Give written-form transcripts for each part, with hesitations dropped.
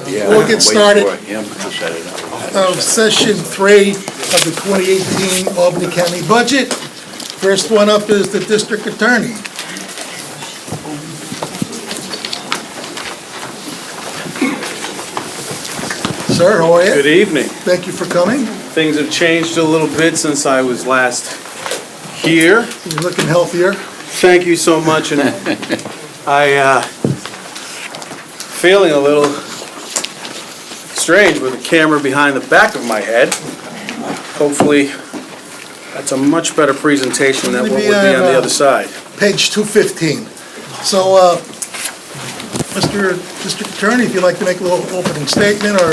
We'll get started. Him to set it up. Session 3 of the 2018 Albany County budget. First one up is the district attorney. Sir, how are you? Good evening. Thank you for coming. Things have changed a little bit since I was last here. You're looking healthier. Thank you so much, and I feeling a little strange with the camera behind the back of my head. Hopefully, that's a much better presentation than what would be on the other side. Page 215. So, Mr. District Attorney, if you'd like to make a little opening statement or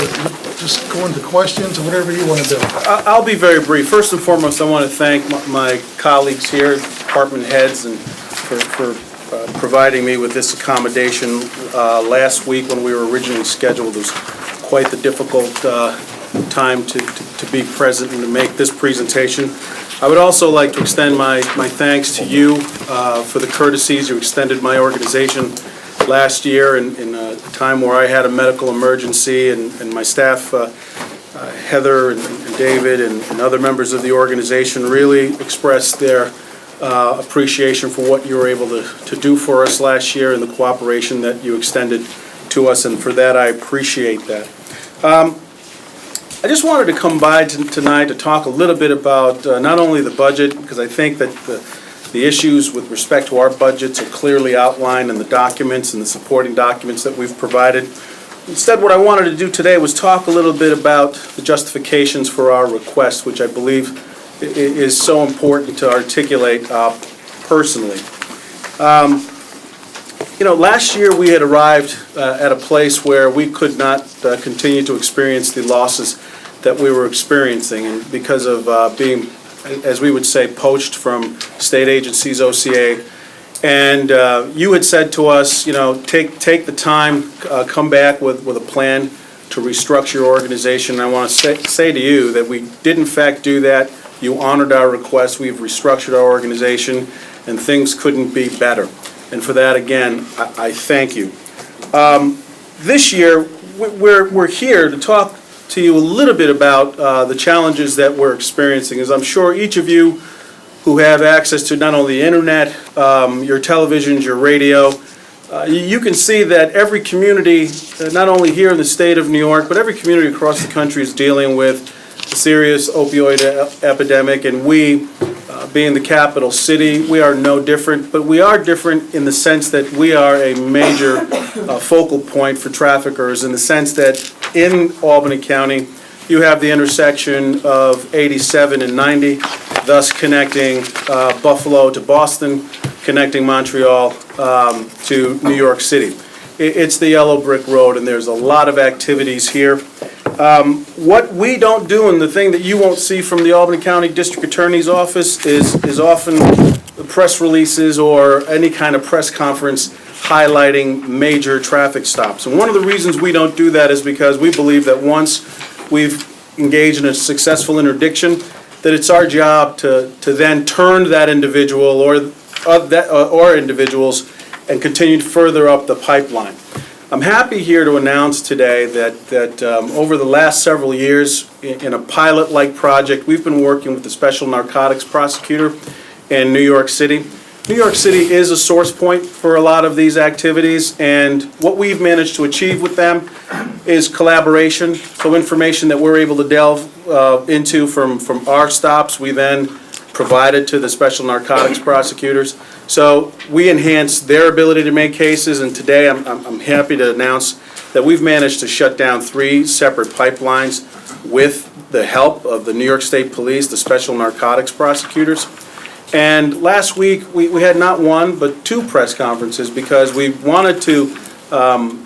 just go into questions or whatever you want to do. I'll be very brief. First and foremost, I want to thank my colleagues here, department heads, and for providing me with this accommodation last week when we were originally scheduled. It was quite the difficult time to be present and to make this presentation. I would also like to extend my thanks to you for the courtesies you extended my organization last year in a time where I had a medical emergency, and my staff, Heather and David and other members of the organization really expressed their appreciation for what you were able to do for us last year and the cooperation that you extended to us, and for that I appreciate that. I just wanted to come by tonight to talk a little bit about not only the budget, because I think that the issues with respect to our budgets are clearly outlined in the documents and the supporting documents that we've provided. Instead, what I wanted to do today was talk a little bit about the justifications for our request, which I believe is so important to articulate personally. Last year we had arrived at a place where we could not continue to experience the losses that we were experiencing, and because of being, as we would say, poached from state agencies, OCA. And you had said to us, take the time, come back with a plan to restructure your organization. And I want to say to you that we did in fact do that. You honored our request. We've restructured our organization, and things couldn't be better. And for that, again, I thank you. This year, we're here to talk to you a little bit about the challenges that we're experiencing. As I'm sure each of you who have access to not only the internet, your televisions, your radio, you can see that every community, not only here in the state of New York, but every community across the country is dealing with a serious opioid epidemic, and we, being the capital city, we are no different, but we are different in the sense that we are a major focal point for traffickers, in the sense that in Albany County, you have the intersection of 87 and 90, thus connecting Buffalo to Boston, connecting Montreal to New York City. It's the yellow brick road, and there's a lot of activities here. What we don't do, and the thing that you won't see from the Albany County District Attorney's Office is often press releases or any kind of press conference highlighting major traffic stops. And one of the reasons we don't do that is because we believe that once we've engaged in a successful interdiction, that it's our job to then turn that individual or individuals and continue further up the pipeline. I'm happy here to announce today that over the last several years, in a pilot-like project, we've been working with the Special Narcotics Prosecutor in New York City. New York City is a source point for a lot of these activities, and what we've managed to achieve with them is collaboration. So information that we're able to delve into from our stops, we then provided to the Special Narcotics Prosecutors. So we enhance their ability to make cases, and today I'm happy to announce that we've managed to shut down 3 separate pipelines with the help of the New York State Police, the Special Narcotics Prosecutors. And last week we had not one but 2 press conferences because we wanted to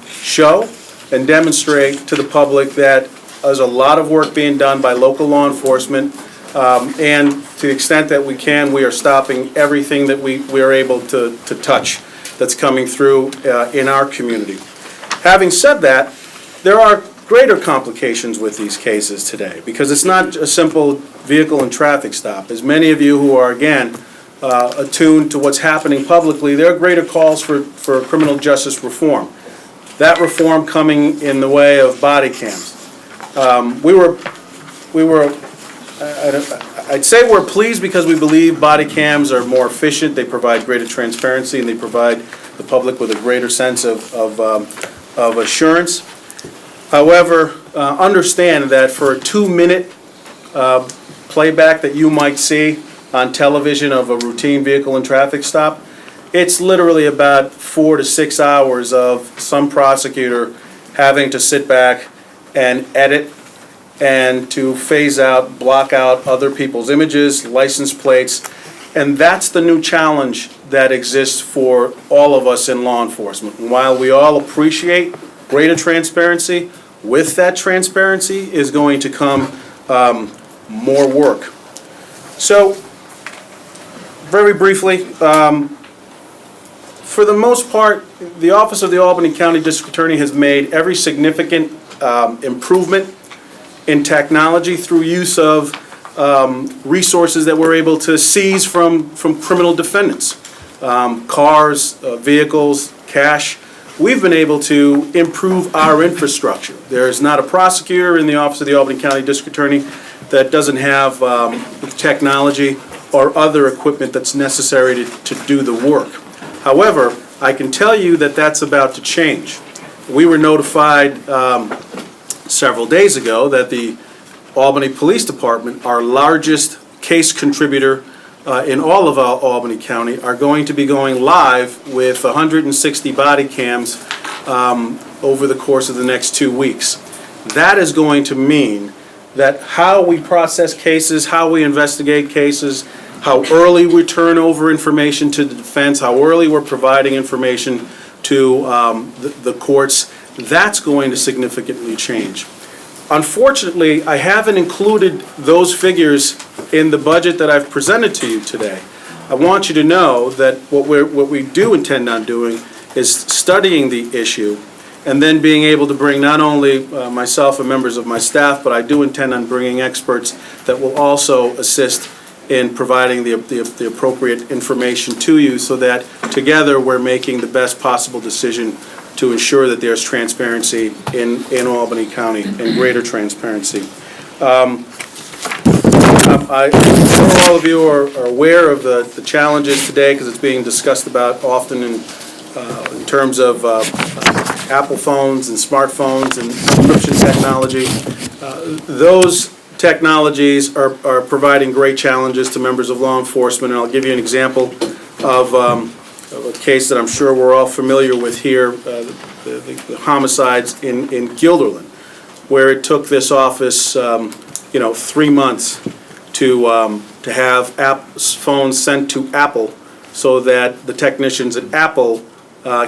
show and demonstrate to the public that there's a lot of work being done by local law enforcement, and to the extent that we can, we are stopping everything that we are able to touch that's coming through in our community. Having said that, there are greater complications with these cases today, because it's not a simple vehicle and traffic stop. As many of you who are, again, attuned to what's happening publicly, there are greater calls for criminal justice reform. that reform coming in the way of body cams. We were, I'd say we're pleased because we believe body cams are more efficient, they provide greater transparency, and they provide the public with a greater sense of assurance. However, understand that for a 2-minute playback that you might see on television of a routine vehicle and traffic stop, it's literally about 4 to 6 hours of some prosecutor having to sit back and edit and to phase out, block out other people's images, license plates, and that's the new challenge that exists for all of us in law enforcement. And while we all appreciate greater transparency, with that transparency is going to come more work. So, very briefly, for the most part, the Office of the Albany County District Attorney has made every significant improvement in technology through use of resources that we're able to seize from criminal defendants. Cars, vehicles, cash. We've been able to improve our infrastructure. There is not a prosecutor in the Office of the Albany County District Attorney that doesn't have technology or other equipment that's necessary to do the work. However, I can tell you that that's about to change. We were notified several days ago that the Albany Police Department, our largest case contributor in all of Albany County, are going to be going live with 160 body cams over the course of the next 2 weeks. That is going to mean that how we process cases, how we investigate cases, how early we turn over information to the defense, how early we're providing information to the courts, that's going to significantly change. Unfortunately, I haven't included those figures in the budget that I've presented to you today. I want you to know that what we do intend on doing is studying the issue and then being able to bring not only myself and members of my staff, but I do intend on bringing experts that will also assist in providing the appropriate information to you so that together we're making the best possible decision to ensure that there's transparency in Albany County and greater transparency. I'm sure all of you are aware of the challenges today because it's being discussed about often in terms of Apple phones and smartphones and encryption technology. Those technologies are providing great challenges to members of law enforcement, and I'll give you an example of a case that I'm sure we're all familiar with here, the homicides in Guilderland, where it took this office 3 months to have phones sent to Apple so that the technicians at Apple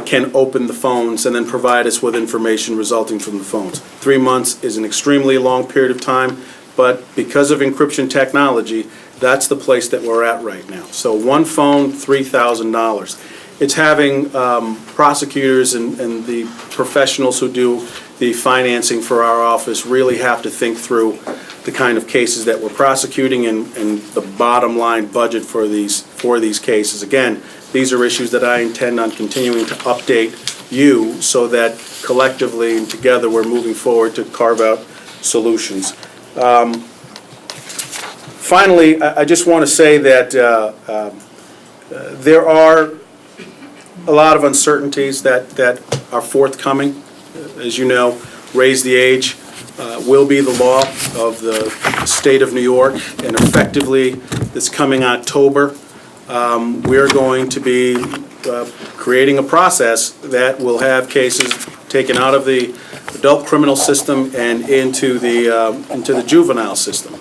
can open the phones and then provide us with information resulting from the phones. 3 months is an extremely long period of time, but because of encryption technology, that's the place that we're at right now. So one phone, $3,000. It's having prosecutors and the professionals who do the financing for our office really have to think through the kind of cases that we're prosecuting and the bottom line budget for these cases. Again, these are issues that I intend on continuing to update you so that collectively and together we're moving forward to carve out solutions. Finally, I just want to say that there are a lot of uncertainties that are forthcoming. As you know, raise the age will be the law of the state of New York, and effectively this coming October, we're going to be creating a process that will have cases taken out of the adult criminal system and into the juvenile system.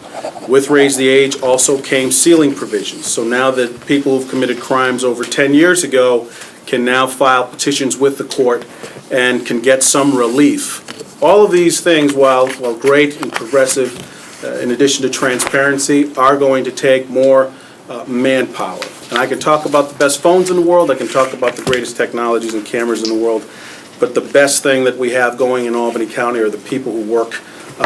With raise the age also came sealing provisions. So now that people who've committed crimes over 10 years ago can now file petitions with the court and can get some relief. All of these things, while great and progressive, in addition to transparency, are going to take more manpower. And I can talk about the best phones in the world, I can talk about the greatest technologies and cameras in the world, but the best thing that we have going in Albany County are the people who work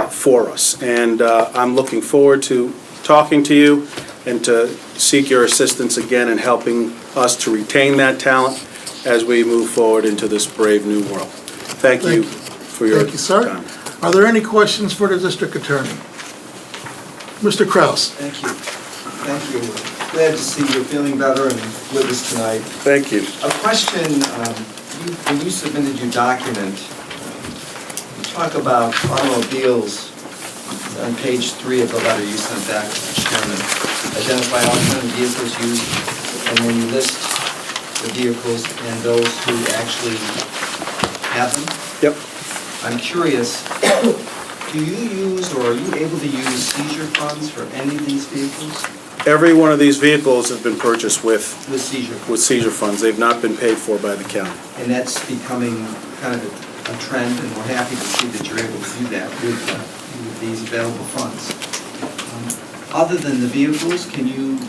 for us. And I'm looking forward to talking to you and to seek your assistance again in helping us to retain that talent as we move forward into this brave new world. Thank you for your time. Thank you, sir. Are there any questions for the district attorney? Mr. Kraus? Thank you. Thank you. Glad to see you're feeling better and with us tonight. Thank you. A question, when you submitted your document, you talk about automobiles on page 3 of the letter you sent back to the chairman. Identify all kind of vehicles used, and then you list the vehicles and those who actually have them. Yep. I'm curious, do you use or are you able to use seizure funds for any of these vehicles? Every one of these vehicles have been purchased with Seizure. funds. They've not been paid for by the county. And that's becoming kind of a trend, and we're happy to see that you're able to do that with these available funds. Other than the vehicles, can you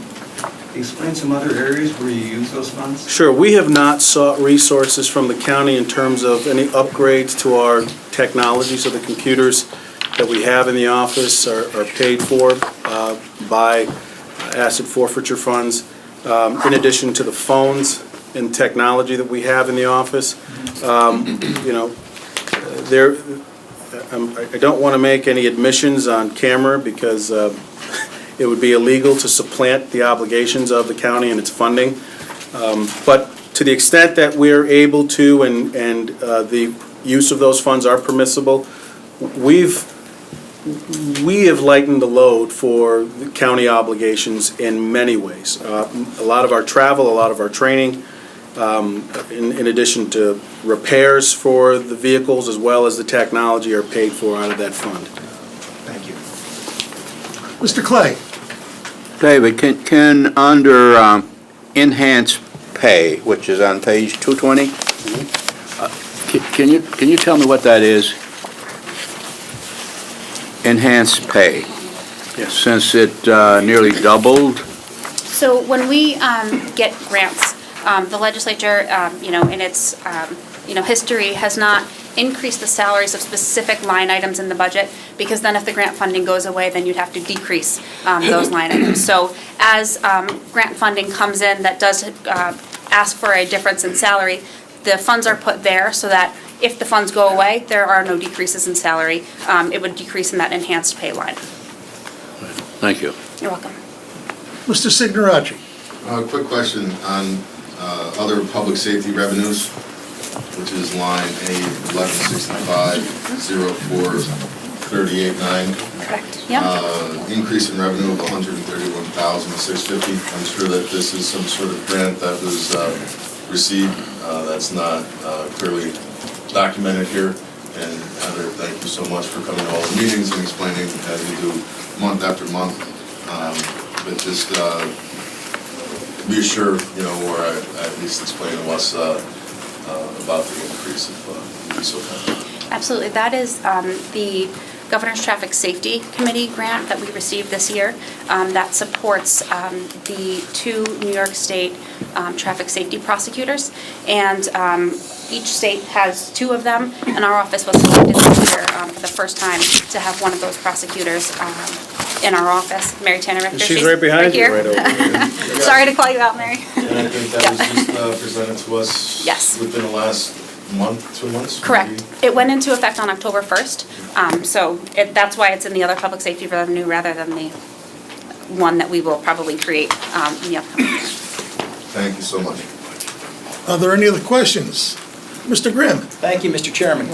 explain some other areas where you use those funds? Sure, we have not sought resources from the county in terms of any upgrades to our technology, so the computers that we have in the office are paid for by asset forfeiture funds, in addition to the phones and technology that we have in the office. You know, I don't want to make any admissions on camera because it would be illegal to supplant the obligations of the county and its funding. But to the extent that we're able to and the use of those funds are permissible, we have lightened the load for the county obligations in many ways. A lot of our travel, a lot of our training, in addition to repairs for the vehicles as well as the technology are paid for out of that fund. Thank you. Mr. Clay? David, can under enhanced pay, which is on page 220, can you tell me what that is? Enhanced pay, Yes. since it nearly doubled. So when we get grants, the legislature, in its, history has not increased the salaries of specific line items in the budget, because then if the grant funding goes away, then you'd have to decrease those line items. So as grant funding comes in that does ask for a difference in salary, the funds are put there so that if the funds go away, there are no decreases in salary. It would decrease in that enhanced pay line. Thank you. You're welcome. Mr. Signoracci? Quick question on other public safety revenues, which is line A 1165-04-38-9. Correct. Yeah. Increase in revenue of $131,650. I'm sure that this is some sort of grant that was received that's not clearly documented here. And Heather, thank you so much for coming to all the meetings and explaining as you do month after month. But just reassure, or at least explain to us about the increase if you'd be so kind. Absolutely. That is the Governor's Traffic Safety Committee grant that we received this year that supports the 2 New York State traffic safety prosecutors. And each state has 2 of them, and our office was selected this year for the first time to have one of those prosecutors in our office. Mary Tanner Richter. She's right behind you, here. right over there. Sorry to call you out, Mary. And I think that was just presented to us Yes. within the last month, 2 months? Correct. maybe? It went into effect on October 1st, so that's why it's in the other public safety revenue rather than the one that we will probably create in the upcoming year. Thank you so much. Are there any other questions? Mr. Grimm? Thank you, Mr. Chairman.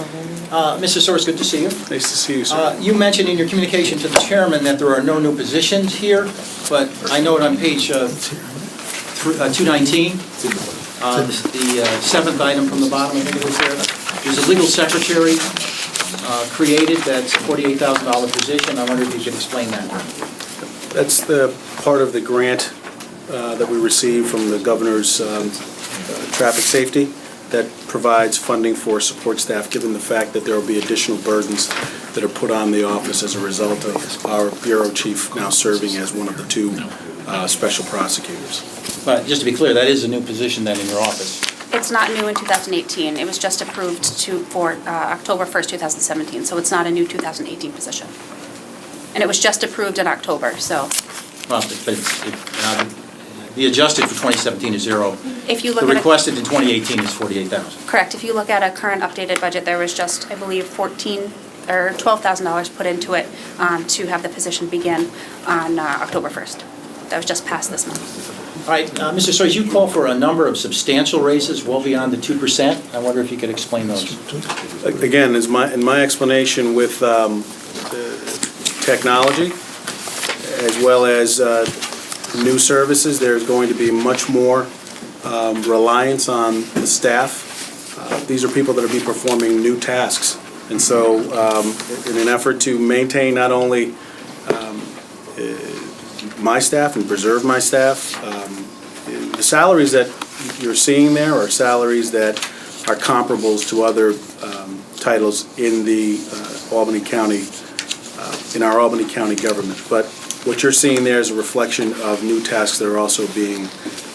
Mr. Soers, good to see you. Nice to see you, sir. You mentioned in your communication to the chairman that there are no new positions here, but I note on page 219, the 7th item from the bottom, I think it was there, there's a legal secretary created, that's a $48,000 position. I wonder if you could explain that. That's the part of the grant that we received from the governor's traffic safety that provides funding for support staff, given the fact that there will be additional burdens that are put on the office as a result of our bureau chief now serving as one of the 2 special prosecutors. But just to be clear, that is a new position then in your office. It's not new in 2018. It was just approved for October 1st, 2017, so it's not a new 2018 position. And it was just approved in October, so. Well, but The adjusted for 2017 is zero. If you look The at requested in 2018 is 48,000. correct, if you look at a current updated budget, there was just, I believe, $12,000 put into it to have the position begin on October 1st. That was just passed this month. All right, Mr. Soys, you call for a number of substantial raises well beyond the 2%. I wonder if you could explain those. Again, in my explanation with technology, as well as new services, there's going to be much more reliance on the staff. These are people that will be performing new tasks. And so in an effort to maintain not only my staff and preserve my staff, the salaries that you're seeing there are salaries that are comparables to other titles in the Albany County, in our Albany County government. But what you're seeing there is a reflection of new tasks that are also being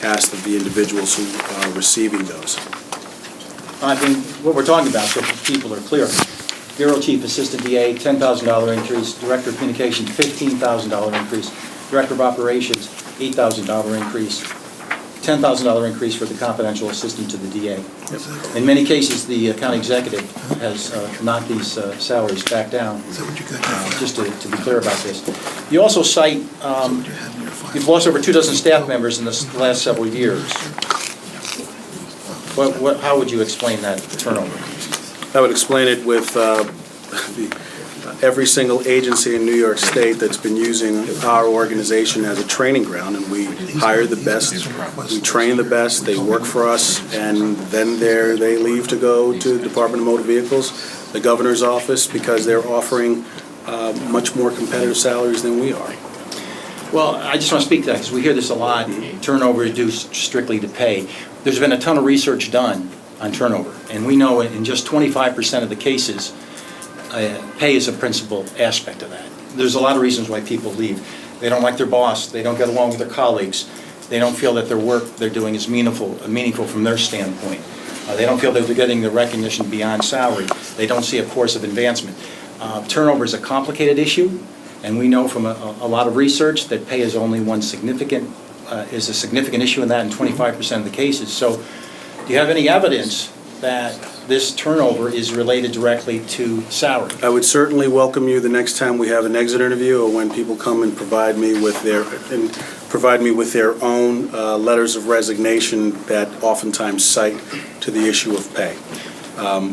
asked of the individuals who are receiving those. I think what we're talking about, so people are clear. Bureau Chief Assistant DA, $10,000 increase. Director of Communications, $15,000 increase. Director of Operations, $8,000 increase. $10,000 increase for the confidential assistant to the DA. In many cases, the county executive has knocked these salaries back down, just to be clear about this. You also cite, you've lost over 24 staff members in the last several years. How would you explain that turnover? I would explain it with every single agency in New York State that's been using our organization as a training ground, and we hire the best, we train the best, they work for us, and then they leave to go to the Department of Motor Vehicles, the governor's office, because they're offering much more competitive salaries than we are. Well, I just want to speak to that because we hear this a lot, turnover is due strictly to pay. There's been a ton of research done on turnover, and we know in just 25% of the cases, pay is a principal aspect of that. There's a lot of reasons why people leave. They don't like their boss, they don't get along with their colleagues, they don't feel that their work they're doing is meaningful from their standpoint. They don't feel that they're getting the recognition beyond salary. They don't see a course of advancement. Turnover is a complicated issue, and we know from a lot of research that pay is only one significant issue in that in 25% of the cases. So do you have any evidence that this turnover is related directly to salary? I would certainly welcome you the next time we have an exit interview, or when people come and provide me with their own letters of resignation that oftentimes cite to the issue of pay.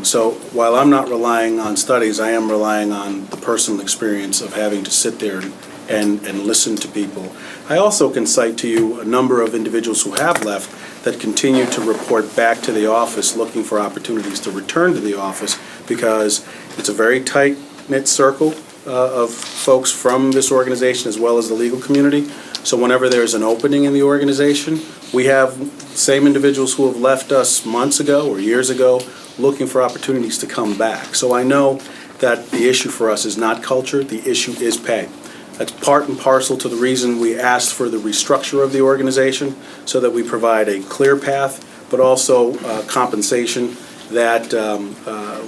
So while I'm not relying on studies, I am relying on the personal experience of having to sit there and listen to people. I also can cite to you a number of individuals who have left that continue to report back to the office looking for opportunities to return to the office, because it's a very tight-knit circle of folks from this organization as well as the legal community. So whenever there's an opening in the organization, we have the same individuals who have left us months ago or years ago looking for opportunities to come back. So I know that the issue for us is not culture, the issue is pay. That's part and parcel to the reason we asked for the restructure of the organization, so that we provide a clear path, but also compensation that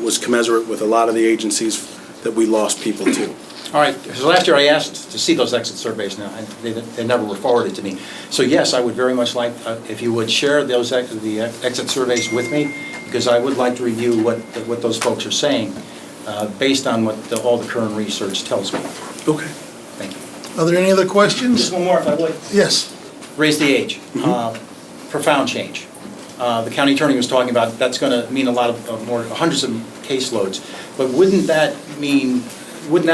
was commensurate with a lot of the agencies that we lost people to. All right, so last year I asked to see those exit surveys now, and they never were forwarded to me. So yes, I would very much like, if you would share the exit surveys with me, because I would like to review what those folks are saying, based on what all the current research tells me. Okay. Thank you. Are there any other questions? Just one more, if I would. Yes. Raise the age. Profound change. The county attorney was talking about that's going to mean a lot of more, hundreds of caseloads. But wouldn't that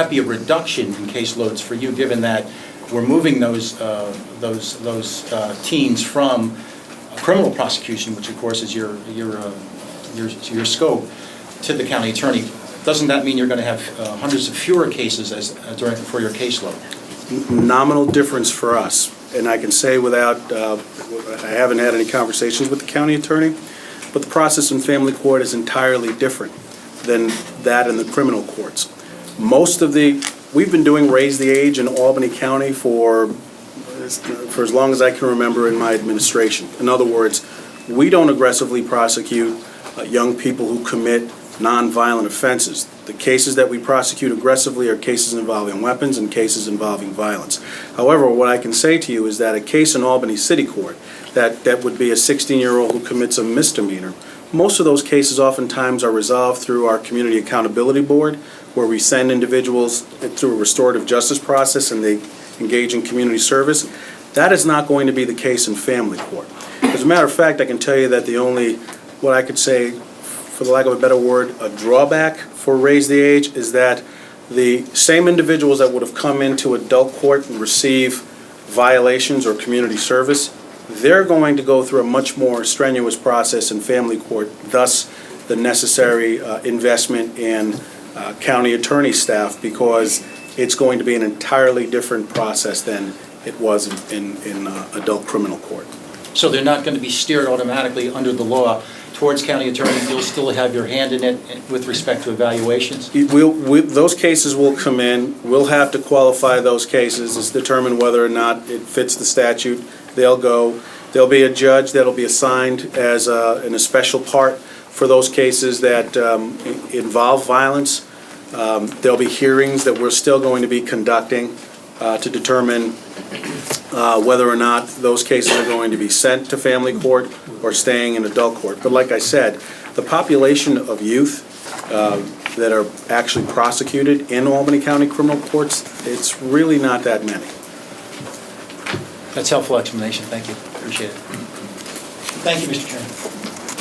be a reduction in caseloads for you, given that we're moving those teens from criminal prosecution, which of course is your scope, to the county attorney? Doesn't that mean you're going to have hundreds of fewer cases for your caseload? Nominal difference for us, and I can say without, I haven't had any conversations with the county attorney, but the process in family court is entirely different than that in the criminal courts. We've been doing Raise the Age in Albany County for as long as I can remember in my administration. In other words, we don't aggressively prosecute young people who commit nonviolent offenses. The cases that we prosecute aggressively are cases involving weapons and cases involving violence. However, what I can say to you is that a case in Albany City Court, that would be a 16-year-old who commits a misdemeanor, most of those cases oftentimes are resolved through our Community Accountability Board, where we send individuals through a restorative justice process and they engage in community service. That is not going to be the case in family court. As a matter of fact, I can tell you that the only, what I could say, for the lack of a better word, a drawback for Raise the Age is that the same individuals that would have come into adult court and receive violations or community service, they're going to go through a much more strenuous process in family court, thus the necessary investment in county attorney staff, because it's going to be an entirely different process than it was in adult criminal court. So they're not going to be steered automatically under the law towards county attorney? You'll still have your hand in it with respect to evaluations? Those cases will come in, we'll have to qualify those cases, it's determine whether or not it fits the statute. They'll go, there'll be a judge that'll be assigned as in a special part for those cases that involve violence. There'll be hearings that we're still going to be conducting to determine whether or not those cases are going to be sent to family court or staying in adult court. But like I said, the population of youth that are actually prosecuted in Albany County criminal courts, it's really not that many. That's helpful explanation, thank you, appreciate it. Thank you, Mr. Chairman.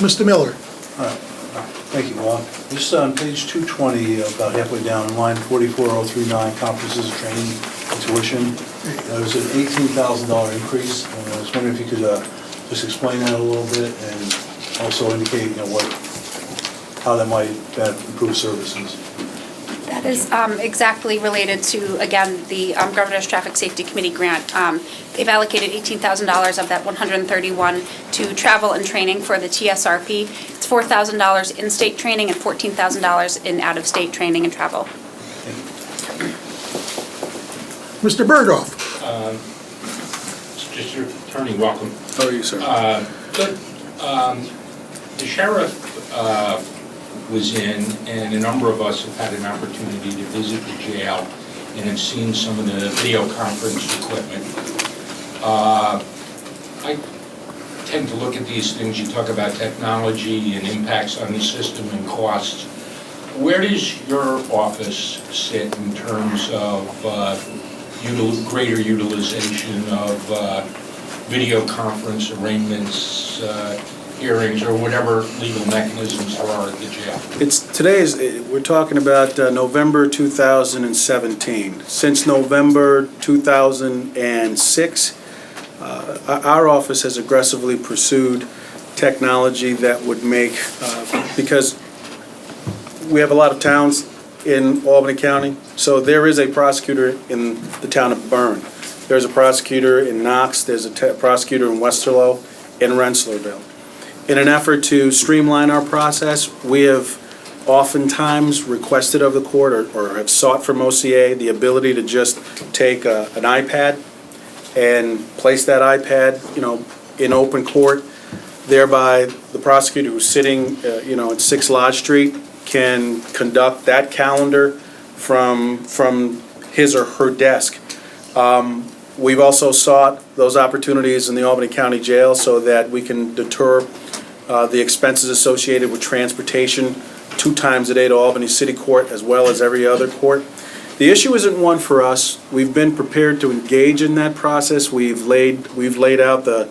Mr. Miller? Thank you, Bob. Just on page 220, about halfway down, in line 44039, conferences, training, and tuition, there was an $18,000 increase, and I was wondering if you could just explain that a little bit and also indicate, how that might improve services. That is exactly related to, again, the Governor's Traffic Safety Committee grant. They've allocated $18,000 of that $131 to travel and training for the TSRP. It's $4,000 in-state training and $14,000 in out-of-state training and travel. Mr. Berghoff? Mr. Attorney, welcome. How are you, sir? Good. The sheriff was in, and a number of us have had an opportunity to visit the jail and have seen some of the video conference equipment. I tend to look at these things, you talk about technology and impacts on the system and costs. Where does your office sit in terms of greater utilization of video conference arraignments, hearings, or whatever legal mechanisms there are at the jail? We're talking about November 2017. Since November 2006, our office has aggressively pursued technology that would make, because we have a lot of towns in Albany County, so there is a prosecutor in the town of Berne. There's a prosecutor in Knox, there's a prosecutor in Westerlo, in Rensselaerville. In an effort to streamline our process, we have oftentimes requested of the court or have sought from OCA the ability to just take an iPad and place that iPad, in open court. Thereby, the prosecutor who's sitting, at 6 Lodge Street can conduct that calendar from his or her desk. We've also sought those opportunities in the Albany County Jail so that we can deter the expenses associated with transportation 2 times a day to Albany City Court as well as every other court. The issue isn't one for us. We've been prepared to engage in that process. We've laid out the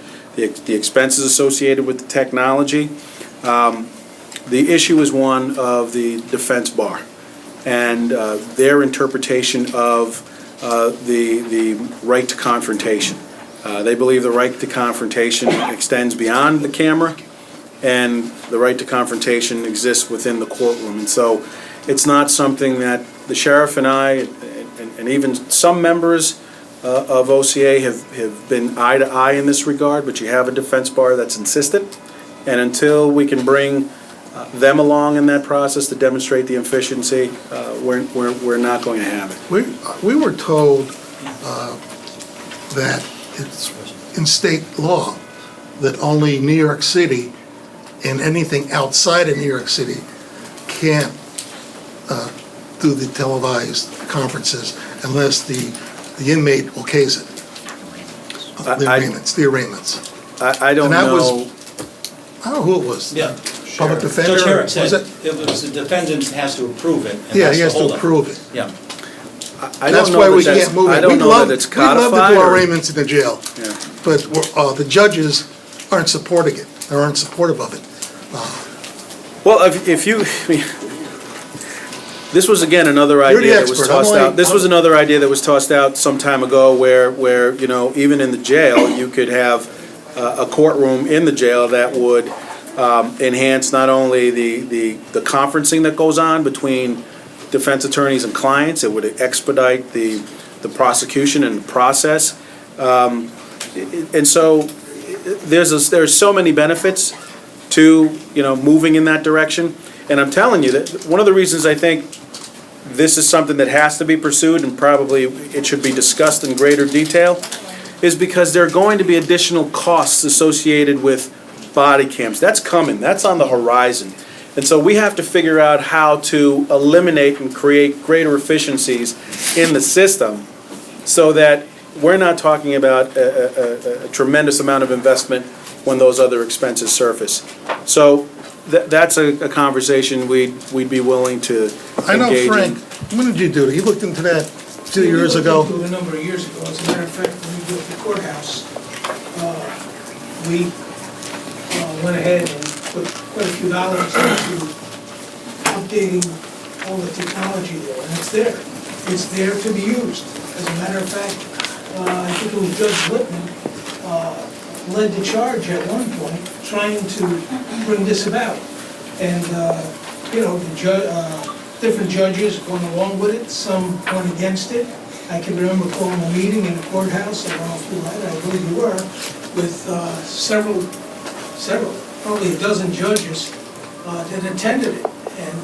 expenses associated with the technology. The issue is one of the defense bar and their interpretation of the right to confrontation. They believe the right to confrontation extends beyond the camera, and the right to confrontation exists within the courtroom. And so it's not something that the sheriff and I, and even some members of OCA have been eye to eye in this regard, but you have a defense bar that's insistent. And until we can bring them along in that process to demonstrate the efficiency, we're not going to have it. We were told that it's in state law that only New York City and anything outside of New York City can't do the televised conferences unless the inmate okays it. The arraignments. I don't And that was- know. I don't know who it was. Yeah. Public defender? Judge Herrick Was said it? it was the defendant has to approve it. and Yeah, that's he the has to holdup. approve it. Yeah. I That's don't know why that we that's- can't move it. I don't know that it's We'd love to codified do or- arraignments in the jail, Yeah. but the judges aren't supporting it, or aren't supportive of it. Well, if you, I mean, this was again another You're the idea that was expert. I'm tossed like- out. This was another idea that was tossed out some time ago where, you know, even in the jail, you could have a courtroom in the jail that would enhance not only the conferencing that goes on between defense attorneys and clients, it would expedite the prosecution and the process. And so there's so many benefits to, you know, moving in that direction. And I'm telling you that one of the reasons I think this is something that has to be pursued and probably it should be discussed in greater detail is because there are going to be additional costs associated with body cams. That's coming. That's on the horizon. And so we have to figure out how to eliminate and create greater efficiencies in the system so that we're not talking about a tremendous amount of investment when those other expenses surface. So that's a conversation we'd be willing to I know, engage in. Frank, when did you do it? You looked into that 2 years ago? We looked into it a number of years ago. As a matter of fact, when we built the courthouse, we went ahead and put quite a few dollars into updating all the technology there, and it's there. It's there to be used. As a matter of fact, I think it was Judge Lippman led the charge at one point, trying to bring this about. And, you know, different judges went along with it, some went against it. I can remember calling a meeting in the courthouse, I don't know if you were, I believe you were, with several, probably a dozen judges that attended it. And,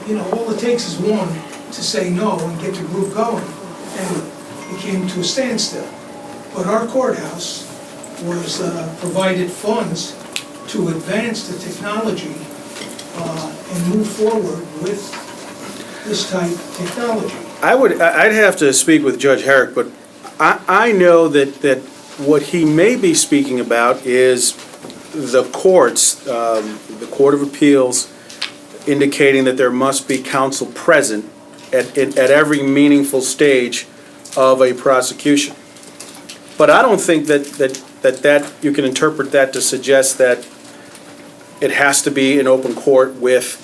you know, all it takes is one to say no and get the group going, and it came to a standstill. But our courthouse was provided funds to advance the technology and move forward with this type of technology. I'd have to speak with Judge Herrick, but I know that what he may be speaking about is the courts, the Court of Appeals, indicating that there must be counsel present at every meaningful stage of a prosecution. But I don't think that you can interpret that to suggest that it has to be an open court with,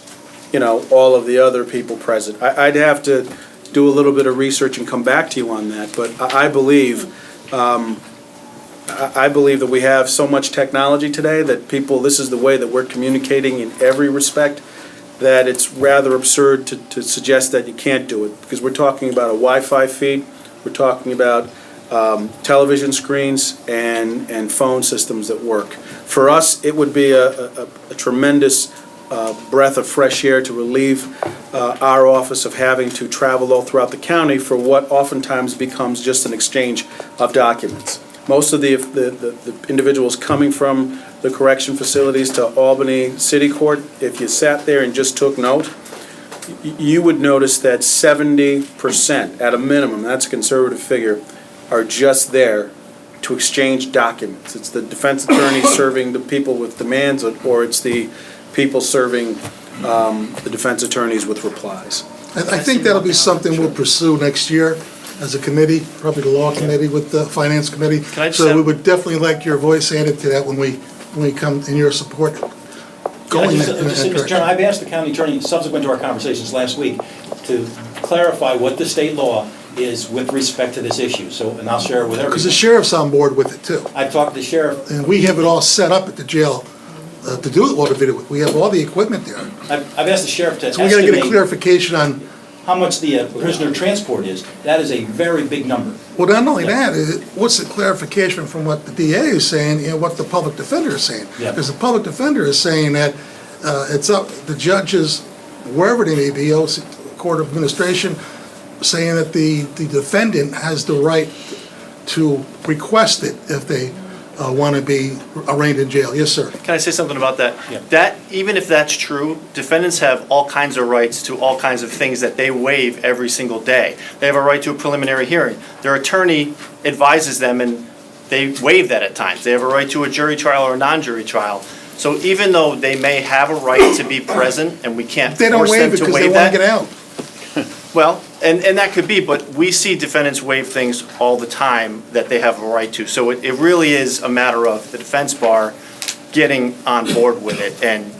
you know, all of the other people present. I'd have to do a little bit of research and come back to you on that, but I believe that we have so much technology today that this is the way that we're communicating in every respect, that it's rather absurd to suggest that you can't do it, because we're talking about a Wi-Fi feed, we're talking about television screens and phone systems that work. For us, it would be a tremendous breath of fresh air to relieve our office of having to travel all throughout the county for what oftentimes becomes just an exchange of documents. Most of the individuals coming from the correction facilities to Albany City Court, if you sat there and just took note, you would notice that 70% at a minimum, that's a conservative figure, are just there to exchange documents. It's the defense attorney serving the people with demands, or it's the people serving the defense attorneys with replies. I think that'll be something we'll pursue next year as a committee, probably the law committee with the finance committee. Can I just So have- we would definitely like your voice added to that when we come in your support going in that Mr. Chairman, direction. I've asked the county attorney, subsequent to our conversations last week, to clarify what the state law is with respect to this issue, so, and I'll share it with Because the everyone. sheriff's on board with it too. I've talked to the sheriff, And we have it all set up at the jail to do all the video. We have all the equipment there. I've asked the sheriff to So we gotta get a estimate clarification on, how much the prisoner transport is. That is a very big number. well, not only that, what's the clarification from what the DA is saying and what the public defender is saying? Yeah. Because the public defender is saying that it's up, the judges, wherever they may be, Court of Administration, saying that the defendant has the right to request it if they want to be arraigned in jail. Yes, sir. Can I say something about that? Yeah. That, even if that's true, defendants have all kinds of rights to all kinds of things that they waive every single day. They have a right to a preliminary hearing. Their attorney advises them, and they waive that at times. They have a right to a jury trial or a non-jury trial. So even though they may have a right to be present, and we can't They don't force them waive it to because they waive want to get that. out. Well, and that could be, but we see defendants waive things all the time that they have a right to. So it really is a matter of the defense bar getting on board with it and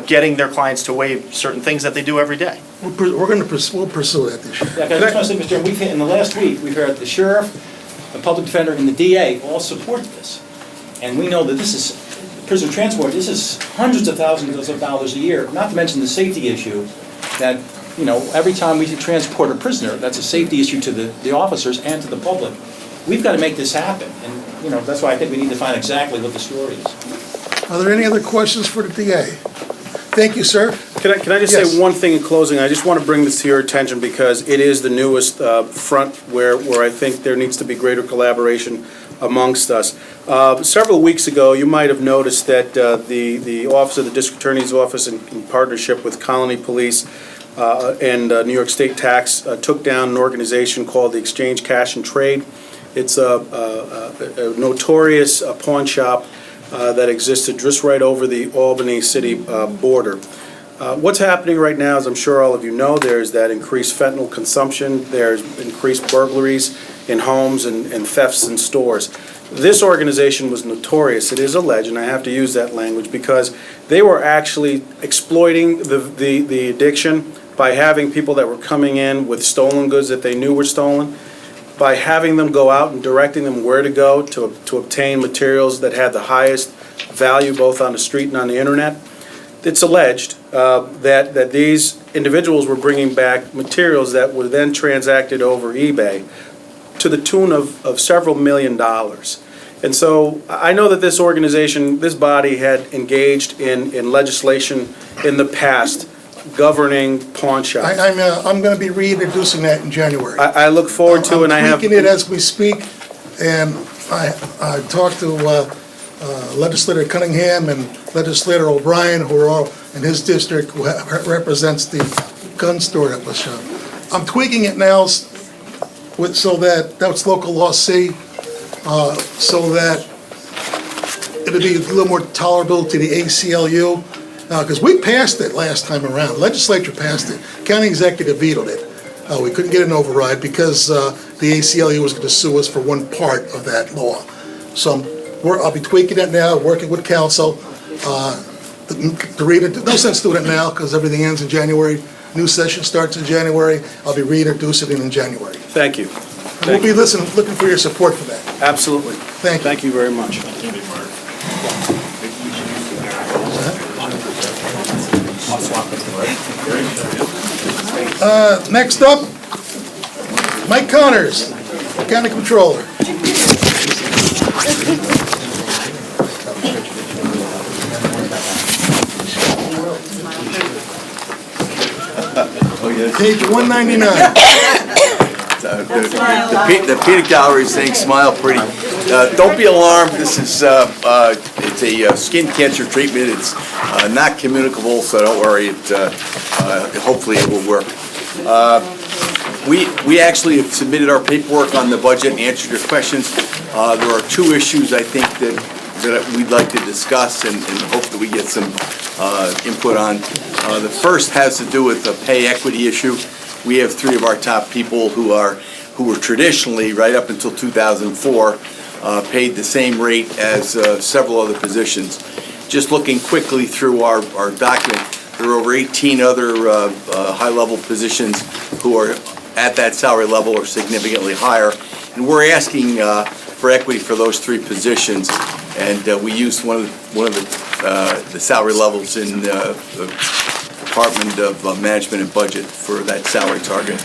getting their clients to waive certain things that they do every day. We'll pursue that this year. Yeah, 'cause I just want to say, Mr. Chairman, in the last week, we've heard the sheriff, the public defender, and the DA all support this. And we know that this is, prison transport, this is hundreds of thousands of dollars a year, not to mention the safety issue that, every time we transport a prisoner, that's a safety issue to the officers and to the public. We've got to make this happen, and, that's why I think we need to find exactly what the story is. Are there any other questions for the DA? Thank you, sir. Can I just Yes. say one thing in closing? I just want to bring this to your attention because it is the newest front where I think there needs to be greater collaboration amongst us. Several weeks ago, you might have noticed that the Office of the District Attorney's Office, in partnership with Colony Police and New York State Tax, took down an organization called the Exchange Cash and Trade. It's a notorious pawn shop that existed just right over the Albany city border. What's happening right now, as I'm sure all of you know, there's that increased fentanyl consumption, there's increased burglaries in homes and thefts in stores. This organization was notorious, it is alleged, and I have to use that language, because they were actually exploiting the addiction by having people that were coming in with stolen goods that they knew were stolen, by having them go out and directing them where to go to obtain materials that had the highest value both on the street and on the internet. It's alleged that these individuals were bringing back materials that were then transacted over eBay to the tune of several $1 million. And so I know that this organization, this body had engaged in legislation in the past governing pawn shops. I'm going to be reintroducing that in January. I look forward to, and I have. I'm tweaking it as we speak, and I talked to Legislator Cunningham and Legislator O'Brien, who are all in his district, who represents the gun store that was shot. I'm tweaking it now so that's local law C, so that it'll be a little more tolerable to the ACLU. Because we passed it last time around, legislature passed it, county executive vetoed it. We couldn't get an override because the ACLU was going to sue us for one part of that law. So I'll be tweaking it now, working with council to read it. No sense doing it now because everything ends in January. New session starts in January. I'll be reintroducing it in January. Thank you. And we'll be looking for your support for that. Absolutely. Thank you. Thank you very much. Next up, Mike Connors, County Controller. Page 199. The peanut gallery is saying smile pretty. Don't be alarmed, this is, it's a skin cancer treatment, it's not communicable, so don't worry, hopefully it will work. We actually have submitted our paperwork on the budget and answered your questions. There are two issues I think that we'd like to discuss and hope that we get some input on. The first has to do with the pay equity issue. We have three of our top people who were traditionally, right up until 2004, paid the same rate as several other positions. Just looking quickly through our document, there are over 18 other high-level positions who are at that salary level or significantly higher. And we're asking for equity for those three positions. And we used one of the salary levels in the Department of Management and Budget for that salary target.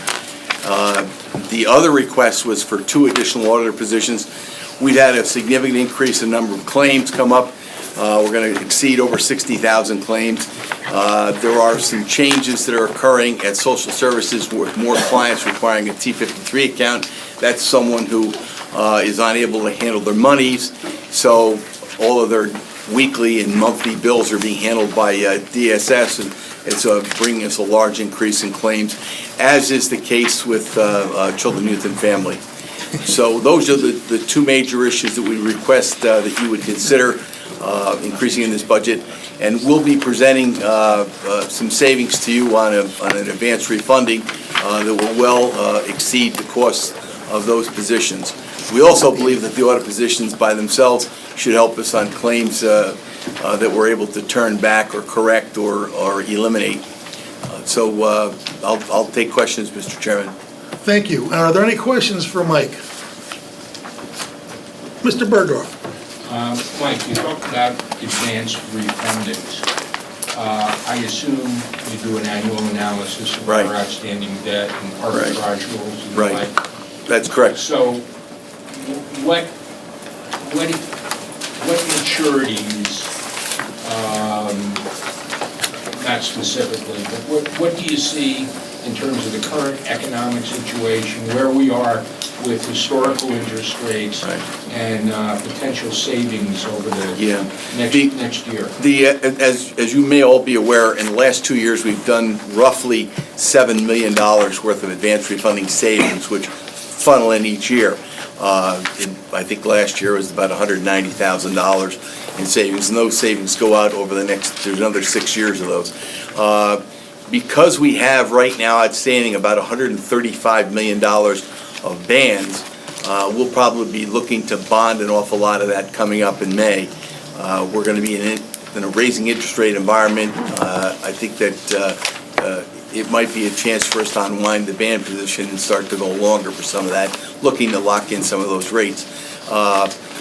The other request was for two additional auditor positions. We've had a significant increase in number of claims come up. We're going to exceed over 60,000 claims. There are some changes that are occurring at social services with more clients requiring a T53 account. That's someone who is unable to handle their monies, so all of their weekly and monthly bills are being handled by DSS, and it's bringing us a large increase in claims, as is the case with children, youth, and family. So those are the two major issues that we request that you would consider increasing in this budget. And we'll be presenting some savings to you on an advance refunding that will well exceed the cost of those positions. We also believe that the audit positions by themselves should help us on claims that we're able to turn back or correct or eliminate. So I'll take questions, Mr. Chairman. Thank you. Are there any questions for Mike? Mr. Bergdorf? Mike, you talked about advanced refundings. I assume you do an annual analysis of Right. our outstanding debt and arbitrage rules and the Right. like. That's correct. So what maturities, not specifically, but what do you see in terms of the current economic situation, where we are with historical interest rates Right. and potential savings over the Yeah. next year? As you may all be aware, in the last 2 years, we've done roughly $7 million worth of advance refunding savings, which funnel in each year. I think last year was about $190,000 in savings, and those savings go out over there's another 6 years of those. Because we have right now outstanding about $135 million of bans, we'll probably be looking to bond an awful lot of that coming up in May. We're going to be in a raising interest rate environment. I think that it might be a chance for us to unwind the ban position and start to go longer for some of that, looking to lock in some of those rates.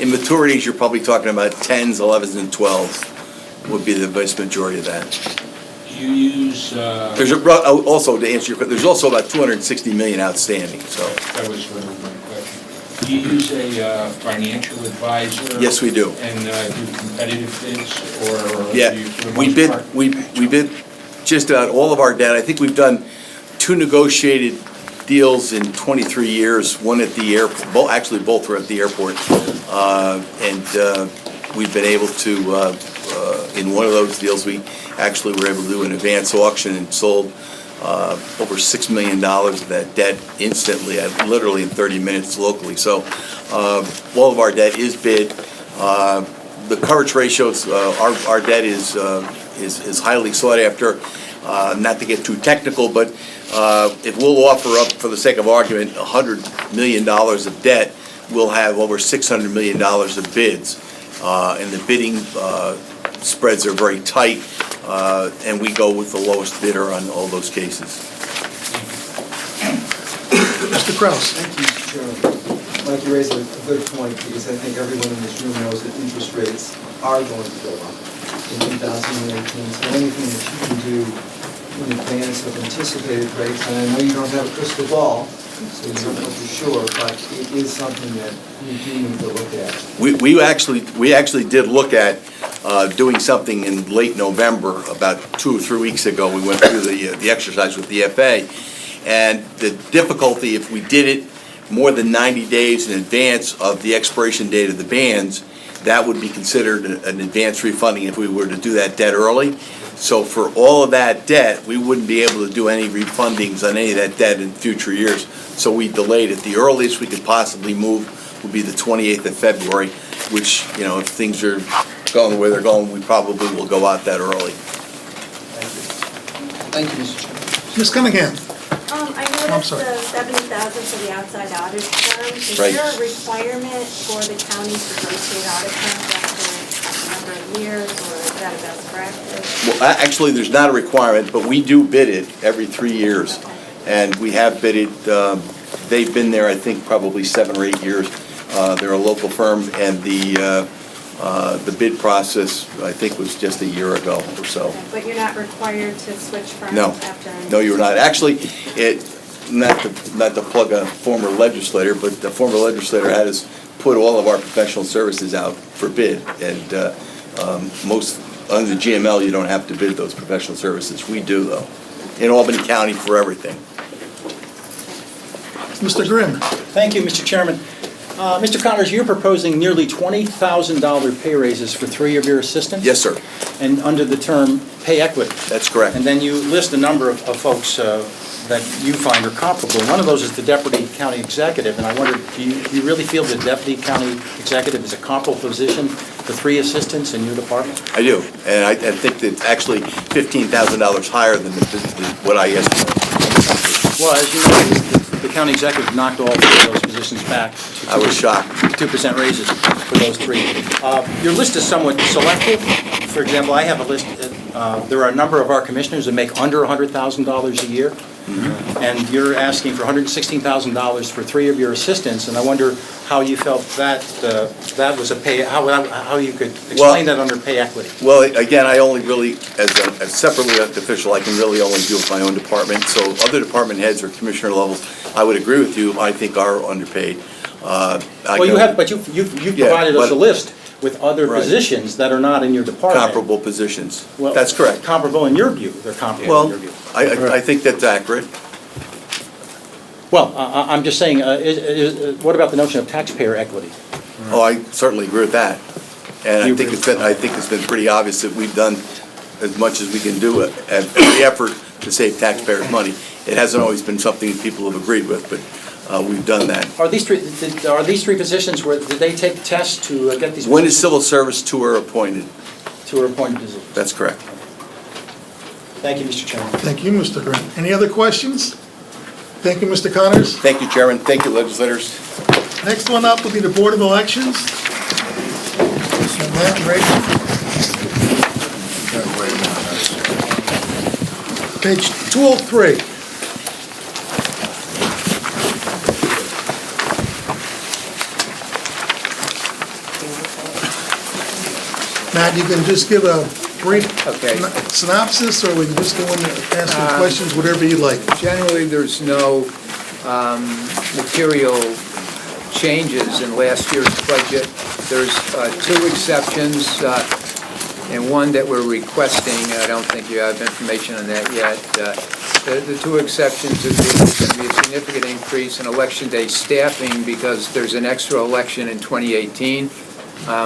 In maturities, you're probably talking about 10s, 11s, and 12s would be the vast majority of that. You use, There's also, to answer your question, there's also about $260 million outstanding, so. that was really my question. Do you use a financial advisor? Yes, we do. And do competitive bids, or? Yeah, do you, for the we most bid, part- we bid just about all of our debt. I think we've done 2 negotiated deals in 23 years, one at the airport, actually both were at the airport. And we've been able to, in one of those deals, we actually were able to do an advance auction and sold over $6 million of that debt instantly, literally in 30 minutes locally. So all of our debt is bid. The coverage ratios, our debt is highly sought after. Not to get too technical, but if we'll offer up, for the sake of argument, $100 million of debt, we'll have over $600 million of bids. And the bidding spreads are very tight, and we go with the lowest bidder on all those cases. Mr. Kraus? Thank you, Mr. Chairman. Mike, you raised a good point, because I think everyone in this room knows that interest rates are going to go up in 2018. So anything that you can do in advance of anticipated rates, and I know you don't have a crystal ball, so you don't know for sure, but it is something that we do need to look at. We actually did look at doing something in late November, about 2 or 3 weeks ago. We went through the exercise with the FA, and the difficulty, if we did it more than 90 days in advance of the expiration date of the bans, that would be considered an advance refunding if we were to do that debt early. So for all of that debt, we wouldn't be able to do any refundings on any of that debt in future years. So we delayed it. The earliest we could possibly move would be the 28th of February, which, you know, if things are going the way they're going, we probably will go out that early. Thank you, Mr. Chairman. Ms. Cunningham? I I'm noticed sorry. the 70,000 for the outside audit firm. Is Right. there a requirement for the county to rotate audit firms after a number of years, or is that a best practice? Well, actually, there's not a requirement, but we do bid it every 3 years. And we have bid it, they've been there, I think, probably 7 or 8 years. They're a local firm, and the bid process, I think, was just a year ago or so. But you're not required to switch firms No, after? no, you're not. Actually, not to plug a former legislator, but the former legislator had us put all of our professional services out for bid. And most, under the GML, you don't have to bid those professional services. We do, though, in Albany County for everything. Mr. Grimm? Thank you, Mr. Chairman. Mr. Connors, you're proposing nearly $20,000 pay raises for 3 of your assistants? Yes, sir. And under the term pay equity? That's correct. And then you list a number of folks that you find are comparable. One of those is the deputy county executive, and I wonder, do you really feel the deputy county executive is a comparable position for 3 assistants in your department? I do, and I think that it's actually $15,000 higher than what I estimated. Well, as you know, the county executive knocked all 3 of those positions back. I was shocked. 2% raises for those 3. Your list is somewhat selective. For example, I have a list, there are a number of our commissioners that make under $100,000 a year. And you're asking for $116,000 for 3 of your assistants, and I wonder how you felt that was a pay, how you could explain that under pay equity. Well, again, I only really, as a separately elected official, I can really only deal with my own department. So other department heads or commissioner levels, I would agree with you, I think are underpaid. Well, you have, but you've provided us a list with other positions that are not in your department. Comparable positions. Well, That's correct. Comparable in your view, they're comparable in your view. I think that's accurate. Well, I'm just saying, what about the notion of taxpayer equity? Oh, I certainly agree with that. And I think it's been pretty obvious that we've done as much as we can do at every effort to save taxpayers' money. It hasn't always been something that people have agreed with, but we've done that. Are these 3 positions, did they take tests to get these? When is civil service 2 are appointed? 2 are appointed positions. That's correct. Thank you, Mr. Chairman. Thank you, Mr. Green. Any other questions? Thank you, Mr. Connors. Thank you, Chairman. Thank you, legislators. Next one up will be the Board of Elections. Matt, you ready? Page 203. Matt, you can just give a brief synopsis, or we can just go in and ask some questions, whatever you'd like. Generally, there's no material changes in last year's budget. There's 2 exceptions, and one that we're requesting. I don't think you have information on that yet. The 2 exceptions is there's going to be a significant increase in election day staffing because there's an extra election in 2018.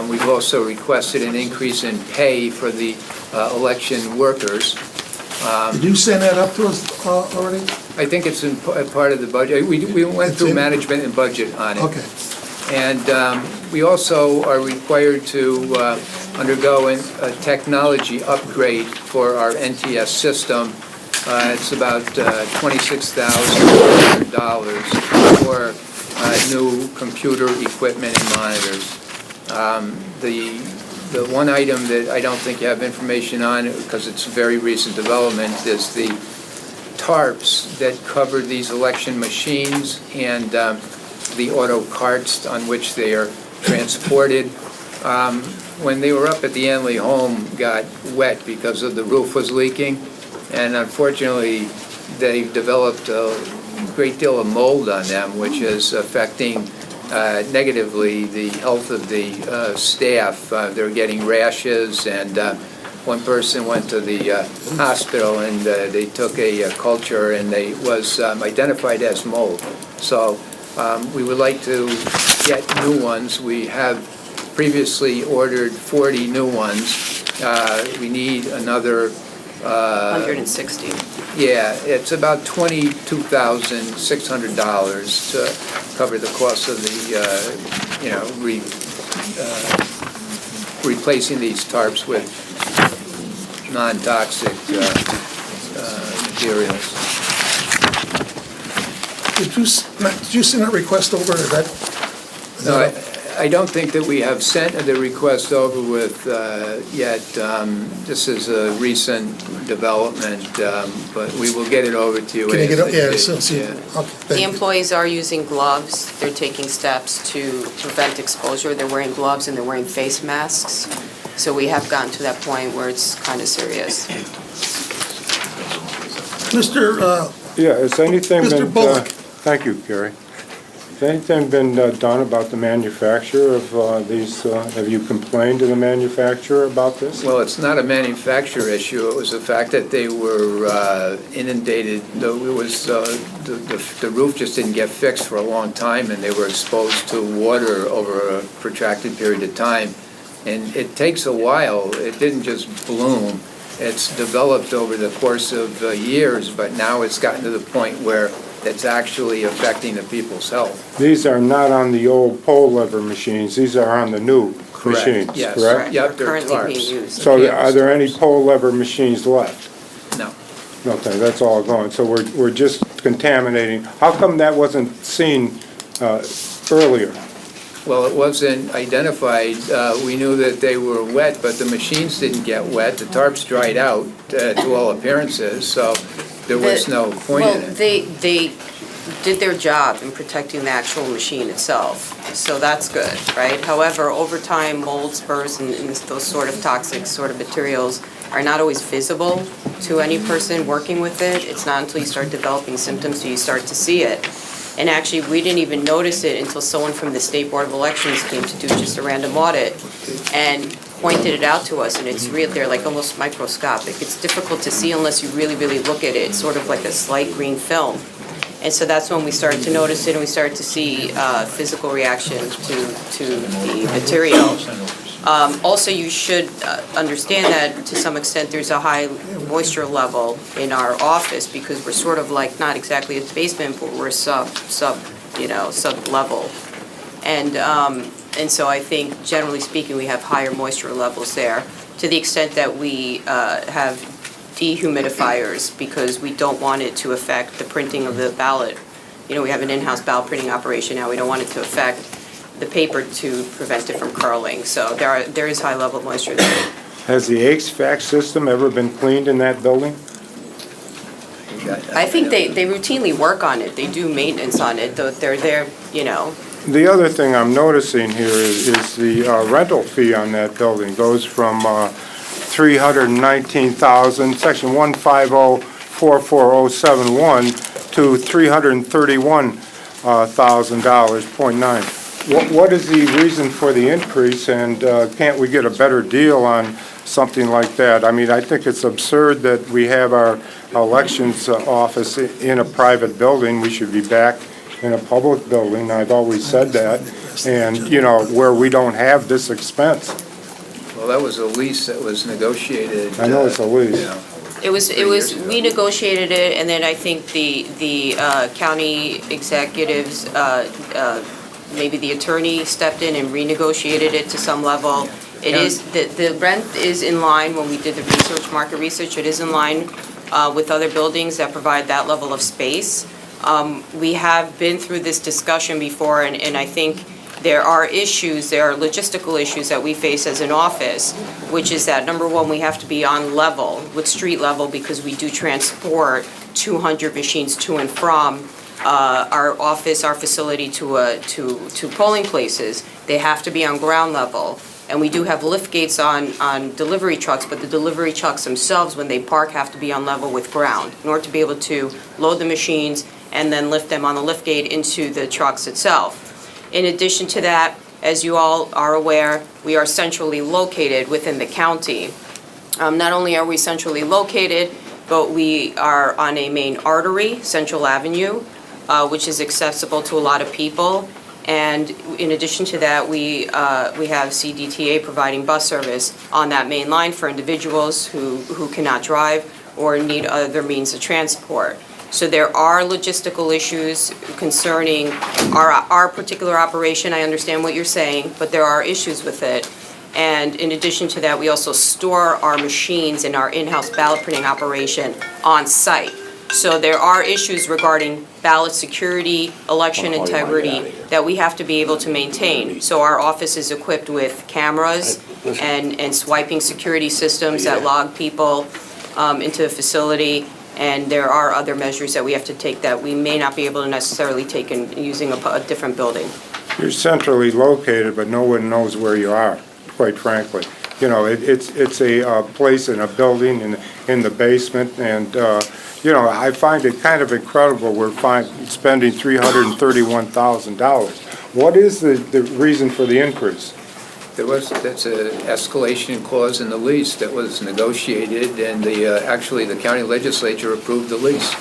We've also requested an increase in pay for the election workers. Did you send that up to us already? I think it's in part of the budget. We went through management and budget on it. Okay. And we also are required to undergo a technology upgrade for our NTS system. It's about $26,000 for new computer equipment and monitors. The one item that I don't think you have information on, because it's a very recent development, is the tarps that cover these election machines and the auto carts on which they are transported. When they were up at the Anley home, got wet because of the roof was leaking, and unfortunately, they developed a great deal of mold on them, which is affecting negatively the health of the staff. They're getting rashes, and one person went to the hospital and they took a culture and they was identified as mold. So we would like to get new ones. We have previously ordered 40 new ones. We need another 160. Yeah, it's about $22,600 to cover the cost of the, replacing these tarps with non-toxic materials. Did you send that request over? No, I don't think that we have sent the request over with yet. This is a recent development, but we will get it over to you. Can you get it? Yeah, The employees are using gloves. They're taking steps to prevent exposure. They're wearing gloves and they're wearing face masks. So we have gotten to that point where it's kind of serious. Mr. Yeah, is anything Mr. been... Bullock. Thank you, Gary. Has anything been done about the manufacturer of these, have you complained to the manufacturer about this? Well, it's not a manufacturer issue, it was the fact that they were inundated, the roof just didn't get fixed for a long time, and they were exposed to water over a protracted period of time. And it takes a while, it didn't just bloom, it's developed over the course of years, but now it's gotten to the point where it's actually affecting the people's health. These are not on the old pole lever machines, these are on the new machines, Yes. correct? Yep, they're Currently being tarps. used. So are there any pole lever machines left? No. Okay, that's all gone, so we're just contaminating. How come that wasn't seen earlier? Well, it wasn't identified. We knew that they were wet, but the machines didn't get wet. The tarps dried out to all appearances, so there was no point in Well, it. they did their job in protecting the actual machine itself, so that's good, right? However, over time, mold spurs and those sort of toxic sort of materials are not always visible to any person working with it. It's not until you start developing symptoms do you start to see it. And actually, we didn't even notice it until someone from the State Board of Elections came to do just a random audit and pointed it out to us, and it's real, they're like almost microscopic. It's difficult to see unless you really, really look at it. It's sort of like a slight green film. And so that's when we started to notice it, and we started to see physical reactions to the material. Also, you should understand that to some extent there's a high moisture level in our office because we're sort of like, not exactly at the basement, but we're sub-level. And so I think generally speaking, we have higher moisture levels there to the extent that we have dehumidifiers because we don't want it to affect the printing of the ballot. You know, we have an in-house ballot printing operation now. We don't want it to affect the paper to prevent it from curling. So there is high level of moisture there. Has the HVAC system ever been cleaned in that building? I think they routinely work on it. They do maintenance on it, though they're there, you know. The other thing I'm noticing here is the rental fee on that building goes from $319,000, section 150-44071, to $331,000, .9. What is the reason for the increase, and can't we get a better deal on something like that? I mean, I think it's absurd that we have our elections office in a private building. We should be back in a public building. I've always said that, and, you know, where we don't have this expense. Well, that was a lease that was negotiated. I know it's a lease. It was, we negotiated it, and then I think the county executives, maybe the attorney stepped in and renegotiated it to some level. It is, the rent is in line when we did the research, market research, it is in line with other buildings that provide that level of space. We have been through this discussion before, and I think there are issues, there are logistical issues that we face as an office, which is that, number one, we have to be on level with street level because we do transport 200 machines to and from our office, our facility to polling places. They have to be on ground level. And we do have lift gates on delivery trucks, but the delivery trucks themselves, when they park, have to be on level with ground in order to be able to load the machines and then lift them on the lift gate into the trucks itself. In addition to that, as you all are aware, we are centrally located within the county. Not only are we centrally located, but we are on a main artery, Central Avenue, which is accessible to a lot of people. And in addition to that, we have CDTA providing bus service on that main line for individuals who cannot drive or need other means of transport. So there are logistical issues concerning our particular operation. I understand what you're saying, but there are issues with it. And in addition to that, we also store our machines in our in-house ballot printing operation on site. So there are issues regarding ballot security, election integrity that we have to be able to maintain. So our office is equipped with cameras and swiping security systems that log people into the facility. And there are other measures that we have to take that we may not be able to necessarily take in using a different building. You're centrally located, but no one knows where you are, quite frankly. It's a place in a building in the basement, and, I find it kind of incredible we're spending $331,000. What is the reason for the increase? That's an escalation clause in the lease that was negotiated, and actually, the county legislature approved the lease.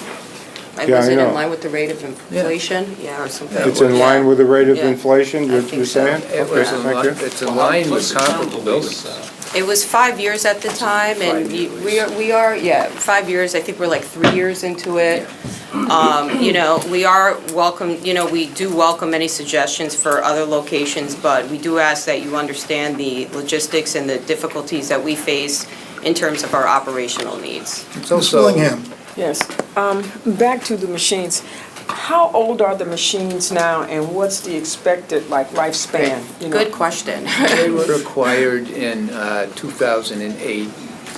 Yeah, Was I it know. in line with the rate of inflation? Yeah, or something? It's in line with the rate of Yeah. inflation, I you're think so. saying? It was in line, it's in line with comparable buildings. It was 5 years at the time, and we are, 5 years, I think we're like 3 years into it. We are welcome, we do welcome any suggestions for other locations, but we do ask that you understand the logistics and the difficulties that we face in terms of our operational needs. It's Ms. also, Willingham? Yes. Back to the machines. How old are the machines now, and what's the expected, lifespan? Good question. they were acquired in 2008.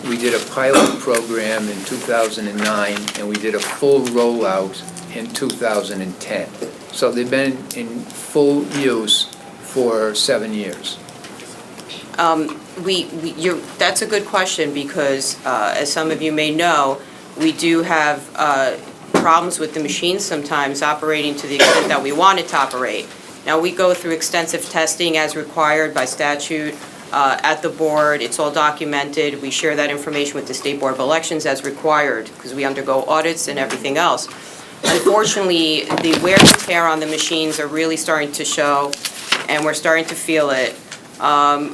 We did a pilot program in 2009, and we did a full rollout in 2010. So they've been in full use for 7 years. That's a good question, because as some of you may know, we do have problems with the machines sometimes operating to the extent that we want it to operate. Now, we go through extensive testing as required by statute at the board. It's all documented. We share that information with the State Board of Elections as required, because we undergo audits and everything else. Unfortunately, the wear and tear on the machines are really starting to show, and we're starting to feel it.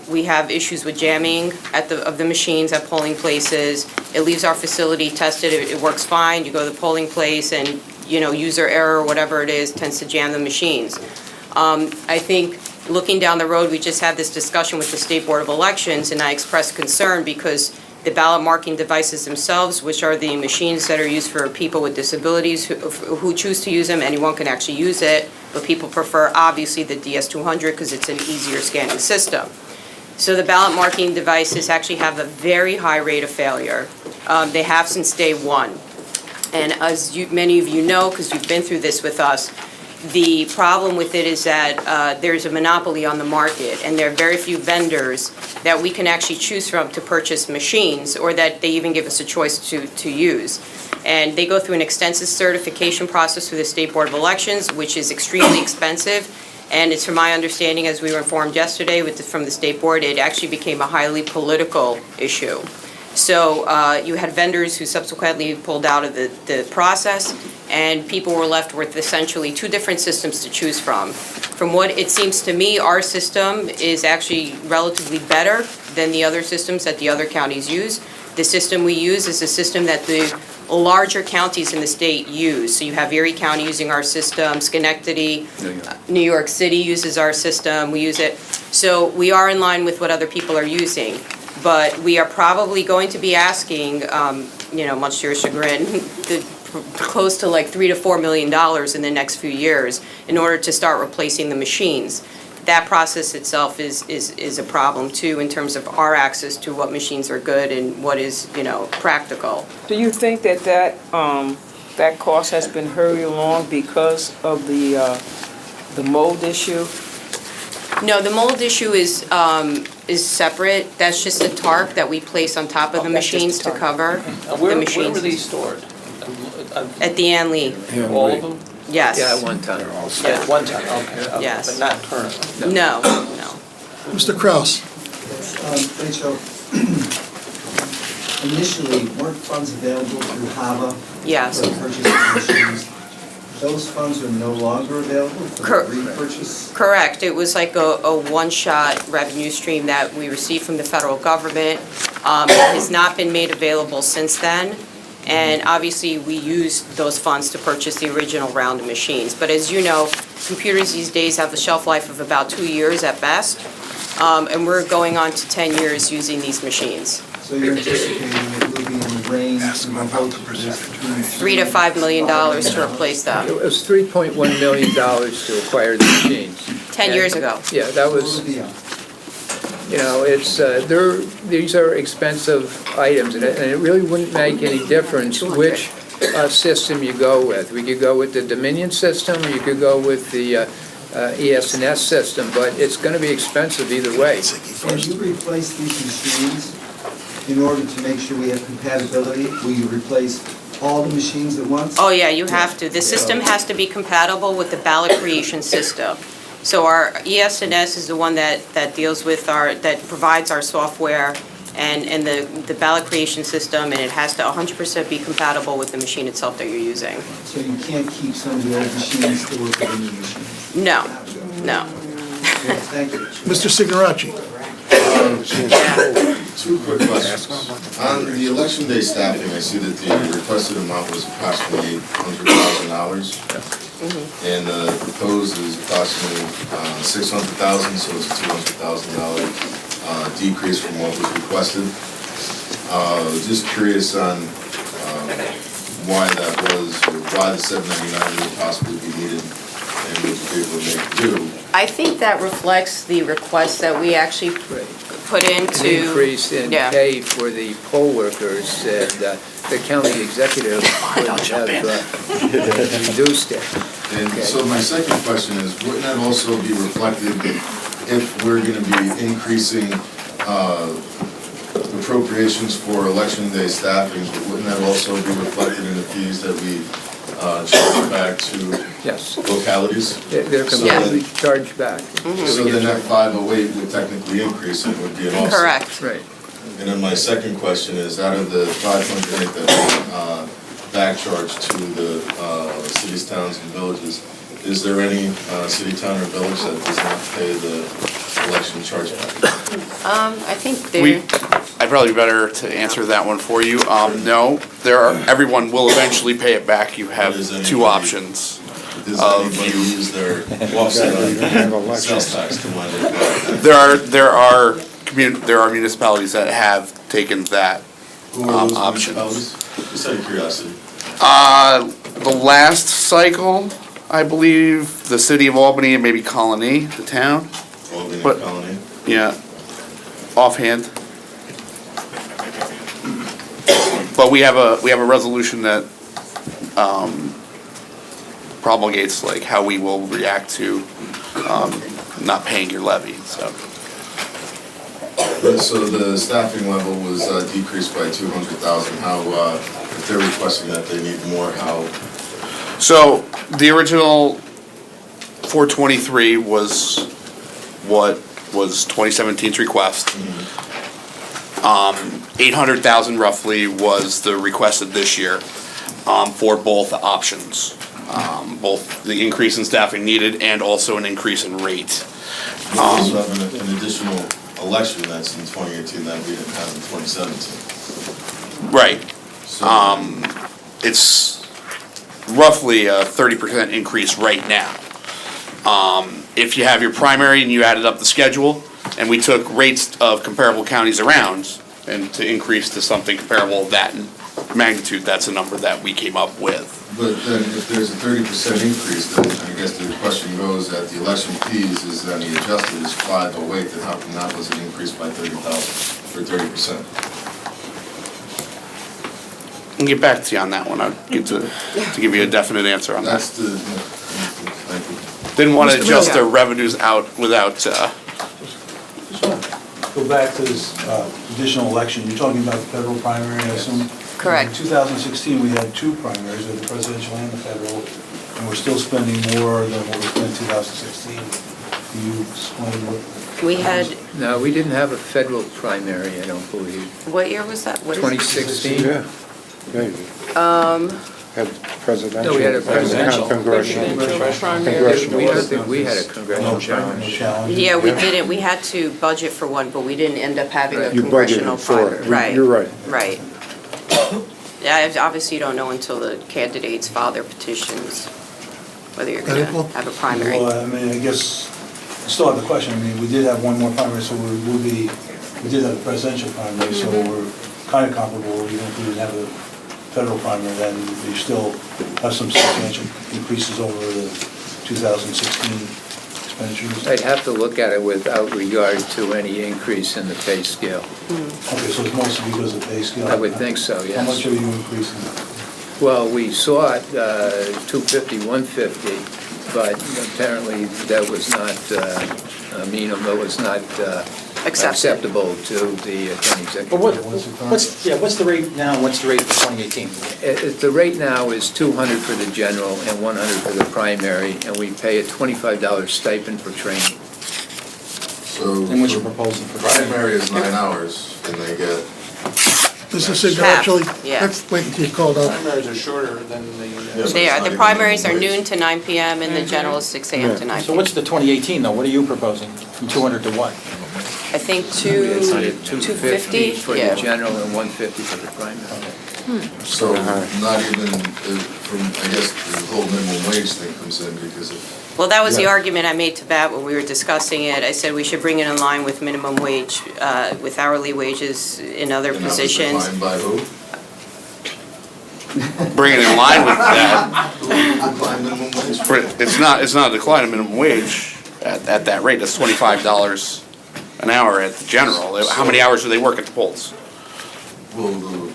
We have issues with jamming of the machines at polling places. It leaves our facility tested, it works fine. You go to the polling place and, user error, whatever it is, tends to jam the machines. I think looking down the road, we just had this discussion with the State Board of Elections, and I expressed concern because the ballot marking devices themselves, which are the machines that are used for people with disabilities who choose to use them, anyone can actually use it, but people prefer obviously the DS200 because it's an easier scanning system. So the ballot marking devices actually have a very high rate of failure. They have since day one. And as many of you know, because you've been through this with us, the problem with it is that there's a monopoly on the market, and there are very few vendors that we can actually choose from to purchase machines, or that they even give us a choice to use. And they go through an extensive certification process through the State Board of Elections, which is extremely expensive. And it's from my understanding, as we were informed yesterday from the State Board, it actually became a highly political issue. So you had vendors who subsequently pulled out of the process, and people were left with essentially two different systems to choose from. From what it seems to me, our system is actually relatively better than the other systems that the other counties use. The system we use is a system that the larger counties in the state use. So you have Erie County using our system, Schenectady, New York City uses our system, we use it. So we are in line with what other people are using. But we are probably going to be asking, much to your chagrin, close to like $3 to $4 million in the next few years in order to start replacing the machines. That process itself is a problem too, in terms of our access to what machines are good and what is, practical. Do you think that cost has been hurried along because of the mold issue? No, the mold issue is separate. That's just a tarp that we place on top of the machines to cover the machines. Where were these stored? At the Ann Lee. All of them? Yes. Yeah, at one time. At one time, okay. Yes. But not currently? No. Mr. Kraus? Rachel, initially, weren't funds available through HAVA? Yes. For purchase of machines? Those funds are no longer available for repurchase? Correct. It was like a one-shot revenue stream that we received from the federal government. It has not been made available since then. And obviously, we used those funds to purchase the original round of machines. But as you know, computers these days have a shelf life of about 2 years at best. And we're going on to 10 years using these machines. So you're anticipating it will be in the range of $3 to $5 million to replace them. It was $3.1 million to acquire the machines. 10 years ago. Yeah, that was, these are expensive items, and it really wouldn't make any difference which system you go with. We could go with the Dominion system, or you could go with the ES&S system, but it's going to be expensive either way. Can you replace these machines in order to make sure we have compatibility? Will you replace all the machines at once? Oh, yeah, you have to. The system has to be compatible with the ballot creation system. So our ES&S is the one that deals with that provides our software and the ballot creation system, and it has to 100% be compatible with the machine itself that you're using. So you can't keep some of the old machines to work with the new machines? No, no. Thank you. Mr. Signorachi? Two quick questions. On the election day staffing, I see that the requested amount was approximately $800,000. And the proposed is approximately $600,000, so it's a $200,000 decrease from what was requested. Just curious on why that was, or why the $799 would possibly be needed, and would you be able to make do? I think that reflects the request that we actually put into. An increase in Yeah. pay for the poll workers, and the county executive would have reduced it. And so my second question is, wouldn't that also be reflected if we're going to be increasing appropriations for election day staffing, but wouldn't that also be reflected in the fees that we charge back to Yes. localities? They're So completely then- charged back. So then that 508 would technically increase and would be an offset. Correct. Right. And then my second question is, out of the 508 that we back charge to the cities, towns, and villages, is there any city, town, or village that does not pay the election charge back? I think there. I'd probably be better to answer that one for you. No, everyone will eventually pay it back. You have two options. Does anybody use their offset on sales tax to wind it back? There are municipalities that have taken that Who are those option. municipalities? Just out of curiosity. The last cycle, I believe, the city of Albany and maybe Colony, the town. Albany But- and Colony? Yeah, offhand. But we have a resolution that promulgates like how we will react to not paying your levy, so. So the staffing level was decreased by 200,000. How, if they're requesting that they need more, how? So the original 423 was what was 2017's request. 800,000 roughly was the requested this year for both options. Both the increase in staffing needed and also an increase in rate. We also have an additional election that's in 2018 that we didn't have in 2017. Right. So, It's roughly a 30% increase right now. If you have your primary and you added up the schedule, and we took rates of comparable counties around, and to increase to something comparable of that magnitude, that's a number that we came up with. But then if there's a 30% increase, then I guess the question goes that the election fees is then the adjusted is 508, then how come that wasn't increased by 30,000 or 30%? I'll get back to you on that one. I'll get to give you a definite answer on that. That's the, thank you. Didn't want to Mr. adjust Mayor. the revenues out without, Go back to this additional election, you're talking about the federal primary, I assume? Correct. In 2016, we had two primaries, the presidential and the federal, and we're still spending more than what we spent in 2016. Can you explain what? We had, No, we didn't have a federal primary, I don't believe. what year was that? What is it? 2016? Yeah. Had presidential. No, we had a presidential. Congressional. We don't think we had a congressional No primary. challenge? Yeah, we didn't, we had to budget for one, but we didn't end up having a You congressional budgeted for primary. it. Right. You're right. Right. Yeah, obviously you don't know until the candidates file their petitions whether you're gonna have a primary. Well, I mean, I guess, I still have the question, I mean, we did have one more primary, so we did have a presidential primary, so we're kind of comparable, even if we didn't have a federal primary, then we still have some substantial increases over the 2016 expenditures. I'd have to look at it without regard to any increase in the pay scale. Okay, so it's mostly because of pay scale? I would think so, How much yes. are you increasing? Well, we saw it 250, 150, but apparently that was not, that was not acceptable to the county executive. But what's the rate now, and what's the rate for 2018? The rate now is $200 for the general and $100 for the primary, and we pay a $25 stipend for training. So. And what's your proposal for Primary is 9 hours, and they get. This is Half, actually, yeah. let's wait until you called out. Primaries are shorter than the. They are, the primaries are noon to 9 PM and the general is 6 AM to 9 So PM. what's the 2018 though? What are you proposing? From 200 to what? I think It's at 250, for the yeah. general and 150 for the primary. So not even, from, I guess, the whole minimum wage thing comes in because of. Well, that was the argument I made to Bat when we were discussing it. I said we should bring it in line with minimum wage, with hourly wages in other And that was positions. declined by who? Bring it in line with that. Who declined minimum wage? It's not a decline in minimum wage at that rate. That's $25 an hour at the general. How many hours do they work at the polls? Well, the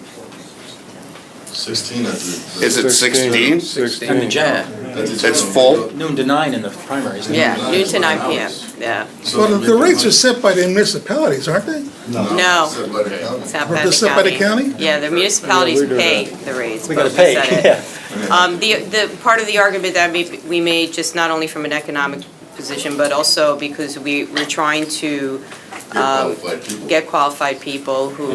16 at the. Is it 16? 16. And the general? It's full? Noon to 9 in the primary, isn't it? Yeah, noon to 9 PM, yeah. Well, the rates are set by the municipalities, aren't they? No. Set by the county. It's not Or by just the set by the county. county? Yeah, the municipalities we do pay that. the rates. We but gotta pay, set it. yeah. The part of the argument that we made, just not only from an economic position, but also because we're trying to qualified people. get qualified people who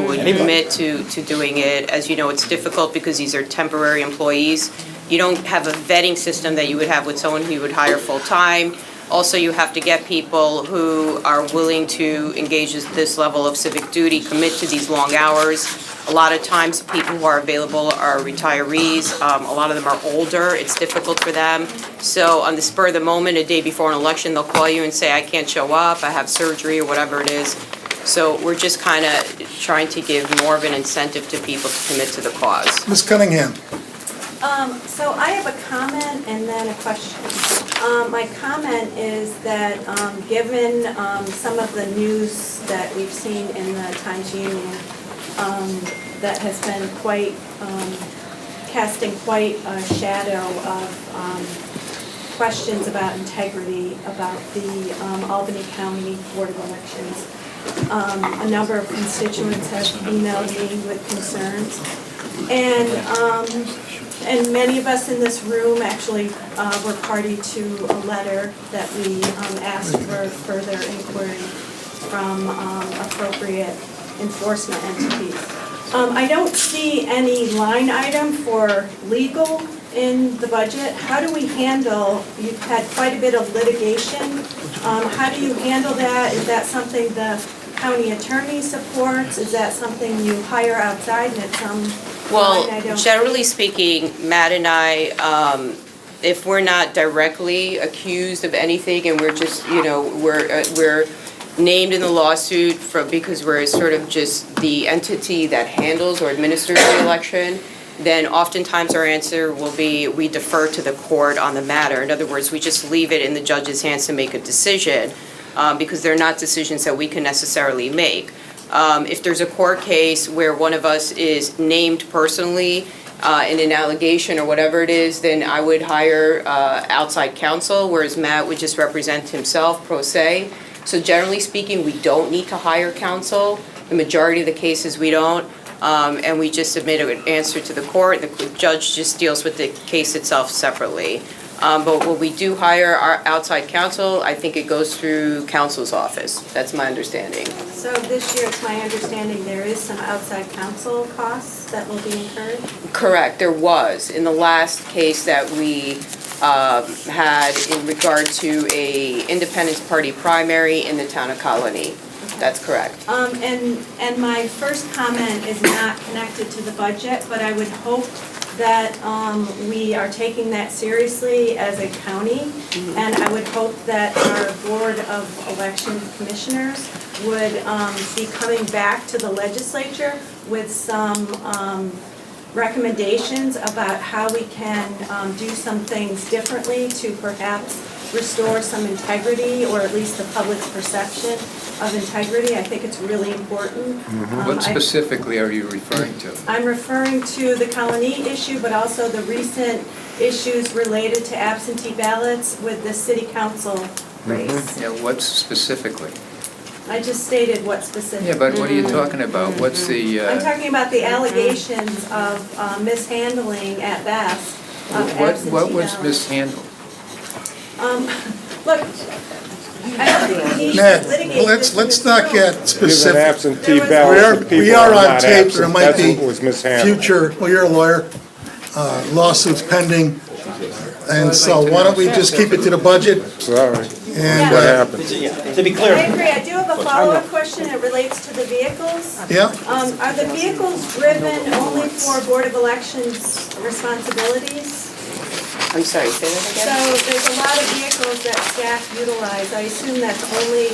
would Anybody. commit to doing it. As you know, it's difficult because these are temporary employees. You don't have a vetting system that you would have with someone who you would hire full-time. Also, you have to get people who are willing to engage this level of civic duty, commit to these long hours. A lot of times, people who are available are retirees. A lot of them are older. It's difficult for them. So on the spur of the moment, a day before an election, they'll call you and say, I can't show up, I have surgery, or whatever it is. So we're just kind of trying to give more of an incentive to people to commit to the cause. Ms. Cunningham? So I have a comment and then a question. My comment is that, given some of the news that we've seen in the Times-Union, that has been quite, casting quite a shadow of questions about integrity about the Albany County Board of Elections. A number of constituents have emailed me with concerns. And many of us in this room actually were party to a letter that we asked for further inquiry from appropriate enforcement entities. I don't see any line item for legal in the budget. How do we handle, you've had quite a bit of litigation. How do you handle that? Is that something the county attorney supports? Is that something you hire outside and it's some Well, line item? generally speaking, Matt and I, if we're not directly accused of anything and we're just, we're named in the lawsuit because we're sort of just the entity that handles or administers the election, then oftentimes our answer will be we defer to the court on the matter. In other words, we just leave it in the judge's hands to make a decision because they're not decisions that we can necessarily make. If there's a court case where one of us is named personally in an allegation or whatever it is, then I would hire outside counsel, whereas Matt would just represent himself pro se. So generally speaking, we don't need to hire counsel. The majority of the cases we don't. And we just submit an answer to the court. The judge just deals with the case itself separately. But when we do hire our outside counsel, I think it goes through counsel's office. That's my understanding. So this year, it's my understanding there is some outside counsel costs that will be incurred? Correct, there was. In the last case that we had in regard to a Independence Party primary in the town of Colony. That's correct. And my first comment is not connected to the budget, but I would hope that we are taking that seriously as a county. And I would hope that our Board of Election Commissioners would be coming back to the legislature with some recommendations about how we can do some things differently to perhaps restore some integrity or at least the public's perception of integrity. I think it's really important. What specifically are you referring to? I'm referring to the Colony issue, but also the recent issues related to absentee ballots with the city council race. Yeah, what specifically? I just stated what specifically. Yeah, but what are you talking about? What's the, I'm talking about the allegations of mishandling at best of absentee what was ballots. mishandled? Look, I don't think we should Ned, litigate this. let's not get Give an specific. absentee There was- ballot to people We who are are on not tape, there absent. might That's be what was mishandled. future, well, you're a lawyer, lawsuits pending, and so why don't we just keep it to the budget? Sorry, And, what happened? To be I clear, agree. I do have a follow-up question. It relates to the vehicles. yeah, Are the vehicles driven only for Board of Elections responsibilities? I'm sorry, say that So again? there's a lot of vehicles that staff utilize. I assume that's only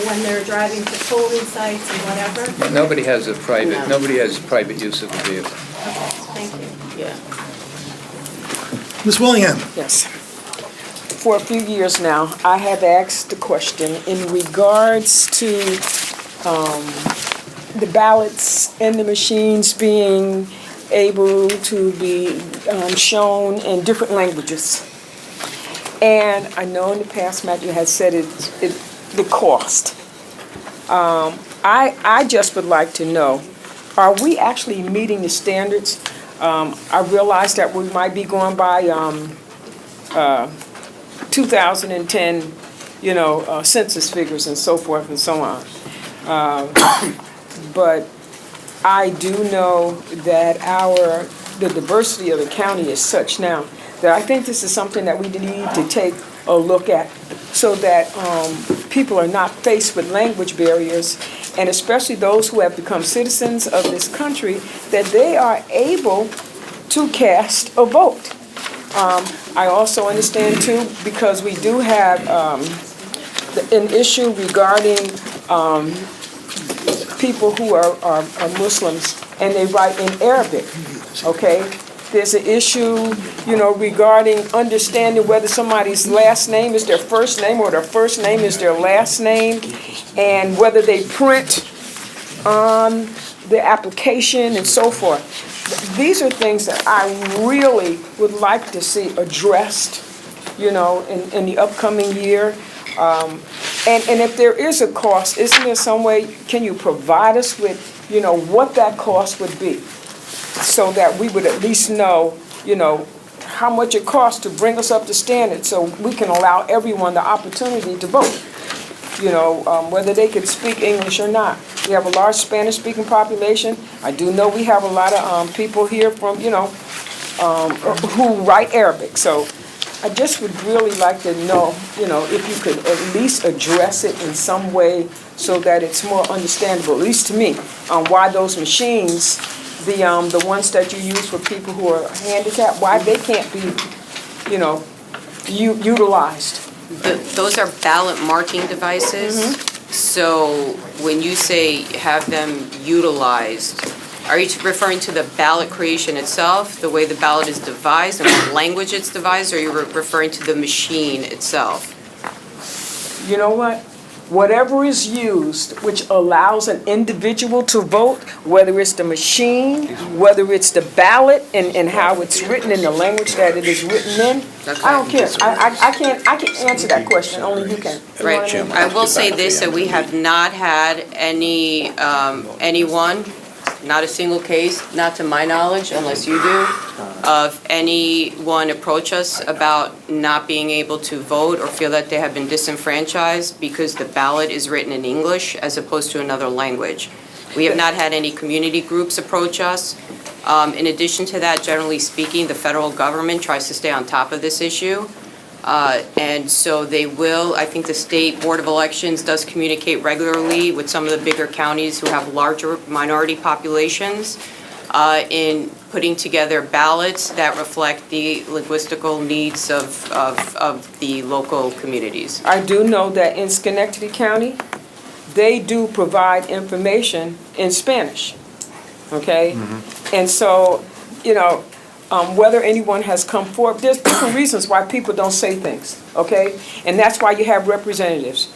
when they're driving to polling sites and whatever? Nobody has private use of the vehicle. Thank you. Yeah. Ms. Willingham, Yes. For a few years now, I have asked the question in regards to the ballots and the machines being able to be shown in different languages. And I know in the past, Matthew has said the cost. I just would like to know, are we actually meeting the standards? I realize that we might be going by 2010, census figures and so forth and so on. But I do know that the diversity of the county is such now that I think this is something that we need to take a look at so that people are not faced with language barriers, and especially those who have become citizens of this country, that they are able to cast a vote. I also understand too, because we do have an issue regarding people who are Muslims and they write in Arabic, okay? There's an issue, regarding understanding whether somebody's last name is their first name or their first name is their last name, and whether they print on the application and so forth. These are things that I really would like to see addressed, in the upcoming year. And if there is a cost, isn't there some way, can you provide us with, what that cost would be? So that we would at least know, how much it costs to bring us up to standard so we can allow everyone the opportunity to vote, whether they could speak English or not. We have a large Spanish-speaking population. I do know we have a lot of people here from, who write Arabic. So I just would really like to know, if you could at least address it in some way so that it's more understandable, at least to me, why those machines, the ones that you use for people who are handicapped, why they can't be, utilized. Those are ballot marking devices. So when you say have them utilized, are you referring to the ballot creation itself, the way the ballot is devised and what language it's devised, or are you referring to the machine itself? You know what? Whatever is used which allows an individual to vote, whether it's the machine, whether it's the ballot and how it's written in the language that it is written in, I don't care. I can't answer that question, only you can. You know what I mean? I will say this, that we have not had anyone, not a single case, not to my knowledge, unless you do, of anyone approach us about not being able to vote or feel that they have been disenfranchised because the ballot is written in English as opposed to another language. We have not had any community groups approach us. In addition to that, generally speaking, the federal government tries to stay on top of this issue. And so they will, I think the State Board of Elections does communicate regularly with some of the bigger counties who have larger minority populations in putting together ballots that reflect the linguistical needs of the local communities. I do know that in Schenectady County, they do provide information in Spanish, okay? And so, whether anyone has come forward, there's different reasons why people don't say things, okay? And that's why you have representatives.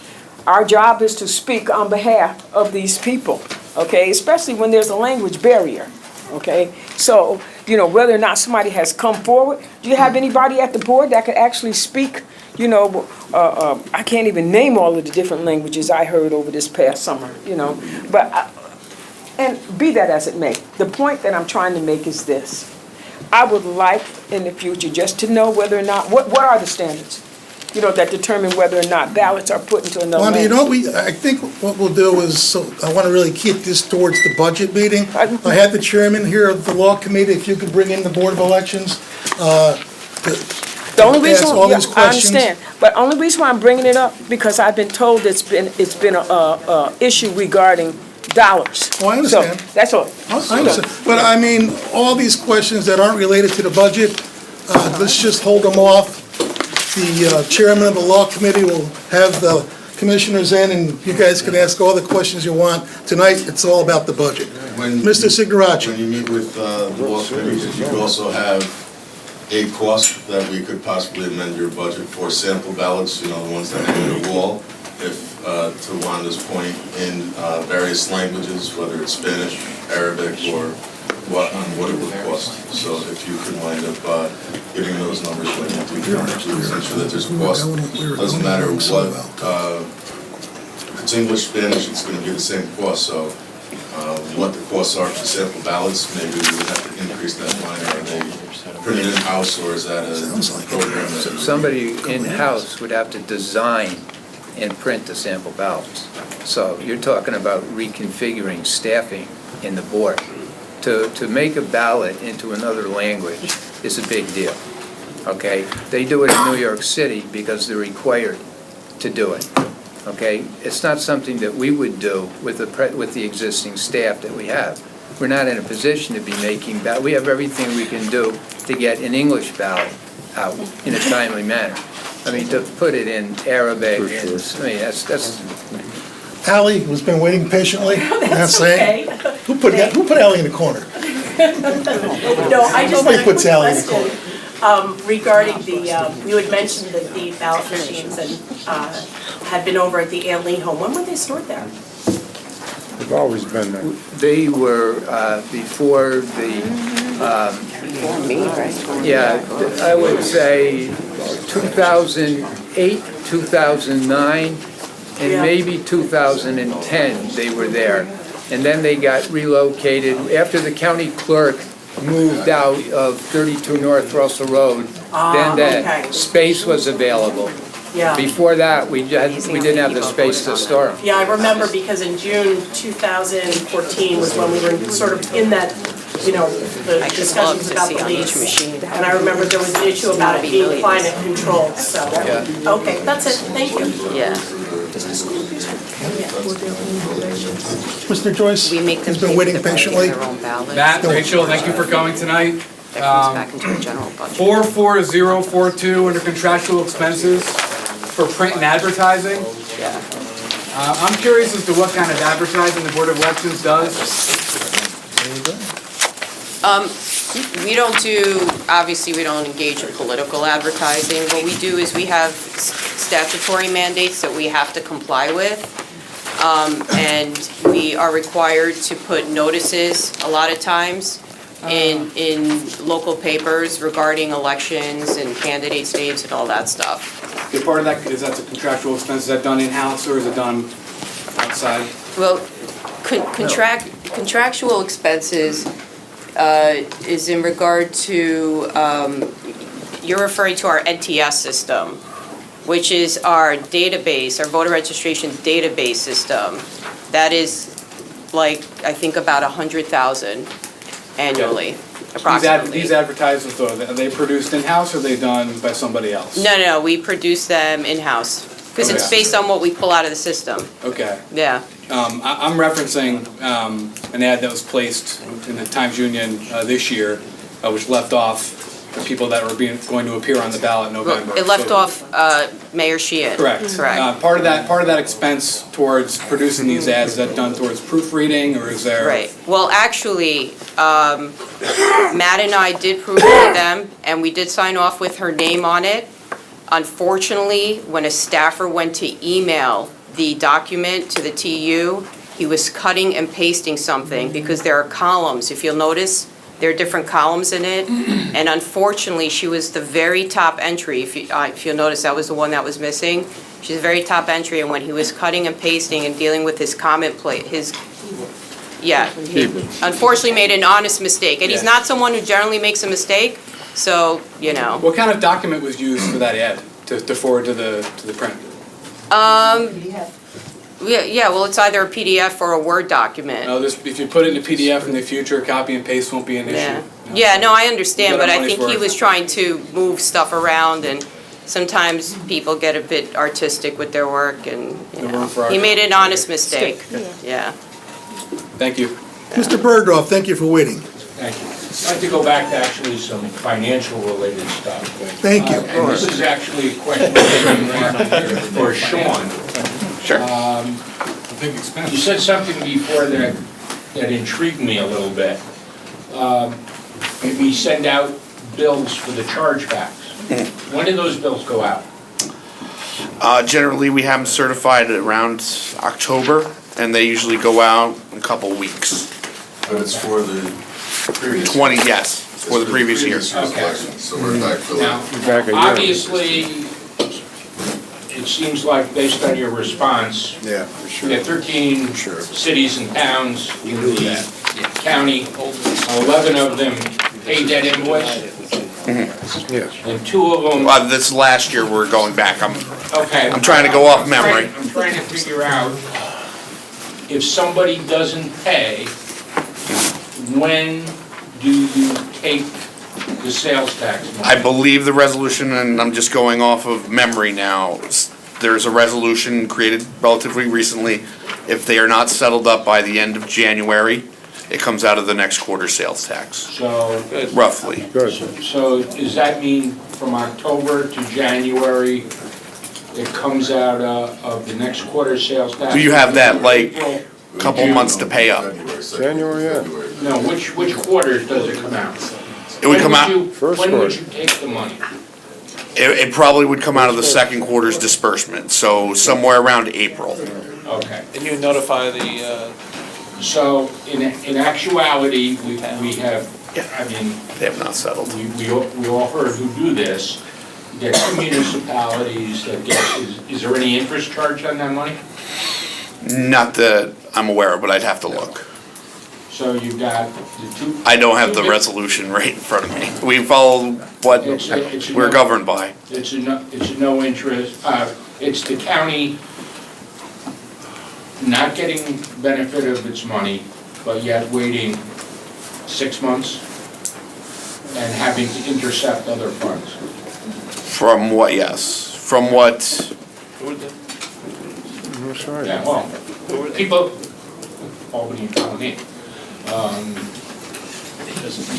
our job is to speak on behalf of these people, okay? Especially when there's a language barrier, okay? So, whether or not somebody has come forward, do you have anybody at the board that could actually speak, I can't even name all of the different languages I heard over this past summer, but, and be that as it may, the point that I'm trying to make is this. I would like in the future just to know whether or not, what are the standards, that determine whether or not ballots are put into another Wanda, language? I think what we'll do is, so I want to really keep this towards the budget meeting. I had the chairman here of the law committee, if you could bring in the Board of Elections. The only reason, ask all yeah, these I questions. understand, but only reason why I'm bringing it up, because I've been told it's been a issue regarding dollars. Oh, I understand. So, that's all. I understand. But I mean, all these questions that aren't related to the budget, let's just hold them off. The chairman of the law committee will have the commissioners in, and you guys can ask all the questions you want. Tonight, it's all about the budget. Mr. Signoracci. When you meet with the law committee, if you could also have a cost that we could possibly amend your budget for sample ballots, the ones that hang on the wall, if, to Wanda's point, in various languages, whether it's Spanish, Arabic, or what it would cost. So if you could wind up giving those numbers when you do to ensure that there's a cost. Doesn't matter what, if it's English, Spanish, it's going to be the same cost. So what the costs are for sample ballots, maybe we would have to increase that line. Are they printed in-house, or is that a program that? Somebody in-house would have to design and print the sample ballots. So you're talking about reconfiguring staffing in the board. To make a ballot into another language is a big deal, okay? They do it in New York City because they're required to do it, okay? It's not something that we would do with the existing staff that we have. We're not in a position to be making we have everything we can do to get an English ballot out in a timely manner. I mean, to put it in Arabic, that's Ally, who's been waiting patiently. That's okay. Who put Ally in the corner? No, I just Nobody had a puts quick Ally in the question regarding you had mentioned that the ballot machines had been over at the Ann Lee home. When were they stored there? They've always been there. They were before the, Before me, right? yeah, I would say 2008, 2009, and Yeah. maybe 2010, they were there. And then they got relocated. After the county clerk moved out of 32 North Russell Road, then okay. that space was available. Yeah. Before that, we didn't have the space to store them. Yeah, I remember because in June 2014 was when we were sort of in that, the I could love discussions to about see the on each lease. machine. And I remember there was an issue about it being climate controlled, so. Yeah. Okay, that's it, thank you. Yeah. Mr. Joyce, We make them he's been pay waiting for the printing patiently. of their own ballots. Matt, Rachel, thank you for coming tonight. That comes back into the general budget. 44042 under contractual expenses for print and advertising. Yeah. I'm curious as to what kind of advertising the Board of Elections does. We don't do, obviously, we don't engage in political advertising. What we do is we have statutory mandates that we have to comply with. And we are required to put notices a lot of times in local papers regarding elections and candidates' names and all that stuff. Is part of that, is that the contractual expense, is that done in-house or is it done outside? Well, contractual expenses is in regard to, you're referring to our NTS system, which is our database, our voter registration database system. That is like, I think about 100,000 annually, approximately. These advertisements, though, are they produced in-house or are they done by somebody else? No, we produce them in-house, because it's Okay. based on what we pull out of the system. Okay. Yeah. I'm referencing an ad that was placed in the Times-Union this year, which left off the people that were going to appear on the ballot in November. It left So- off Mayor Sheehan. Correct. Correct. Part of that expense towards producing these ads, is that done towards proofreading, or is there? Right. Well, actually, Matt and I did proofread them, and we did sign off with her name on it. Unfortunately, when a staffer went to email the document to the TU, he was cutting and pasting something because there are columns. If you'll notice, there are different columns in it. And unfortunately, she was the very top entry. If you'll notice, that was the one that was missing. She's the very top entry, and when he was cutting and pasting and dealing with his comment plate, he unfortunately made an honest mistake. And he's not someone who generally makes a mistake, so, you know. What kind of document was used for that ad to forward to the print? Yeah, well, it's either a PDF or a Word document. No, if you put it in a PDF in the future, copy and paste won't be an Yeah. issue. Yeah, no, I understand, Get but our I money's think he worth. was trying to move stuff around, and sometimes people get a bit artistic with their work, and, you No know, room for he art. made an honest mistake. Yeah. Thank you. Mr. Bergdorf, thank you for waiting. Thank you. I'd like to go back to actually some financial related stuff. Thank you. And this is actually a question for Sean. Sure. You said something before that intrigued me a little bit. We send out bills for the chargebacks. When do those bills go out? Generally, we have them certified around October, and they usually go out in a couple weeks. But it's for the previous. 20, yes, for the previous year. year's collection, so we're back for Now, that. obviously, it seems like based on your response, Yeah, for sure. you got 13 cities and towns in the county, 11 of them paid that invoice, Yeah. and 2 of them, This last year, we're going back. okay. I'm trying to go off memory. I'm trying to figure out, if somebody doesn't pay, when do you take the sales tax money? I believe the resolution, and I'm just going off of memory now, there's a resolution created relatively recently. If they are not settled up by the end of January, it comes out of the next quarter sales tax, So, roughly. so does that mean from October to January, it comes out of the next quarter sales tax? So you have that, like, April, couple months to pay up. January, yeah. No, which quarters does it come out? It would come out, When would you take the money? it probably would come out of the second quarter's disbursement, so somewhere around April. Okay. And you notify the, So in actuality, we have, I mean, They have not settled. we all heard who do this. You get 2 municipalities that get, is there any interest charged on that money? Not that I'm aware of, but I'd have to look. So you've got the 2. I don't have the 2 resolution right in front of me. We follow what It's a we're no- governed by. It's a no interest, it's the county not getting benefit of its money, but yet waiting 6 months and having to intercept other funds. From what, yes, from what, That's right. Yeah, well, people, Albany and Colony,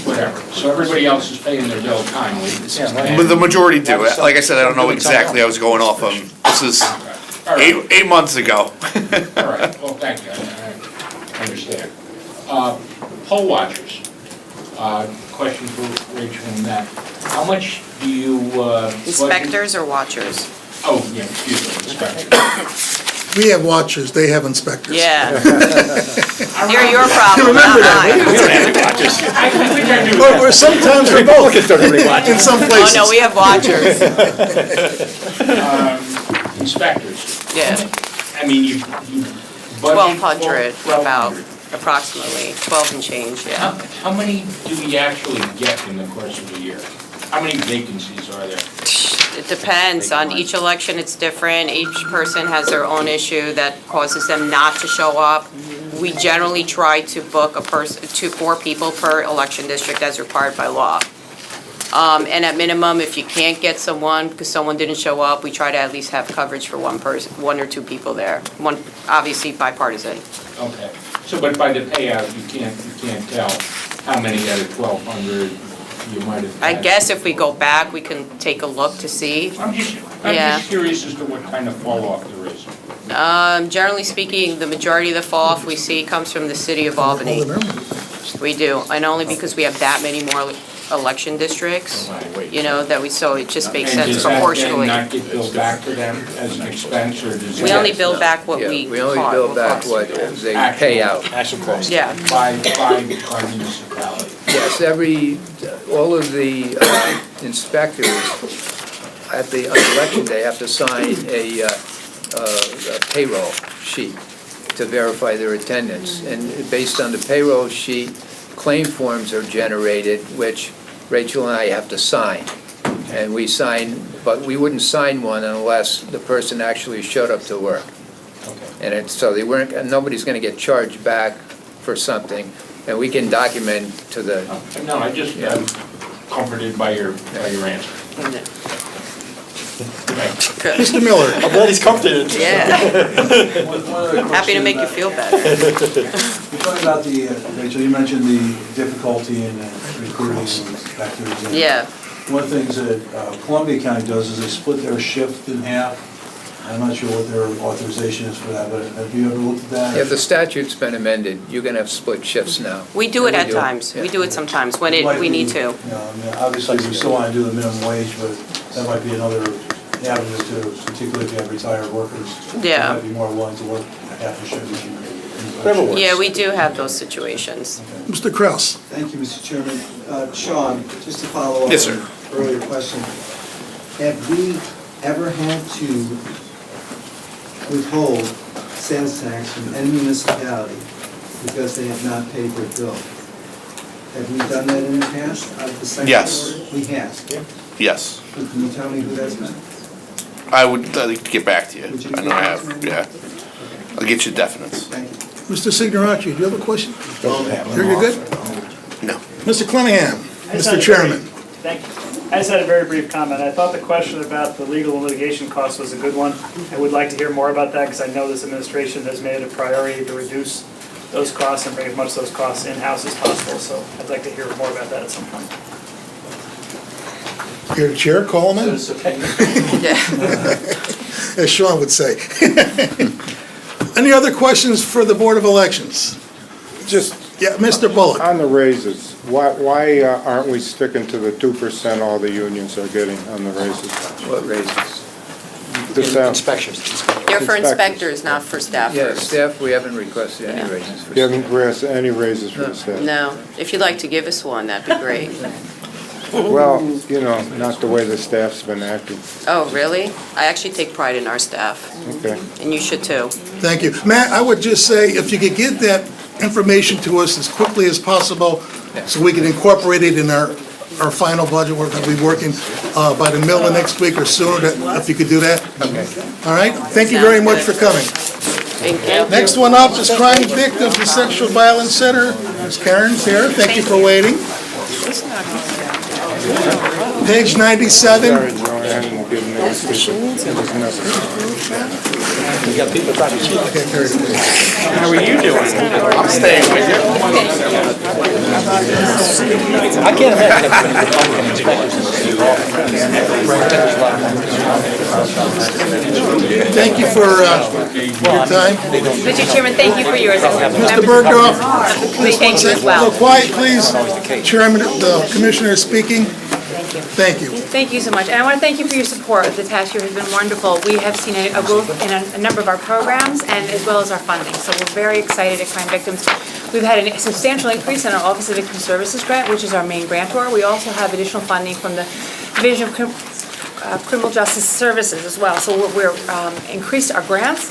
whatever. So everybody else is paying their bill timely. but the majority do. Like I said, I don't know exactly, I was going off of, this is All right. 8 months ago. All right, well, thank you, I understand. Poll watchers, question for Rachel on that. How much do you, budget- Inspectors or watchers? Oh, yeah, excuse me, inspectors. We have watchers, they have inspectors. Yeah. They're your problem, Remember not that, mine. I think I do. Or sometimes we're both, in some Oh, places. no, we have watchers. Inspectors, Yeah, I mean, you budget. 1,200 about, 1,200. approximately, 12 and change, yeah. How many do we actually get in the course of the year? How many vacancies are there? It depends, on each election it's different, each person has their own issue that causes them not to show up. We generally try to book a person, 4 people per election district as required by law. And at minimum, if you can't get someone, because someone didn't show up, we try to at least have coverage for 1 person, 1 or 2 people there. One, obviously bipartisan. Okay, so but by the payout, you can't tell how many out of 1,200 you might have I had. guess if we go back, we can take a look to see. I'm Yeah. just curious as to what kind of fall off there is. Generally speaking, the majority of the fall off we see comes from the city of Albany. We do, and only because we have that many more election districts, you know, that we, so it just makes sense And does that proportionally. then not get billed back to them as an expense, or does it? We only bill back what Yeah, we we only caught. bill back what they pay out. Actual cost. Yeah. By our municipality? Yes, all of the inspectors on election day have to sign a payroll sheet to verify their attendance. And based on the payroll sheet, claim forms are generated, which Rachel and I have to sign. And we sign, but we wouldn't sign one unless the person actually showed up to work. And so nobody's going to get charged back for something, and we can document to the. No, I'm comforted by your answer. Mr. Miller. I'm glad he's comforted. Yeah. Happy to make you feel better. You're talking about Rachel, you mentioned the difficulty in recruiting inspectors. Yeah. One of the things that Columbia County does is they split their shift in half. I'm not sure what their authorization is for that, but have you ever looked at that? Yeah, the statute's been amended. You're going to have split shifts now. We do it Yeah, at times. We do it sometimes when we need to. Obviously, we still want to do the minimum wage, but that might be another avenue too, particularly if you have retired workers. Yeah. They might be more willing to work half a shift. Yeah, we do have those situations. Mr. Kraus. Thank you, Mr. Chairman. Sean, just to follow up Yes, on sir. an earlier question, have we ever had to withhold sales tax from any municipality because they have not paid their bill? Have we done that in the past? Of the second Yes. order? We have. Yes. Can you tell me who that's been? I would like to get back to you. Would you I know I have, yeah. I'll get you definites. Thank you. Mr. Signoracci, do you have a question? You're good? No. Mr. Cunningham, Mr. Chairman. Thank you. I just had a very brief comment. I thought the question about the legal and litigation costs was a good one. I would like to hear more about that because I know this administration has made it a priority to reduce those costs and bring as much of those costs in-house as possible. So I'd like to hear more about that at some point. Your chair, Coleman? As Sean would say. Any other questions for the Board of Elections? Yeah, Mr. Bullock. On the raises, why aren't we sticking to the 2% all the unions are getting on the raises? What raises? Inspections. They're for inspectors, not for staffers. Yeah, staff, we haven't requested any raises for You haven't requested any raises for the staff? No. If you'd like to give us one, that'd be great. Well, not the way the staff's been acting. Oh, really? I actually take pride in our staff. Okay. And you should too. Thank you. Matt, I would just say, if you could get that information to us as quickly as possible, so we can incorporate it in our final budget, we're going to be working by the middle of next week or sooner, if you could do that. Okay. All right? Thank you very much for coming. Thank you. Next one up is Crime Victims and Sexual Violence Center. Ms. Karen's here. Thank you for waiting. Page 97. You got people trying to cheat. How are you doing? I'm staying with you. I can't imagine. Thank you for your time. Mr. Chairman, thank you for yours. Mr. Bergdorf, Thank you as a well. little quiet, please. Chairman, the Commissioner is speaking. Thank you. Thank you so much. And I want to thank you for your support. The past year has been wonderful. We have seen a growth in a number of our programs and as well as our funding. So we're very excited at Crime Victims. We've had a substantial increase in our Office of Victim Services grant, which is our main grantor. We also have additional funding from the Division of Criminal Justice Services as well. So we're increased our grants.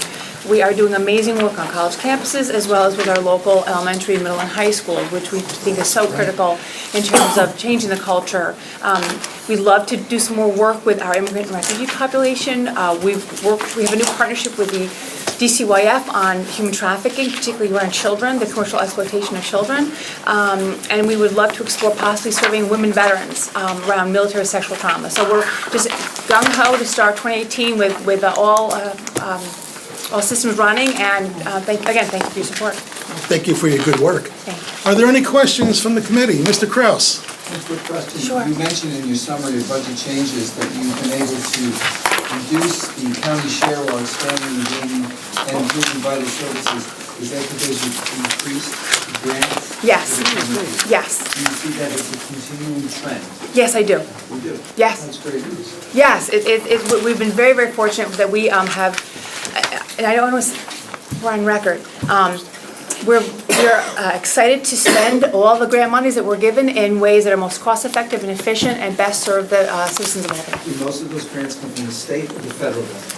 We are doing amazing work on college campuses as well as with our local elementary, middle, and high school, which we think is so critical in terms of changing the culture. We'd love to do some more work with our immigrant and refugee population. We have a new partnership with the DCYF on human trafficking, particularly around children, the commercial exploitation of children. And we would love to explore possibly serving women veterans around military sexual trauma. So we're just gung-ho to start 2018 with all systems running, and thank you for your support. Thank you for your good work. Thank you. Are there any questions from the committee? Mr. Kraus? One quick question. Sure. You mentioned in your summary of budget changes that you've been able to reduce the county share while expanding and improving vital services. Is that because you've increased grants? Yes. Yes. Do you see that as a continuing trend? Yes, I do. You do? Yes. That's great news. Yes, we've been very, very fortunate that we have, and I don't want to, we're on record. We're excited to spend all the grant monies that we're given in ways that are most cost-effective and efficient and best serve the citizens of Albany. Do most of those grants come from the state or the federal government?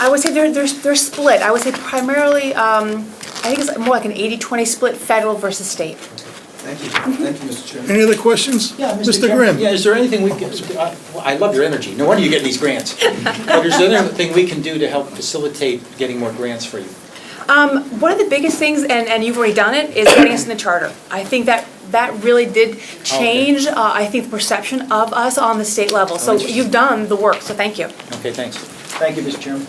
I would say they're split. I would say primarily, I think it's more like an 80-20 split, federal versus state. Thank you. Thank you, Mr. Chairman. Any other questions? Yeah, Mr. Chairman. Grimm? Yeah, is there anything we can, I love your energy, no wonder you get these grants. But is there anything we can do to help facilitate getting more grants for you? One of the biggest things, and you've already done it, is getting us in the charter. I think that really did change, I think, the perception of us on the state level. So you've done the work, so thank you. Okay, thanks. Thank you, Mr. Chairman.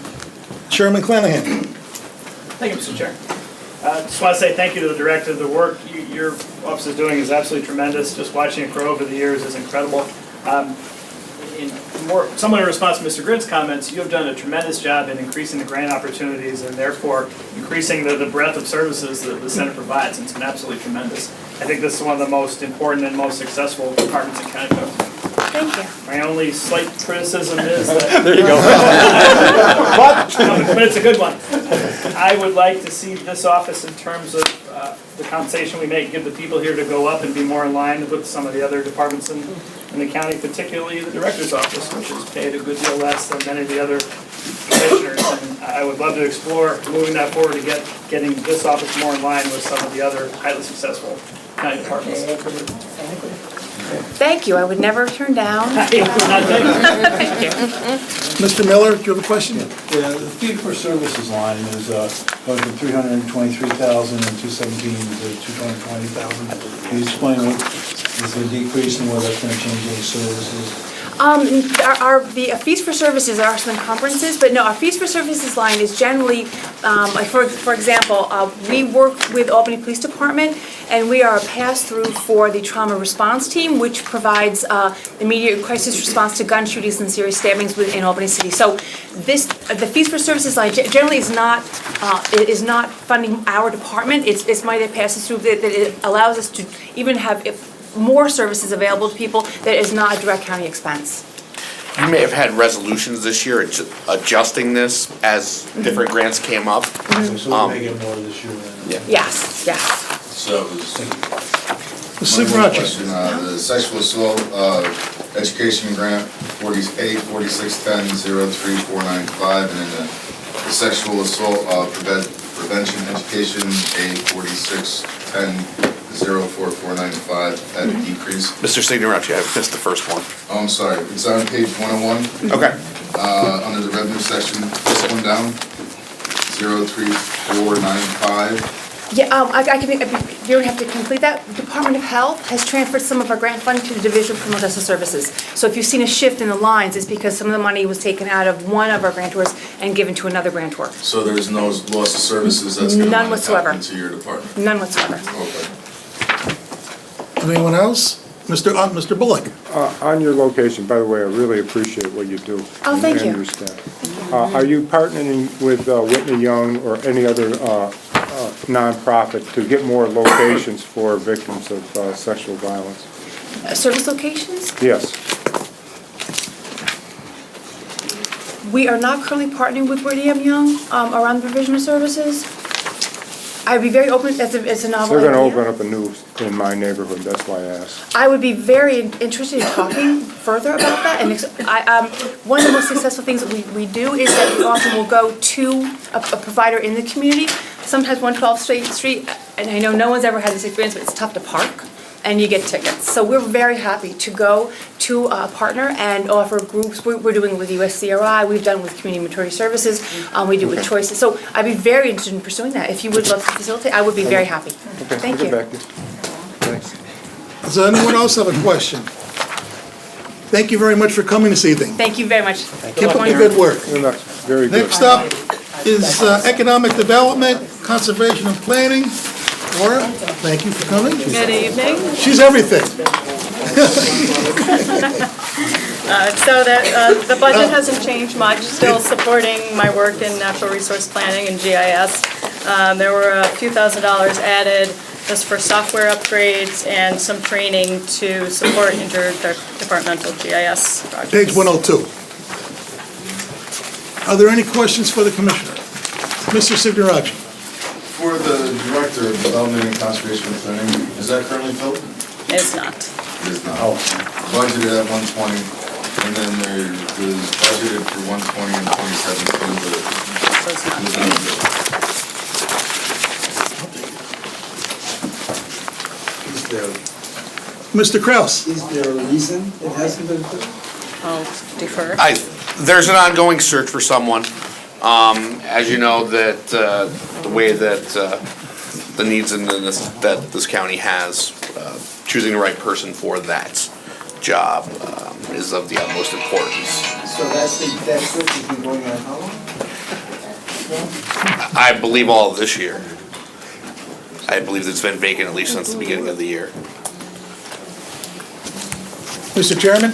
Chairman Clanahan? Thank you, Mr. Chair. Just want to say thank you to the director. The work your office is doing is absolutely tremendous. Just watching it grow over the years is incredible. Somewhat in response to Mr. Grimm's comments, you have done a tremendous job in increasing the grant opportunities and therefore increasing the breadth of services that the center provides. And it's been absolutely tremendous. I think this is one of the most important and most successful departments in county government. Thank you. My only slight criticism is that... There you go. But it's a good one. I would like to see this office in terms of the compensation we make, give the people here to go up and be more in line with some of the other departments in the county, particularly the director's office, which is paid a good deal less than many of the other commissioners. And I would love to explore moving that forward to getting this office more in line with some of the other highly successful county departments. Thank you. I would never turn down. Thank you. Mr. Miller, do you have a question? Yeah, the fee for services line is going from $323,000 in 2017 to $220,000. Can you explain what is the decrease and whether that's going to change any services? The fees for services are some encumbrances, but no, our fees for services line is generally, like for example, we work with Albany Police Department, and we are a pass-through for the trauma response team, which provides immediate crisis response to gun shootings and serious stabbings within Albany City. So the fees for services line generally is not funding our department. It's money that passes through that it allows us to even have more services available to people that is not a direct county expense. You may have had resolutions this year adjusting this as different grants came up. So we'll make it more this year than... Yes, yes. So, Mr. one more Rogers? question, the sexual assault education grant, 4610-03-495, and then the sexual assault prevention education, A4610-04-495, that decrease. Mr. Signoracci, I missed the first one. Oh, I'm sorry, it's on page 101. Okay. Under the revenue section, this one down, 03495. Yeah, I can, you don't have to complete that. Department of Health has transferred some of our grant funding to the Division of Criminal Justice Services. So if you've seen a shift in the lines, it's because some of the money was taken out of one of our grantors and given to another grantor. So there's no loss of services that's going to None whatsoever. happen to your department? None whatsoever. Okay. Anyone else? Mr. Bullock? On your location, by the way, I really appreciate what you do. Oh, thank you. And your staff. Are you partnering with Whitney Young or any other nonprofit to get more locations for victims of sexual violence? Service locations? Yes. We are not currently partnering with Whitney M. Young around the provision of services. I'd be very open, as a novel They're going to idea. open up a new in my neighborhood, that's why I asked. I would be very interested in talking further about that. And one of the most successful things that we do is that we often will go to a provider in the community, sometimes 112th Street, and I know no one's ever had this experience, but it's tough to park, and you get tickets. So we're very happy to go to a partner and offer groups. We're doing it with USCRI, we've done it with Community Maturity Services, we do it with Choices. So I'd be very interested in pursuing that. If you would love to facilitate, I would be very happy. Okay, Thank I'll you. get back to you. Thanks. Does anyone else have a question? Thank you very much for coming this evening. Thank you very much. Keep up the good work. Very good. Next up is Economic Development, Conservation and Planning. Laura, thank you for coming. Good evening. She's everything. The budget hasn't changed much, still supporting my work in natural resource planning and GIS. There were a few $1,000s added was for software upgrades and some training to support interdepartmental GIS projects. Page 102. Are there any questions for the Commissioner? Mr. Signoracci? For the Director of Development and Conservation Planning, is that currently filled? It's not. It is not. Budgeted at 120, and then there was budgeted for 120 in 2017, but So it's not. it was not filled. Is there, Mr. Kraus? is there a reason it hasn't been filled? I'll defer. There's an ongoing search for someone. As you know, that the way that the needs that this county has, choosing the right person for that job is of the utmost importance. So that search has been going on how long? I believe all of this year. I believe it's been vacant at least since the beginning of the year. Mr. Chairman?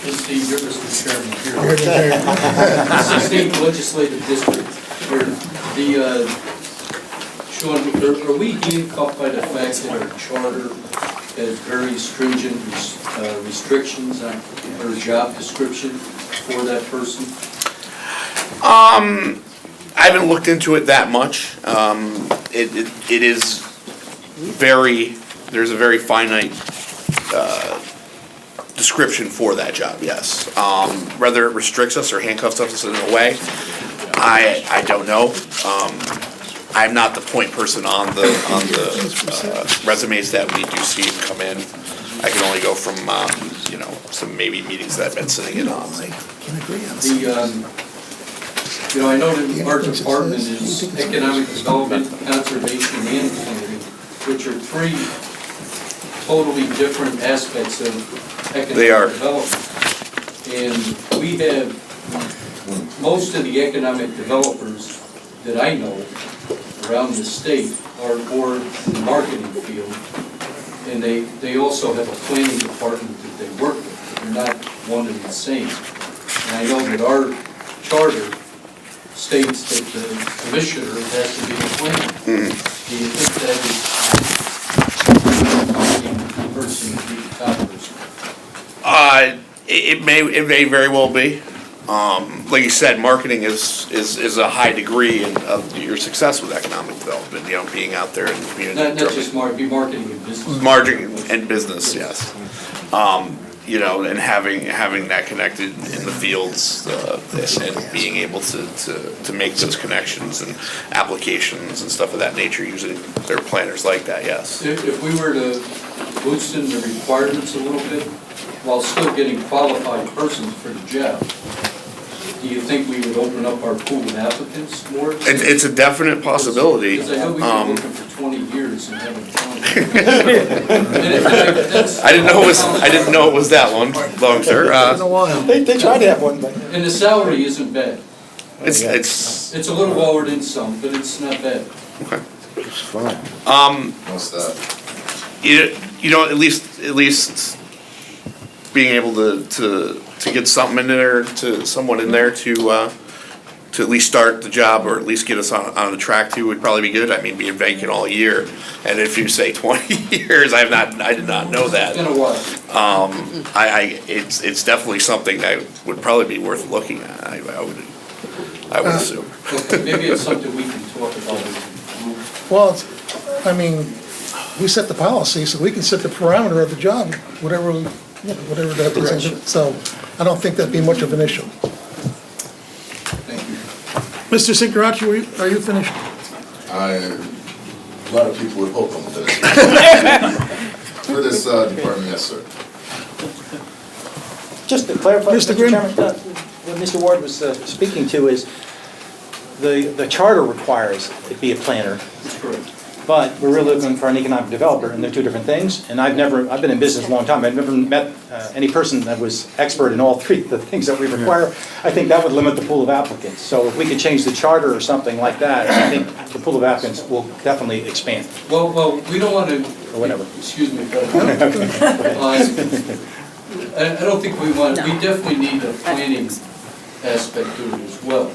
Mr. Chairman, Here to hear. 16th Legislative District, where the, Sean, are we handcuffed by the fact that our charter has very stringent restrictions on our job description for that person? I haven't looked into it that much. It is very, there's a very finite description for that job, yes. Whether it restricts us or handcuffs us in a way, I don't know. I'm not the point person on the resumes that we do see come in. I can only go from, some maybe meetings that I've been sitting in on. I know that our department is economic development, conservation, and planning, which are three totally different aspects of economic development. And we have, most of the economic developers that I know around the state are more in the marketing field, and they also have a planning department that they work with. They're not one and the same. And I know that our charter states that the commissioner has to be a planner. Do you think that is person to be the top person? It may very well be. Like you said, marketing is a high degree of your success with economic development, being out there in the community. Not just marketing and business. Marketing and business, yes. And having that connected in the fields and being able to make those connections and applications and stuff of that nature using their planners like that, yes. If we were to loosen the requirements a little bit, while still getting qualified persons for the job, do you think we would open up our pool of applicants more? It's a definite possibility. Because I know we've been looking for 20 years and haven't found it. I didn't know it was that long, sir. They tried to have one, but. And the salary isn't bad. It's a little lower than some, but it's not bad. Okay. It's fine. What's that? At least being able to get something in there, to someone in there to at least start the job or at least get us on the track to would probably be good. I mean, being vacant all year, and if you say 20 years, I did not know that. It's been a while. It's definitely something that would probably be worth looking at. I would assume. Okay, maybe it's something we can talk about. Well, we set the policy, so we can set the parameter of the job, whatever that is. So I don't think that'd be much of an issue. Thank you. Mr. Signoracci, are you finished? A lot of people would hope I'm finished. For this department, yes, sir. Just to clarify, Mr. Mr. Grimm? Chairman, what Mr. Ward was speaking to is the charter requires it be a planner. That's correct. But we're really looking for an economic developer, and they're two different things. And I've been in business a long time, I've never met any person that was expert in all three of the things that we require. I think that would limit the pool of applicants. So if we could change the charter or something like that, I think the pool of applicants will definitely expand. Well, we don't want to. Or whatever. Excuse me, but I don't think we want, we definitely need a planning aspect to it as well.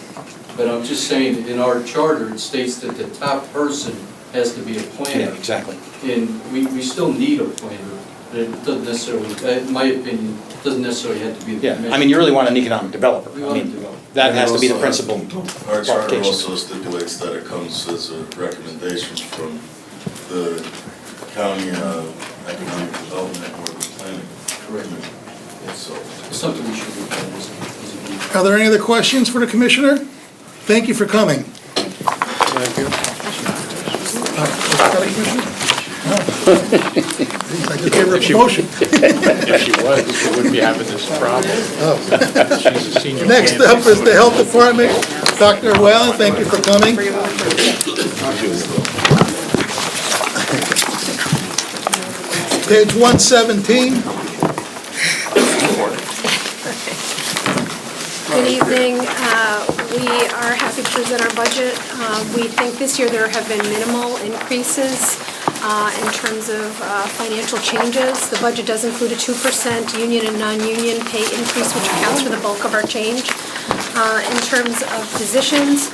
But I'm just saying, in our charter, it states that the top person has to be a planner. Yeah, exactly. And we still need a planner, but it doesn't necessarily, in my opinion, it doesn't necessarily have to be the Yeah, commission. I mean, you really want an economic developer. We I want a mean, developer. that has to be the And principal also, our charter qualification. also stipulates that it comes as a recommendation from the county economic development or the planning. Correct. So, Something we should look at as a group. Are there any other questions for the commissioner? Thank you for coming. I just gave her a promotion. If she was, she wouldn't be having this problem. She's a senior. Next up is the Health Department. Dr. Whalen, thank you for coming. Page 117. Good evening. We are happy to present our budget. We think this year there have been minimal increases in terms of financial changes. The budget does include a 2% union and non-union pay increase, which accounts for the bulk of our change. In terms of positions,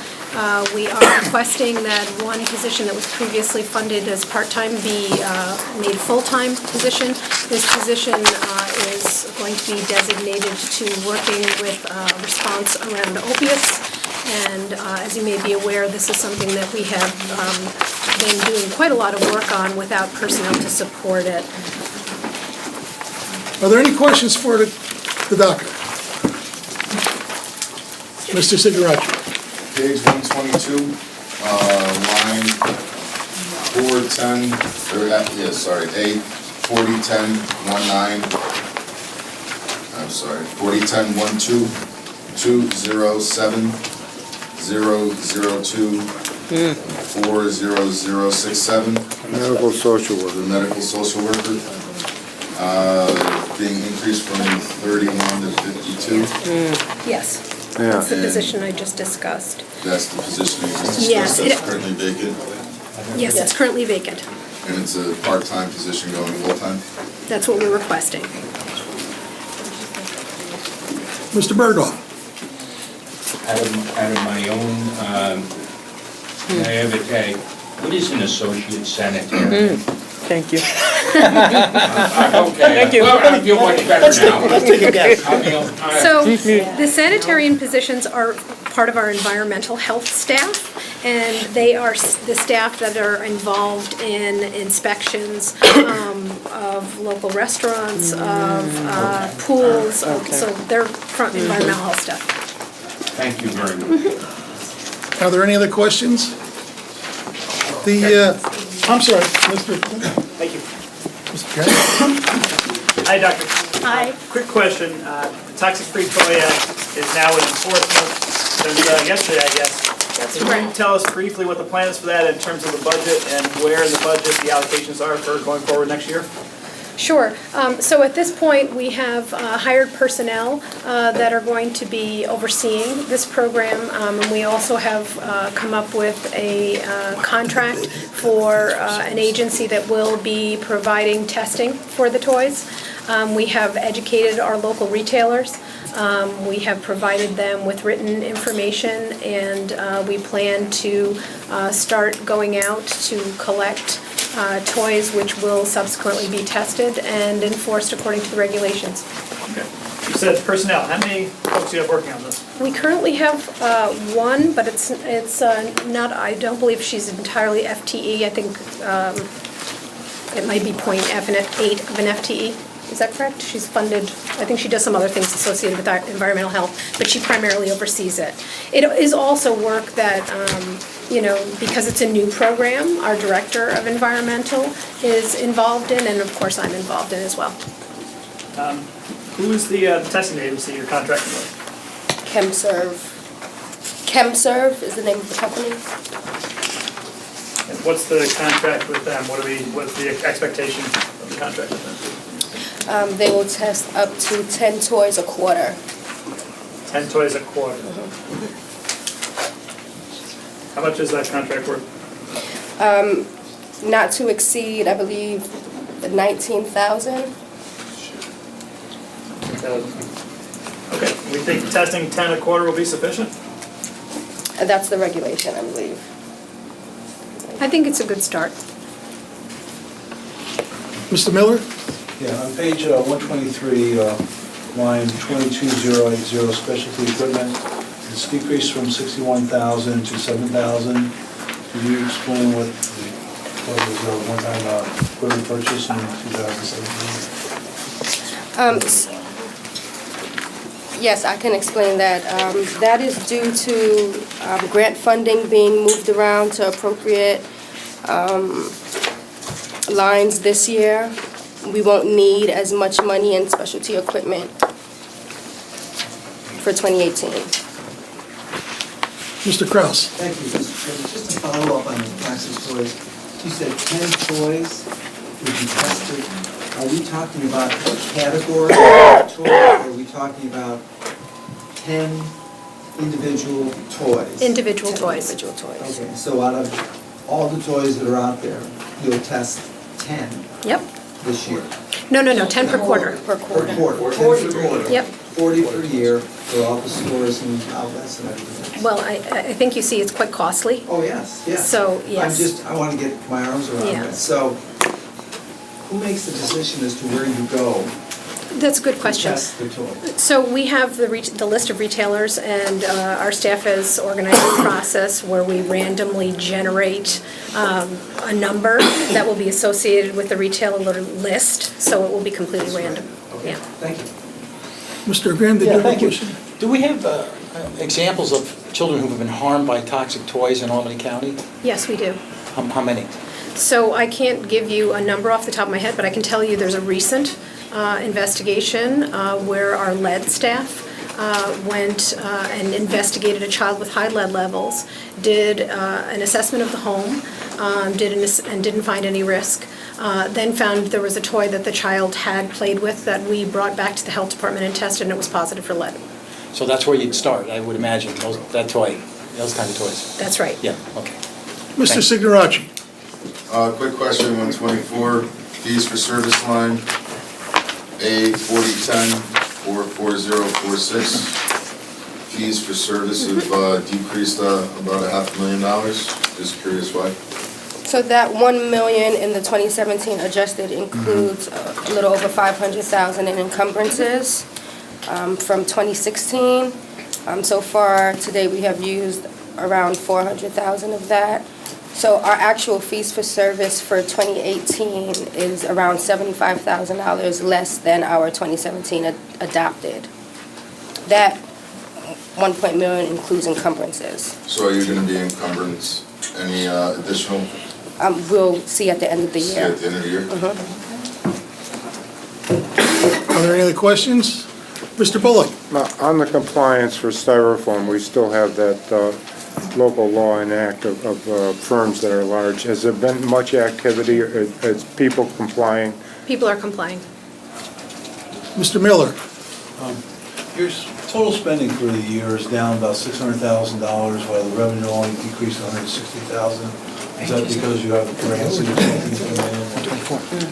we are requesting that one position that was previously funded as part-time be made full-time position. This position is going to be designated to working with response around opiates. And as you may be aware, this is something that we have been doing quite a lot of work on without personnel to support it. Are there any questions for the doctor? Mr. Sigarachi. Page 122, line 410, or, yeah, sorry, A, 4010, 19, I'm sorry, 4010, 12, 207, 002, 40067. Medical social worker. The medical social worker, being increased from 31 to 52. Yes. Yeah. That's the position I just discussed. That's the position you just Yes, discussed, it- that's currently vacant, Yes, it's currently vacant. and it's a part-time position going full-time. That's what we're requesting. Mr. Berghoff. Out of my own naivete, what is an associate sanitarian? Thank you. Okay. Thank you. Well, I feel much better now. Let's take a guess. So the sanitarian positions are part of our environmental health staff, and they are the staff that are involved in inspections of local restaurants, of pools, so they're from environmental health staff. Thank you very much. Are there any other questions? I'm sorry, Mr. Thank you. Mr. Kennedy? Hi, Doctor. Hi. Quick question. The Toxic-Free Toy Act is now in enforcement since yesterday, I guess. That's Can you correct. tell us briefly what the plan is for that in terms of the budget and where in the budget the allocations are for going forward next year? Sure. So at this point, we have hired personnel that are going to be overseeing this program. And we also have come up with a contract for an agency that will be providing testing for the toys. We have educated our local retailers. We have provided them with written information, and we plan to start going out to collect toys which will subsequently be tested and enforced according to the regulations. Okay. You said personnel. How many folks do you have working on this? We currently have one, but it's not, I don't believe she's entirely FTE. I think it might be 0.8 of an FTE. Is that correct? She's funded, I think she does some other things associated with our environmental health, but she primarily oversees it. It is also work that, because it's a new program, our director of environmental is involved in, and of course I'm involved in as well. Who is the testing agency you're contracting with? ChemServe is the name of the company. And what's the contract with them? What's the expectation of the contract with them? They will test up to 10 toys a quarter. 10 toys a quarter. How much is that contract worth? Not to exceed, I believe, 19,000. Okay, we think testing 10 a quarter will be sufficient? That's the regulation, I believe. I think it's a good start. Mr. Miller? Yeah, on page 123, line 22080, specialty equipment, it's decreased from 61,000 to 7,000. Could you explain what was the one-time equipment purchase in 2017? Yes, I can explain that. That is due to grant funding being moved around to appropriate lines this year. We won't need as much money in specialty equipment for 2018. Mr. Kraus? Thank you. Just to follow up on the toxic toys, you said 10 toys would be tested. Are we talking about a category of toys, or are we talking about 10 individual toys? Individual toys. Individual toys. Okay, so out of all the toys that are out there, you'll test 10 Yep. this year? No, 10 per quarter. Per quarter. Per quarter, 10 per quarter. Yep. 40 per year for all the stores and outlets and everything. Well, I think you see it's quite costly. Oh, yes, yes. So, yes. I want to get my arms around Yeah. it. So who makes the decision as to where you go That's a good to question. test the toy? So we have the list of retailers, and our staff has organized a process where we randomly generate a number that will be associated with the retailer list, so it will be completely random. Okay, Yeah. thank you. Mr. Graham, did you Yeah, have a thank you. question? Do we have examples of children who have been harmed by toxic toys in Albany County? Yes, we do. How many? So I can't give you a number off the top of my head, but I can tell you there's a recent investigation where our lead staff went and investigated a child with high lead levels, did an assessment of the home, and didn't find any risk. Then found there was a toy that the child had played with that we brought back to the health department and tested, and it was positive for lead. So that's where you'd start, I would imagine, those kind of toys. That's right. Yeah, okay. Mr. Signoracci? Quick question, 124, fees for service line, A 4010 44046. Fees for service have decreased about $500,000. Just curious why. So that 1 million in the 2017 adjusted includes a little over 500,000 in encumbrances from 2016. So far today we have used around 400,000 of that. So our actual fees for service for 2018 is around $75,000 less than our 2017 adopted. That 1 million includes encumbrances. So are you going to be encumbrance any additional? We'll see at the end of the See year. at the end of the year? Are there any other questions? Mr. Bullock? Now, on the compliance for styrofoam, we still have that local law and act of firms that are large. Has there been much activity? Is people complying? People are complying. Mr. Miller? Your total spending for the year is down about $600,000, while the revenue only decreased $160,000. Is that because you have grants and things coming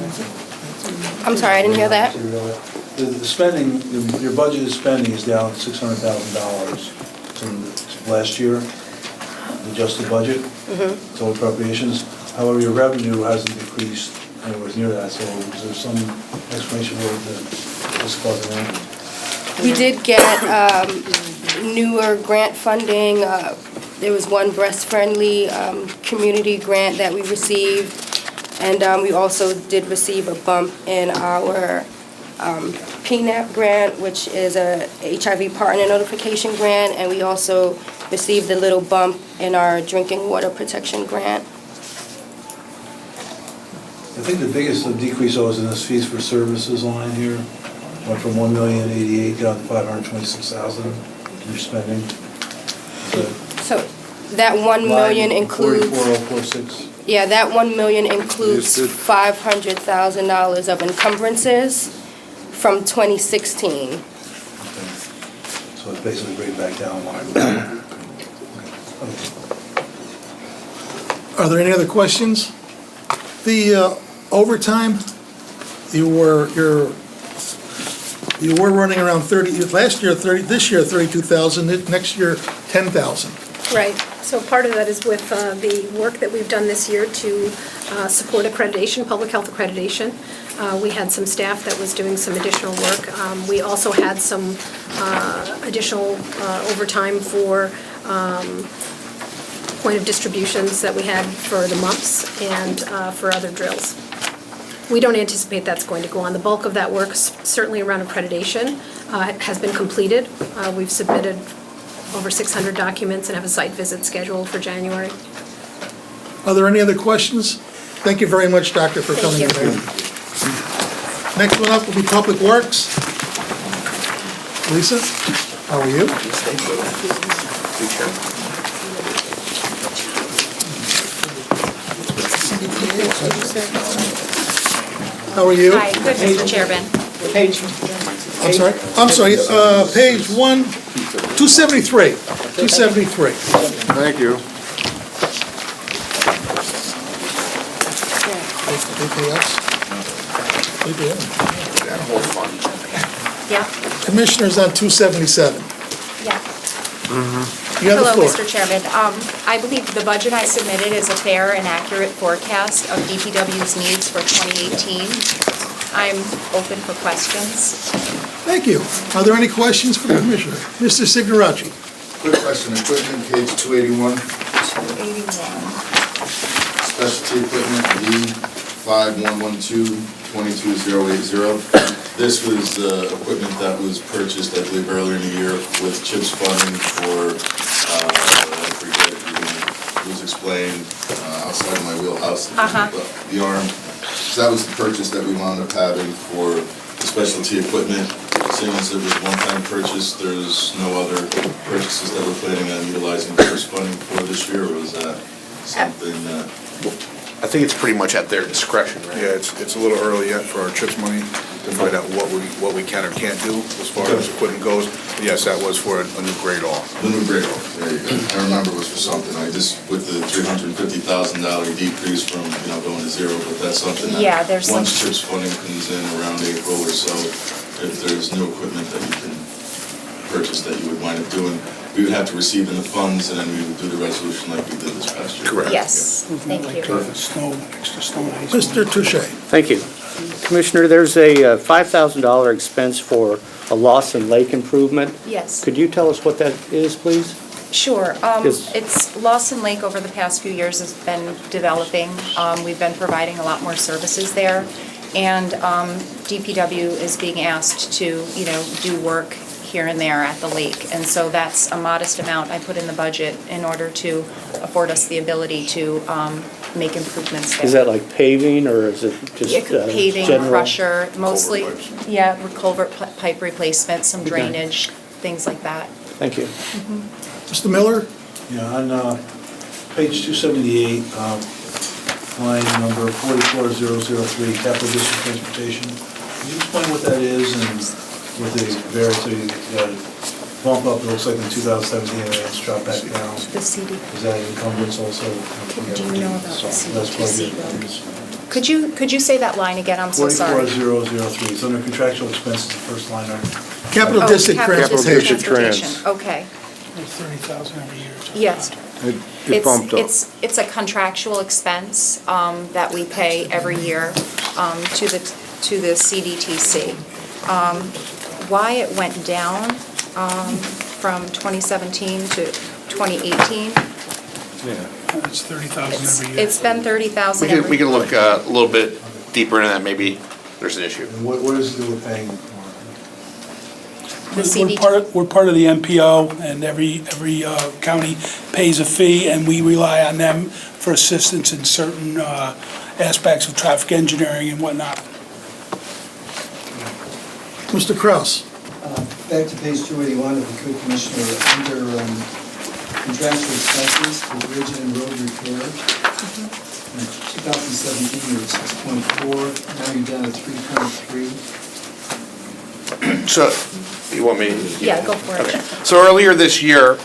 in? I'm sorry, I didn't hear that. The spending, your budgeted spending is down $600,000 from last year, adjusted budget, total appropriations. However, your revenue hasn't decreased anywhere near that, so is there some explanation for what's causing that? We did get newer grant funding. There was one breast-friendly community grant that we received, and we also did receive a bump in our PNAP grant, which is a HIV partner notification grant, and we also received a little bump in our drinking water protection grant. I think the biggest decrease was in this fees for services line here, went from $1,088,000 down to $526,000 in your spending. So that 1 million includes, 44046. yeah, that 1 million includes $500,000 of encumbrances from 2016. So it's basically bringing back down line. Are there any other questions? The overtime, you were running around 30, last year 30, this year 32,000, next year 10,000. Right, so part of that is with the work that we've done this year to support accreditation, public health accreditation. We had some staff that was doing some additional work. We also had some additional overtime for point of distributions that we had for the MUPs and for other drills. We don't anticipate that's going to go on. The bulk of that work, certainly around accreditation, has been completed. We've submitted over 600 documents and have a site visit scheduled for January. Are there any other questions? Thank you very much, Doctor, for coming Thank today. Next one up will be Public Works. Lisa, how are you? How are you? Hi, good, Mr. Chairman. I'm sorry, page 273. 273. Thank you. Yeah, Commissioners on 277. yeah. You have the Hello, floor. Mr. Chairman. I believe the budget I submitted is a fair and accurate forecast of DPW's needs for 2018. I'm open for questions. Thank you. Are there any questions for the Commissioner? Mr. Signoracci. Quick question, equipment, page 281, 281. specialty equipment, D5112-22080. This was equipment that was purchased, I believe, earlier in the year with CHIPS funding for, I forget, it was explained outside of my wheelhouse, the arm. So that was the purchase that we wound up having for the specialty equipment. Seeing as it was a one-time purchase, there's no other purchases that we're planning on utilizing CHIPS funding for this year, or is that something that? I think it's pretty much at their discretion, right? Yeah, it's a little early yet for our CHIPS money to find out what we can or can't do as far as equipment goes. But yes, that was for a new grade off. The new grade off, there you go. I remember it was for something, with the $350,000 decrease from, going to zero, but that's something that. Yeah, there's once CHIPS funding comes in around April or so, if there's new equipment that you can purchase that you would wind up doing, we would have to receive in the funds, and then we would do the resolution like we did this past year. Correct. Yes, thank you. Mr. Touche. Thank you. Commissioner, there's a $5,000 expense for a Lawson Lake improvement. Yes. Could you tell us what that is, please? Sure. Yes. It's Lawson Lake over the past few years has been developing. We've been providing a lot more services there. And DPW is being asked to, do work here and there at the lake. And so that's a modest amount I put in the budget in order to afford us the ability to make improvements there. Is that like paving, or is it just Paving, general? crusher, mostly, Culvert culvert pipe replacement, some drainage, things like that. Thank you. Mr. Miller? Yeah, on page 278, line number 44003, capital district transportation. Can you explain what that is and what the various bump up, it looks like in 2017, and it's dropped back down? The CD. Is that encumbrance also? Do you know about the That's CDTC? budget. Could you say that line again? I'm so sorry. 44003, it's under contractual expenses, the first line item. Capital District Capital Transportation. Transportation, okay. 30,000 every year. Yes. It bumped up. It's a contractual expense that we pay every year to the CDTC. Why it went down from 2017 to 2018? It's 30,000 every year. It's been 30,000 every year. We can look a little bit deeper into that, maybe there's an issue. And what is it we're paying? We're part of the MPO, and every county pays a fee, and we rely on them for assistance in certain aspects of traffic engineering and whatnot. Mr. Kraus? Back to page 281 of the Code Commissioner, under contractual expenses for bridge and road repair. In 2017, you were at 6.4, now you're down to 3.3. So, you want me? Yeah, go for it. Okay. So earlier this year,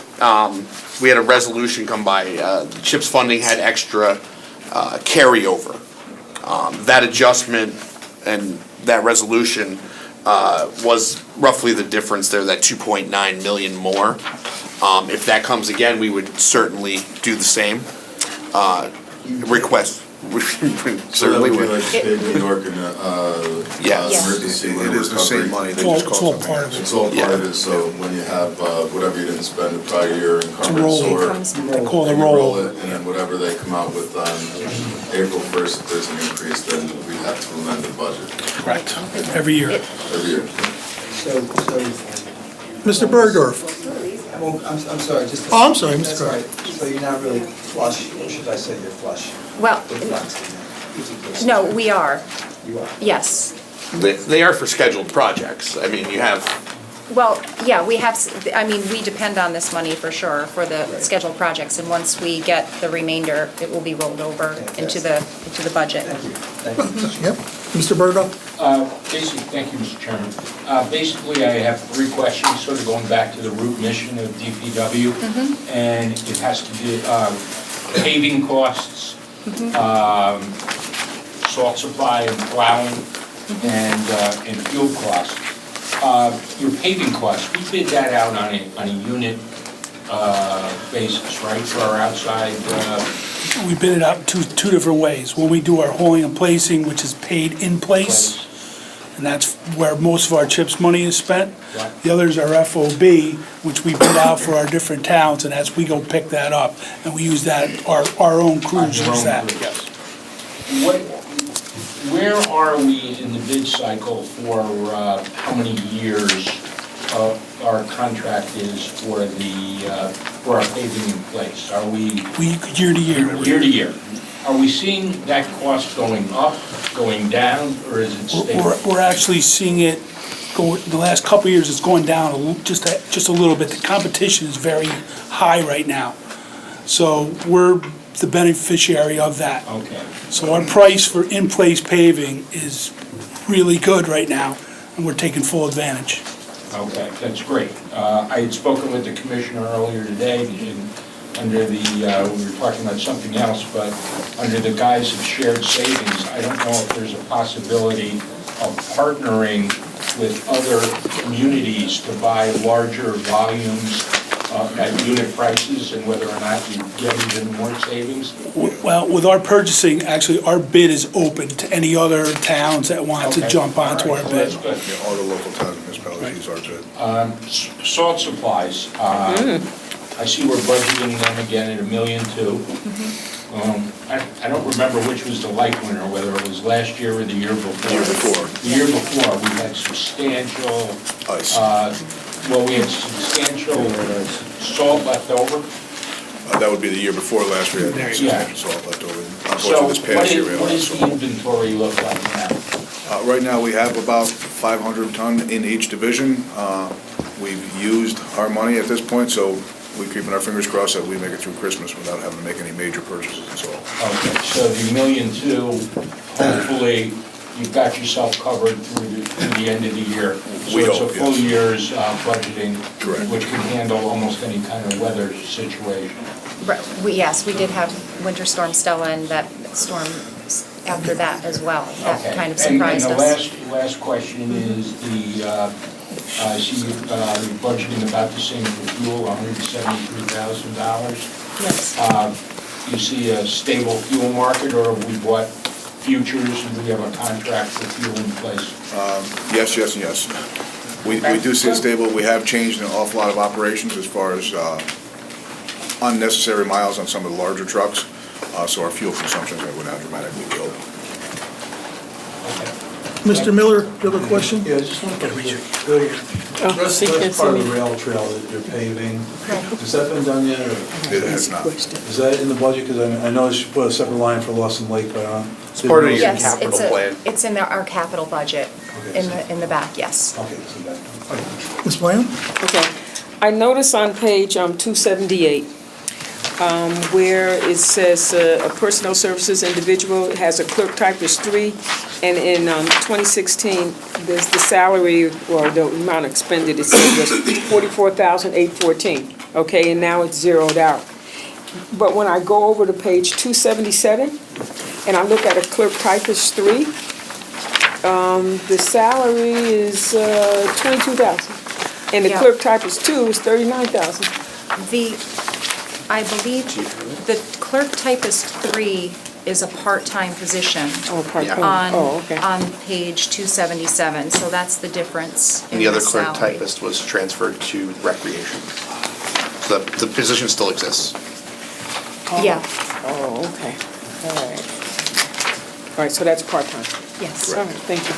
we had a resolution come by, the CHIPS funding had extra carryover. That adjustment and that resolution was roughly the difference there, that 2.9 million more. If that comes again, we would certainly do the same request. So that would Certainly be would. like State New York and, Yes. emergency It is the same money, they just It's call all it part of something it. It's all part of Yeah. it, so when you have, whatever you didn't spend the prior year encumbrance roll. or. They call it and you roll. it, and then whatever they come out with on April 1st, if there's an increase, then we have to amend the budget Correct, every year. every year. So, Mr. Bergdorf? I'm sorry, just. Oh, I'm sorry, Mr. That's Carter. right. So you're not really flush, or should I say you're flush? Well, With funds? no, we are, You are. yes. They are for scheduled projects. I mean, you have, Well, yeah, we have, I mean, we depend on this money for sure, for the scheduled projects, and once we get the remainder, it will be rolled over into the budget. Thank you, thank you. Yep. Mr. Bergdorf? Thank you, Mr. Chairman. Basically, I have three questions, sort of going back to the root mission of DPW. And it has to do paving costs, salt supply and plowing, and fuel costs. Your paving costs, we bid that out on a unit basis, right, for our outside? We bid it out two different ways. When we do our hauling and placing, which is paid in place, and that's where most of our CHIPS money is spent. Right. The other is our FOB, which we bid out for our different towns, and that's, we go pick that up, and we use that, our own crews use that. Where are we in the bid cycle for how many years our contract is for our paving in place? Are we? Year to year. Year to year. Are we seeing that cost going up, going down, or is it stable? We're actually seeing it go, the last couple of years, it's going down just a little bit. The competition is very high right now. So we're the beneficiary of that. Okay. So our price for in-place paving is really good right now, and we're taking full advantage. Okay, that's great. I had spoken with the commissioner earlier today, and under the, we were talking about something else, but under the guise of shared savings, I don't know if there's a possibility of partnering with other communities to buy larger volumes at unit prices, and whether or not you get even more savings? Well, with our purchasing, actually, our bid is open to any other towns that want to Okay. jump onto All our right, bid. well, that's good. Yeah, all the local towns and municipalities use our bid. Salt supplies, I see we're budgeting them again at $1.2 million. I don't remember which was the light winner, whether it was last year or the year before. Year before. The year before, we had substantial, Ice. we had substantial salt left over. That would be the year before last year. Yeah. Salt left over. So Unfortunately, this past year, we had a what lot of does the salt. inventory look like now? Right now, we have about 500 ton in each division. We've used our money at this point, so we're keeping our fingers crossed that we make it through Christmas without having to make any major purchases and salt. Okay, so the $1.2 million, hopefully, you've got yourself covered through the end of the year. We So hope, it's a full yes. year's budgeting. Correct. Which can handle almost any kind of weather situation. Yes, we did have Winter Storm Stella and that storm after that as well. That Okay. kind of surprised And us. the last question is I see you're budgeting about the same for fuel, $173,000. Yes. You see a stable fuel market, or have we bought futures, and do we have a contract for fuel in place? Yes, yes, and yes. We do see it stable. We have changed an awful lot of operations as far as unnecessary miles on some of the larger trucks, so our fuel consumption is going to go down dramatically. We hope. Mr. Miller, do you have a question? Yeah, I just want to get That's part of the rail trail that you're paving. Has that been done yet, or? It has not. Is that in the budget? Because I noticed you put a separate line for Lawson Lake, but It's part of your Yes, capital plan. it's in our capital budget, in the back, yes. Okay, so that. Ms. Bland? Okay. I notice on page 278, where it says a personnel services individual has a clerk typist 3, and in 2016, the salary, or the amount expended, it says was $44,814, okay, and now it's zeroed out. But when I go over to page 277, and I look at a clerk typist 3, the salary is $22,000. And the Yeah. clerk typist 2 is $39,000. I believe the clerk typist 3 is a part-time position. Oh, part-time. Okay. On page 277, so that's the difference in And the other the clerk salary. typist was transferred to recreation. So the position still exists. Yeah, Oh, okay. All right. All right, so that's part-time. yes. All right, thank you.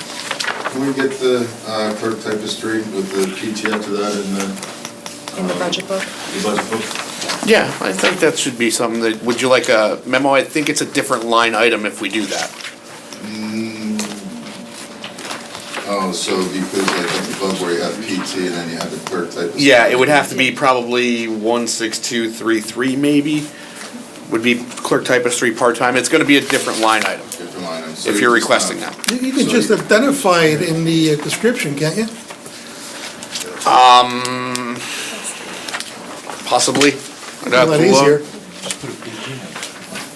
Can we get the clerk typist rate with the PT after that In the budget book. the budget book? Yeah, I think that should be something that, would you like a memo? I think it's a different line item if we do that. Oh, so because like up above where you have PT and then you have the clerk typist? Yeah, it would have to be probably 16233 maybe, would be clerk typist 3 part-time. It's gonna be a different line item, Different line item. So if you're just requesting not- that. You can just identify it in the description, can't you? Possibly. A lot easier.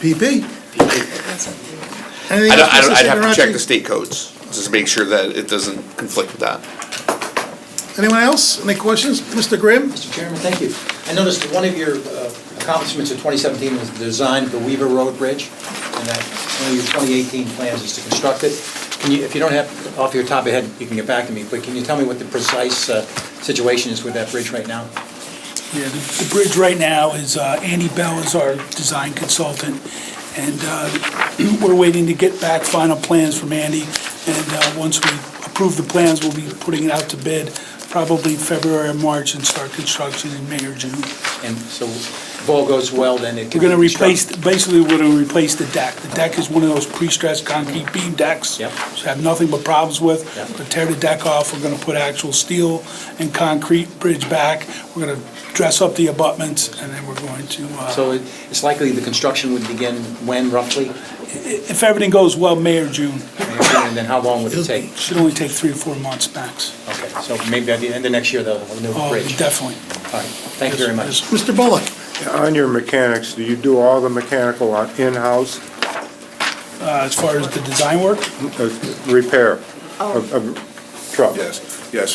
PP. Anything else, Mr. I'd have to check the Signorachi? state codes, just to make sure that it doesn't conflict with that. Anyone else? Any questions? Mr. Grimm? Mr. Chairman, thank you. I noticed that one of your accomplishments of 2017 was the design of the Weaver Road Bridge, and that one of your 2018 plans is to construct it. Can you, if you don't have, off your top of your head, you can get back to me, but can you tell me what the precise situation is with that bridge right now? Yeah, the bridge right now is, Andy Bell is our design consultant, and we're waiting to get back final plans from Andy, and once we approve the plans, we'll be putting it out to bid probably February or March and start construction in May or June. And so if all goes well, then it can We're be gonna replace, constructed. basically, we're gonna replace the deck. The deck is one of those pre-stressed concrete beam decks. Yep. So have nothing but problems with. Yep. We're gonna tear the deck off, we're gonna put actual steel and concrete bridge back. We're gonna dress up the abutments, and then we're going to, So it's likely the construction would begin when roughly? if everything goes well, May or June. And then how long would it take? Should only take 3 or 4 months max. Okay, so maybe at the end of next year, they'll have a new Oh, bridge. definitely. All right, thank you very much. Mr. Bullock? On your mechanics, do you do all the mechanical in-house As far as the design work, repair of trucks? Yes,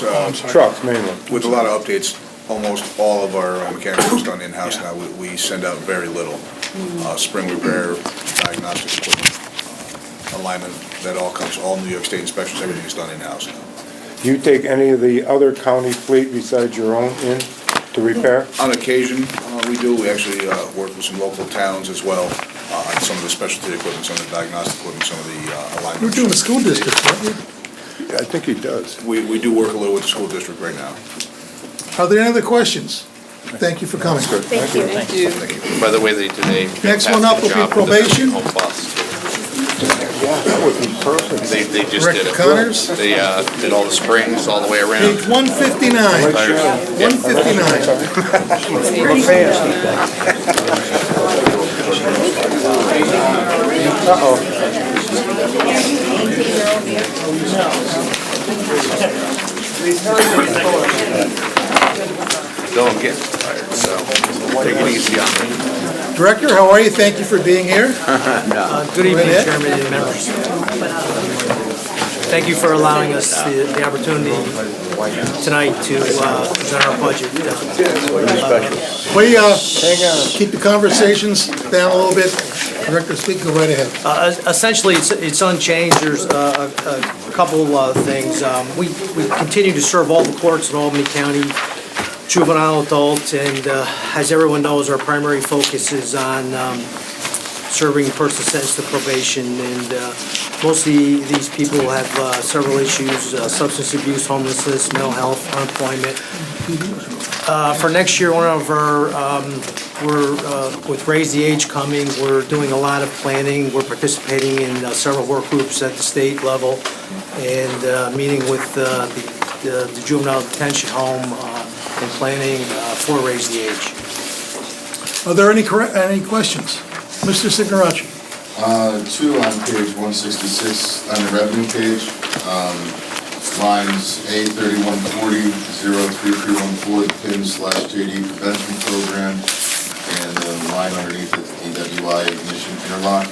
Trucks mainly. with a lot of updates, almost all of our mechanical is done in-house now. We send out very little. Spring repair, diagnostic equipment, alignment, that all comes, all New York State inspections, everything is done in-house now. Do you take any of the other county fleet besides your own in to repair? On occasion, we do. We actually work with some local towns as well on some of the specialty equipment, some of the diagnostic equipment, some of the alignment. You're doing the school district, aren't you? I think he does. We do work a little with the school district right now. Are there any other questions? Thank you for coming. Thank you. thank you. By the way, they did a Next one up will be fantastic job with the probation. home bus. Yeah, that would be perfect. They just Rick did it. Connors? They did all the springs all the way around. Page 159. 159. I'm a fan. Uh-oh. Bill, I'm getting tired, so take it easy on me. Director, how are you? Thank you for being here. Good evening, Go ahead. Chairman and members. Thank you for allowing us the opportunity tonight to present our budget. We keep the conversations down a little bit. Director, speak, go right ahead. Essentially, it's unchanged. There's a couple things. We continue to serve all the courts in Albany County, juvenile, adult, and as everyone knows, our primary focus is on serving a person sentenced to probation, and mostly these people have several issues, substance abuse, homelessness, mental health, unemployment. For next year, one of our, with Raise the Age coming, we're doing a lot of planning. We're participating in several work groups at the state level and meeting with the juvenile detention home and planning for Raise the Age. Are there any questions? Mr. Signorachi? Two on page 166, on the revenue page, lines A3140, 03314, the PIN/JD prevention program, and the line underneath it, the DWI ignition interlock.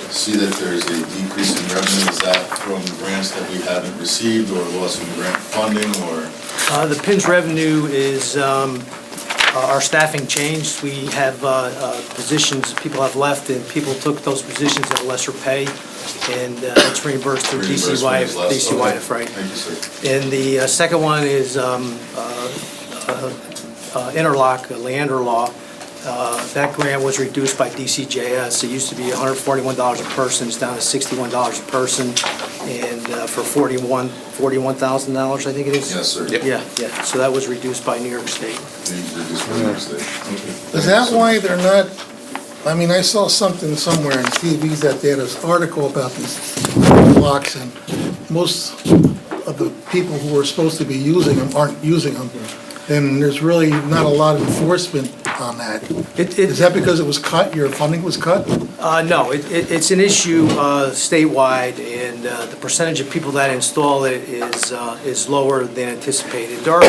See that there's a decrease in revenue. Is that from grants that we haven't received or loss from grant funding, or? The PINS revenue is our staffing changed. We have positions, people have left, and people took those positions at a lesser pay, and it's reimbursed through Reimbursement is less. DCY, Okay. right? Thank you, sir. And the second one is interlock, Leander Law. That grant was reduced by DCJS. It used to be $141 a person, it's down to $61 a person, and for $41,000, I think it is? Yes, sir. Yeah, so that was reduced by New York State. Reduced by New York State. Okay. Is that why they're not, I mean, I saw something somewhere on TV that they had this article about these locks, and most of the people who are supposed to be using them aren't using them, and there's really not a lot of enforcement on that. Is that because it was cut, your funding was cut? No, it's an issue statewide, and the percentage of people that install it is lower than anticipated. There are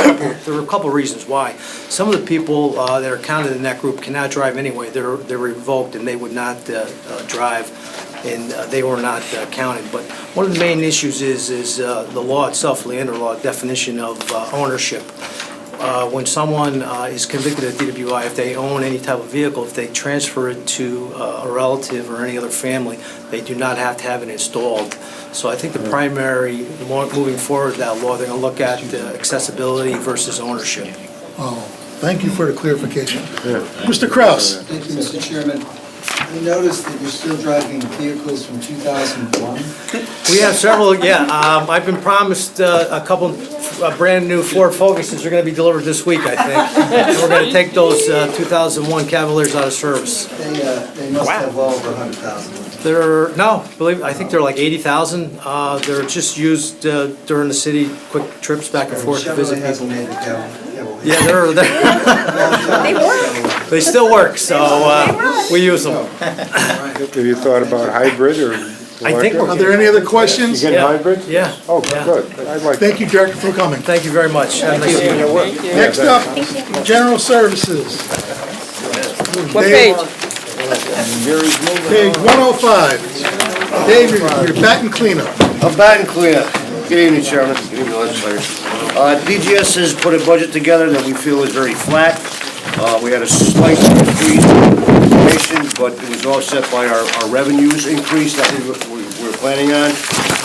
a couple of reasons why. Some of the people that are counted in that group cannot drive anyway. They're revoked, and they would not drive, and they were not counted. But one of the main issues is the law itself, Leander Law, definition of ownership. When someone is convicted of DWI, if they own any type of vehicle, if they transfer it to a relative or any other family, they do not have to have it installed. So I think the primary, moving forward that law, they're going to look at accessibility versus ownership. Oh, thank you for the clarification. Mr. Kraus? Thank you, Mr. Chairman. I noticed that you're still driving vehicles from 2001. We have several, yeah. I've been promised a couple brand-new Ford Focuses are going to be delivered this week, I think. And we're going to take those 2001 Cavaliers out of service. They must have well over 100,000. I think they're like 80,000. They're just used during the city, quick trips back and forth to visit Chevrolet people. hasn't made the Cavalier. Yeah, they work. They still work, so we use them. Have you thought about hybrid or I think electric? Are there any other questions? You get hybrid? Yeah. Oh, good. I like Thank you, Director, for coming. Thank you very much. Have a nice evening. Next up, General Services. What Dave, page? Page 105. Dave, you're batting cleanup. I'm batting clear. Good evening, Chairman. Good evening, legislators. DGS has put a budget together that we feel is very flat. We had a slight increase in information, but it was offset by our revenues increase that we were planning on,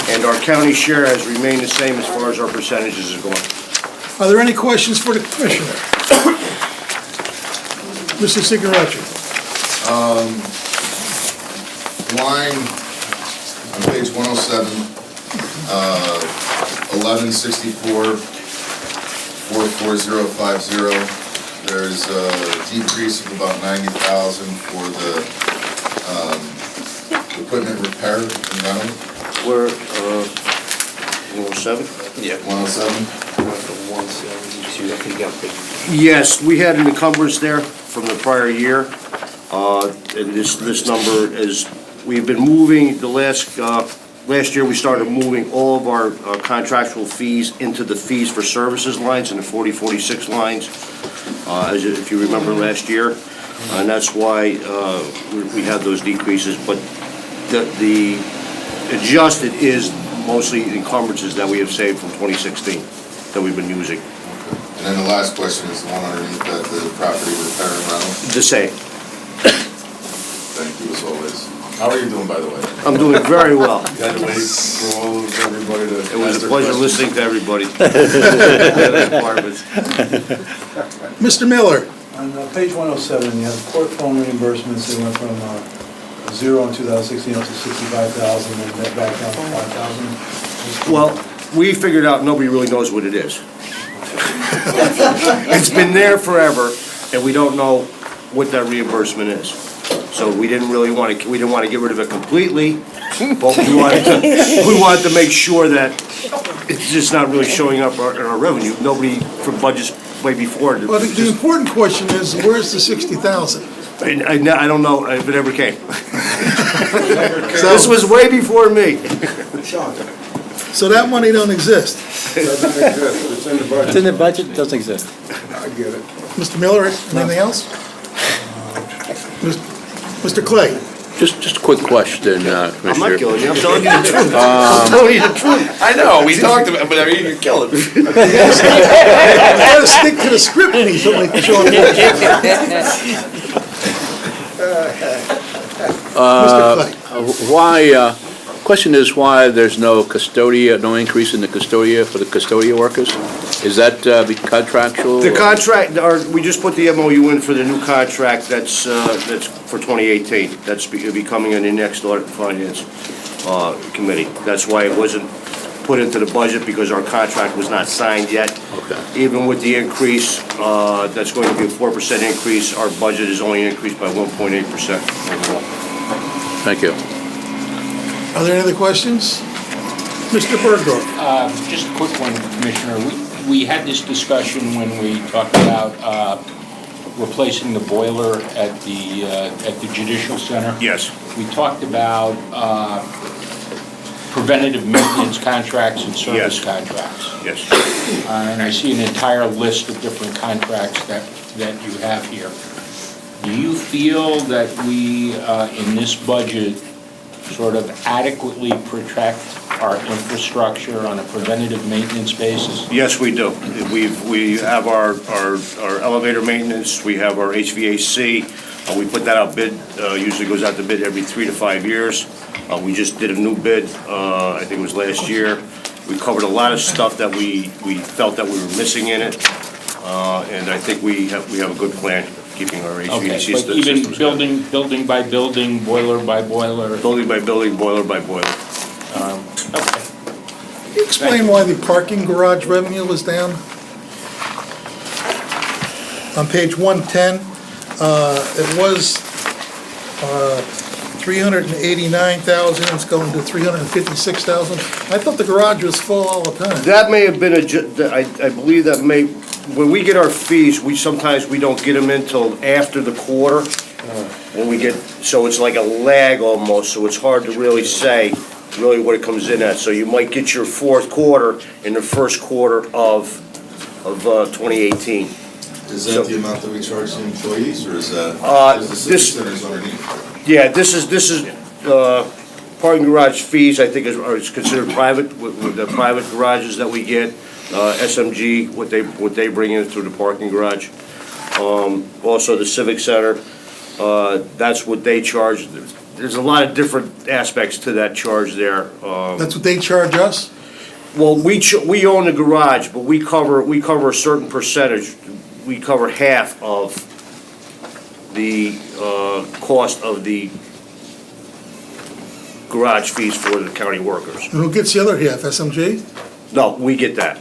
and our county share has remained the same as far as our percentages are going. Are there any questions for the Commissioner? Mr. Sigarachi. Line on page 107, 1164, 44050. There's a decrease of about 90,000 for the equipment repair and rental. We're 107? Yeah. 107. Yes, we had an encumbrance there from the prior year. And this number is, we've been moving the last year we started moving all of our contractual fees into the fees for services lines, in the 4046 lines, if you remember last year. And that's why we had those decreases. But the adjusted is mostly encumbrances that we have saved from 2016 that we've been using. And then the last question is the one underneath that, the property repair and rental. The same. Thank you as always. How are you doing, by the way? I'm doing very well. You had to wait for all of everybody to It was ask a their pleasure questions. listening to everybody. Mr. Miller. On page 107, you have court phone reimbursements, they went from 0 in 2016 up to 65,000, and then back down to 5,000. Well, we figured out nobody really knows what it is. It's been there forever, and we don't know what that reimbursement is. So we didn't want to get rid of it completely, but we wanted to make sure that it's just not really showing up in our revenue. Nobody from budgets way before. Well, the important question is, where's the 60,000? I don't know if it ever came. This was way before me. So that money don't exist? Doesn't exist. It's in the budget. It's in the budget, doesn't exist. I get it. Mr. Miller, anything else? Mr. Clay? Just a quick question, Commissioner. I'm not killing you, I'm telling you the truth. I'm telling you the truth. I know, we talked about, but I mean, you're killing me. You gotta stick to the script when he's only showing. Why, question is why there's no increase in the custodia for the custodial workers? Is that contractual? The contract, we just put the MOU in for the new contract that's for 2018. That's becoming in the next Audit and Finance Committee. That's why it wasn't put into the budget, because our contract was not signed yet. Okay. Even with the increase, that's going to be a 4% increase, our budget is only increased by 1.8% overall. Thank you. Are there any other questions? Mr. Bergdorf? Just a quick one, Commissioner. We had this discussion when we talked about replacing the boiler at the Judicial Center. Yes. We talked about preventative maintenance contracts and service contracts. Yes. And I see an entire list of different contracts that you have here. Do you feel that we, in this budget, sort of adequately protect our infrastructure on a preventative maintenance basis? Yes, we do. We have our elevator maintenance, we have our HVAC. We put that out bid, usually goes out to bid every 3 to 5 years. We just did a new bid, I think it was last year. We covered a lot of stuff that we felt that we were missing in it. And I think we have a good plan keeping our HVAC systems. Okay, but even building by building, boiler by boiler? Building by building, boiler by boiler. Okay. Can you explain why the parking garage revenue was down? On page 110, it was 389,000, it's going to 356,000. I thought the garage was full all the time. That may have been I believe that when we get our fees, sometimes we don't get them until after the quarter. When we get, so it's like a lag almost, so it's hard to really say really what it comes in at. So you might get your fourth quarter in the first quarter of 2018. Is that the amount that we charge the employees, or is that, is the civic centers underneath? Yeah, this is parking garage fees, I think is considered private, with the private garages that we get. SMG, what they bring in through the parking garage. Also the civic center, that's what they charge. There's a lot of different aspects to that charge there. That's what they charge us? Well, we own the garage, but we cover a certain percentage. We cover half of the cost of the garage fees for the county workers. And who gets the other half, SMG? No, we get that.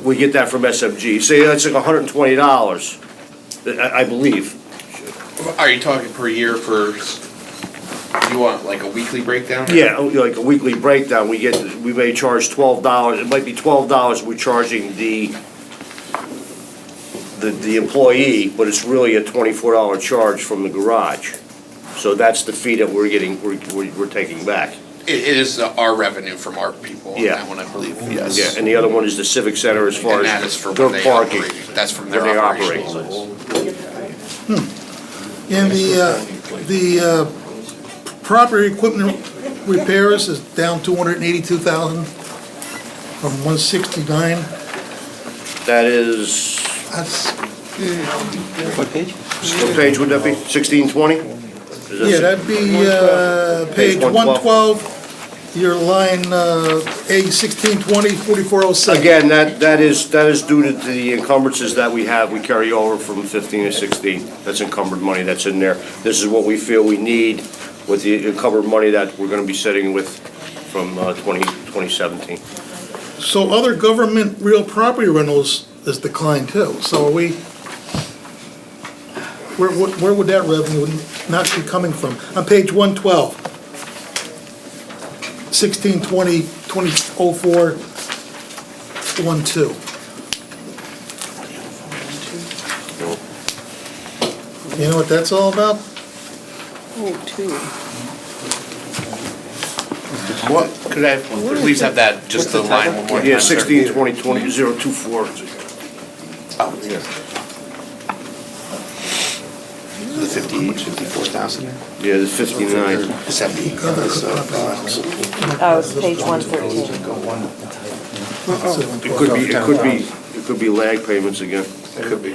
We get that from SMG. Say that's like $120, I believe. Are you talking per year you want like a weekly breakdown? Yeah, like a weekly breakdown. We may charge $12. It might be $12 we're charging the employee, but it's really a $24 charge from the garage. So that's the fee that we're taking back. It is our revenue from our people on Yeah. that one, I believe, yes. Yeah, and the other one is the civic center as far And that as is for their when they parking. operate. That's from When their they operate. operations. And the property equipment repairs is down 282,000 from 169. That is, That's, what page would that be? 1620? yeah, that'd be page 112, your line A1620, 4407. Again, that is due to the encumbrances that we have. We carry over from 15 to 16. That's encumbered money that's in there. This is what we feel we need with the encumbered money that we're gonna be sitting with from 2017. So other government real property rentals has declined too. So are we, where would that revenue not be coming from? On page 112, 1620, 2004, 12. You know what that's all about? Oh, two. What, could I please have that, just the line one more time? Yeah, sir? 1620, 2024. Oh, yeah. The 54,000? Yeah, the 59. 70. Oh, it's page 113. It could be lag payments again. It could be.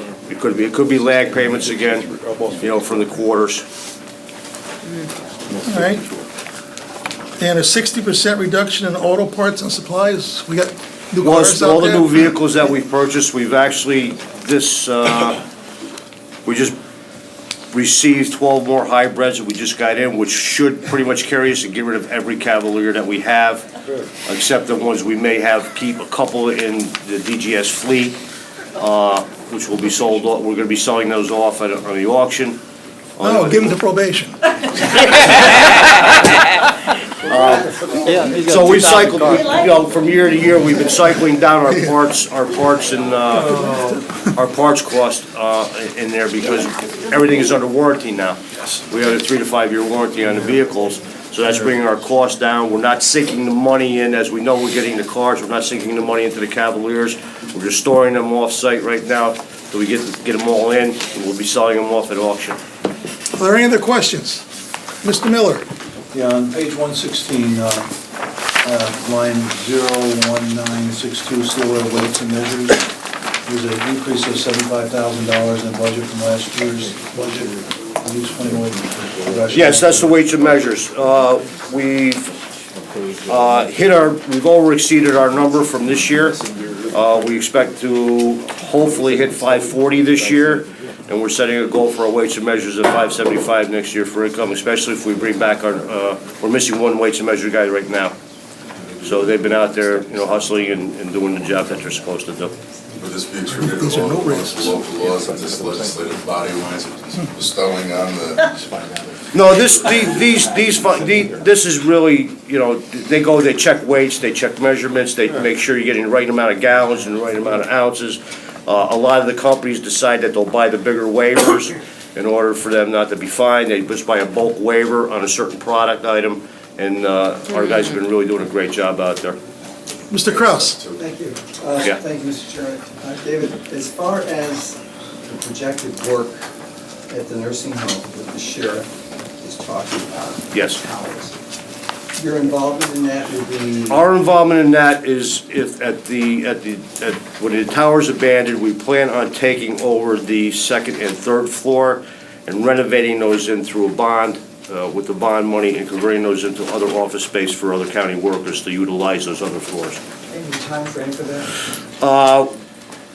It could be lag payments again, from the quarters. All right. And a 60% reduction in auto parts and supplies. We got new Well, cars out all the there? new vehicles that we've purchased, we've actually, we just received 12 more hybrids that we just got in, which should pretty much carry us and get rid of every Cavalier that we have, except the ones we may keep a couple in the DGS fleet, which will be sold, we're gonna be selling those off on the auction. No, give them to probation. So we cycled, from year to year, we've been cycling down our parts and, our parts cost, in there because everything is under warranty now. We have a 3 to 5 year warranty on the vehicles, so that's bringing our costs down. We're not sinking the money in, as we know we're getting the cars, we're not sinking the money into the Cavaliers. We're just storing them off-site right now, so we get them all in, and we'll be selling them off at auction. Are there any other questions? Mr. Miller? Yeah, on page 116, line 01962, Slower Weights and Measures, there's an increase of $75,000 in budget from last year's budget. Can you explain what? Yes, that's the weights and measures. We've over exceeded our number from this year. We expect to hopefully hit 540 this year, and we're setting a goal for our weights and measures of 575 next year for income, especially if we bring back we're missing one weights and measure guy right now. So they've been out there, hustling and doing the job that they're supposed to do. Would this be attributable to local laws that this legislative body wants bestowing on the? No, this is really, they check weights, they check measurements, they make sure you're getting the right amount of gallons and the right amount of ounces. A lot of the companies decide that they'll buy the bigger waivers in order for them not to be fined. They just buy a bulk waiver on a certain product item, and our guys have been really doing a great job out there. Mr. Kraus? Thank you. Yeah. Thank you, Mr. Chairman. David, as far as the projected work at the nursing home that the sheriff is talking about. Yes. Hours, your involvement in that would be? Our involvement in that is when the tower's abandoned, we plan on taking over the second and third floor and renovating those in through a bond, with the bond money, and converting those into other office space for other county workers to utilize those other floors. Any time frame for that?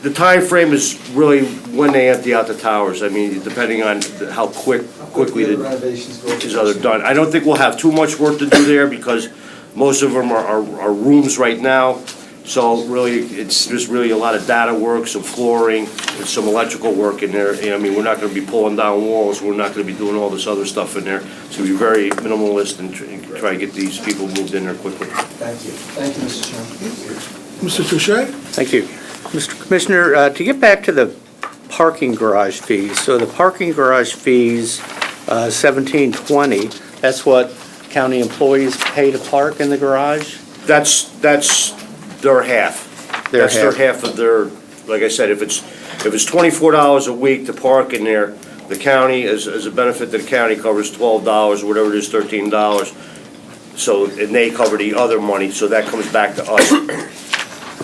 The time frame is really when they empty out the towers. I mean, depending on how quickly the renovations go. these other done. I don't think we'll have too much work to do there because most of them are rooms right now. So really, it's just really a lot of data work, some flooring, and some electrical work in there. I mean, we're not going to be pulling down walls. We're not going to be doing all this other stuff in there. So be very minimalist and try to get these people moved in there quickly. Thank you. Thank you, Mr. Chairman. Mr. Touche? Thank you. Mr. Commissioner, to get back to the parking garage fees, so the parking garage fees, 1720, that's what county employees pay to park in the garage? That's their half. That's their half of their, like I said, if it's $24 a week to park in there, the county, as a benefit to the county, covers $12, whatever it is, $13. So, and they cover the other money, so that comes back to us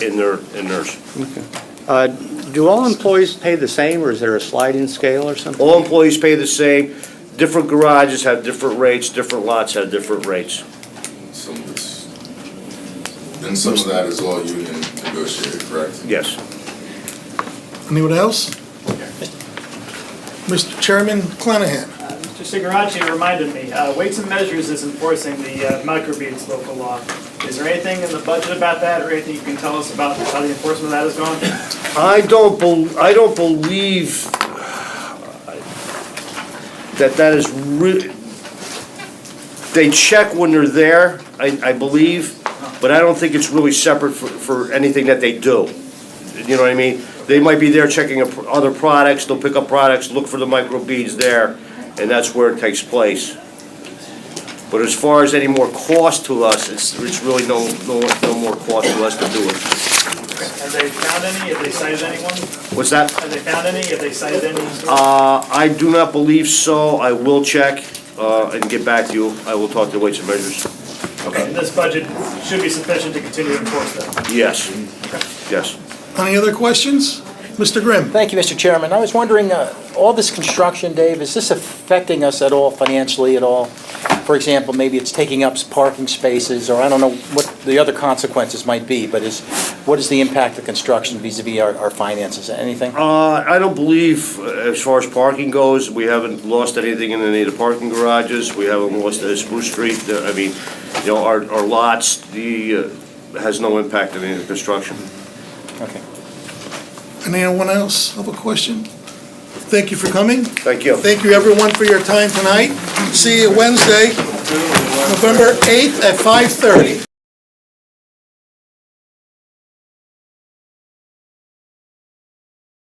in theirs. Okay. Do all employees pay the same, or is there a sliding scale or something? All employees pay the same. Different garages have different rates, different lots have different rates. And some of that is all union negotiated, correct? Yes. Anyone else? Mr. Chairman Clanahan? Mr. Sigarachi reminded me, Weights and Measures is enforcing the microbeads local law. Is there anything in the budget about that, or anything you can tell us about how the enforcement of that is going? I don't believe that is really, they check when they're there, I believe, but I don't think it's really separate for anything that they do. You know what I mean? They might be there checking other products, they'll pick up products, look for the microbeads there, and that's where it takes place. But as far as any more cost to us, it's really no more cost to us to do it. Have they found any? Have they cited anyone? What's that? Have they found any? Have they cited any? I do not believe so. I will check and get back to you. I will talk to Weights and Measures. Okay, and this budget should be sufficient to continue to enforce that? Yes, yes. Any other questions? Mr. Grimm? Thank you, Mr. Chairman. I was wondering, all this construction, Dave, is this affecting us at all financially at all? For example, maybe it's taking up parking spaces, or I don't know what the other consequences might be, but what is the impact of construction vis-à-vis our finances? Anything? I don't believe, as far as parking goes, we haven't lost anything in any of the parking garages. We haven't lost Spruce Street. I mean, you know, our lots, has no impact on any of the construction. Okay. Anyone else have a question? Thank you for coming. Thank you. Thank you, everyone, for your time tonight. See you Wednesday, November 8th at 5:30.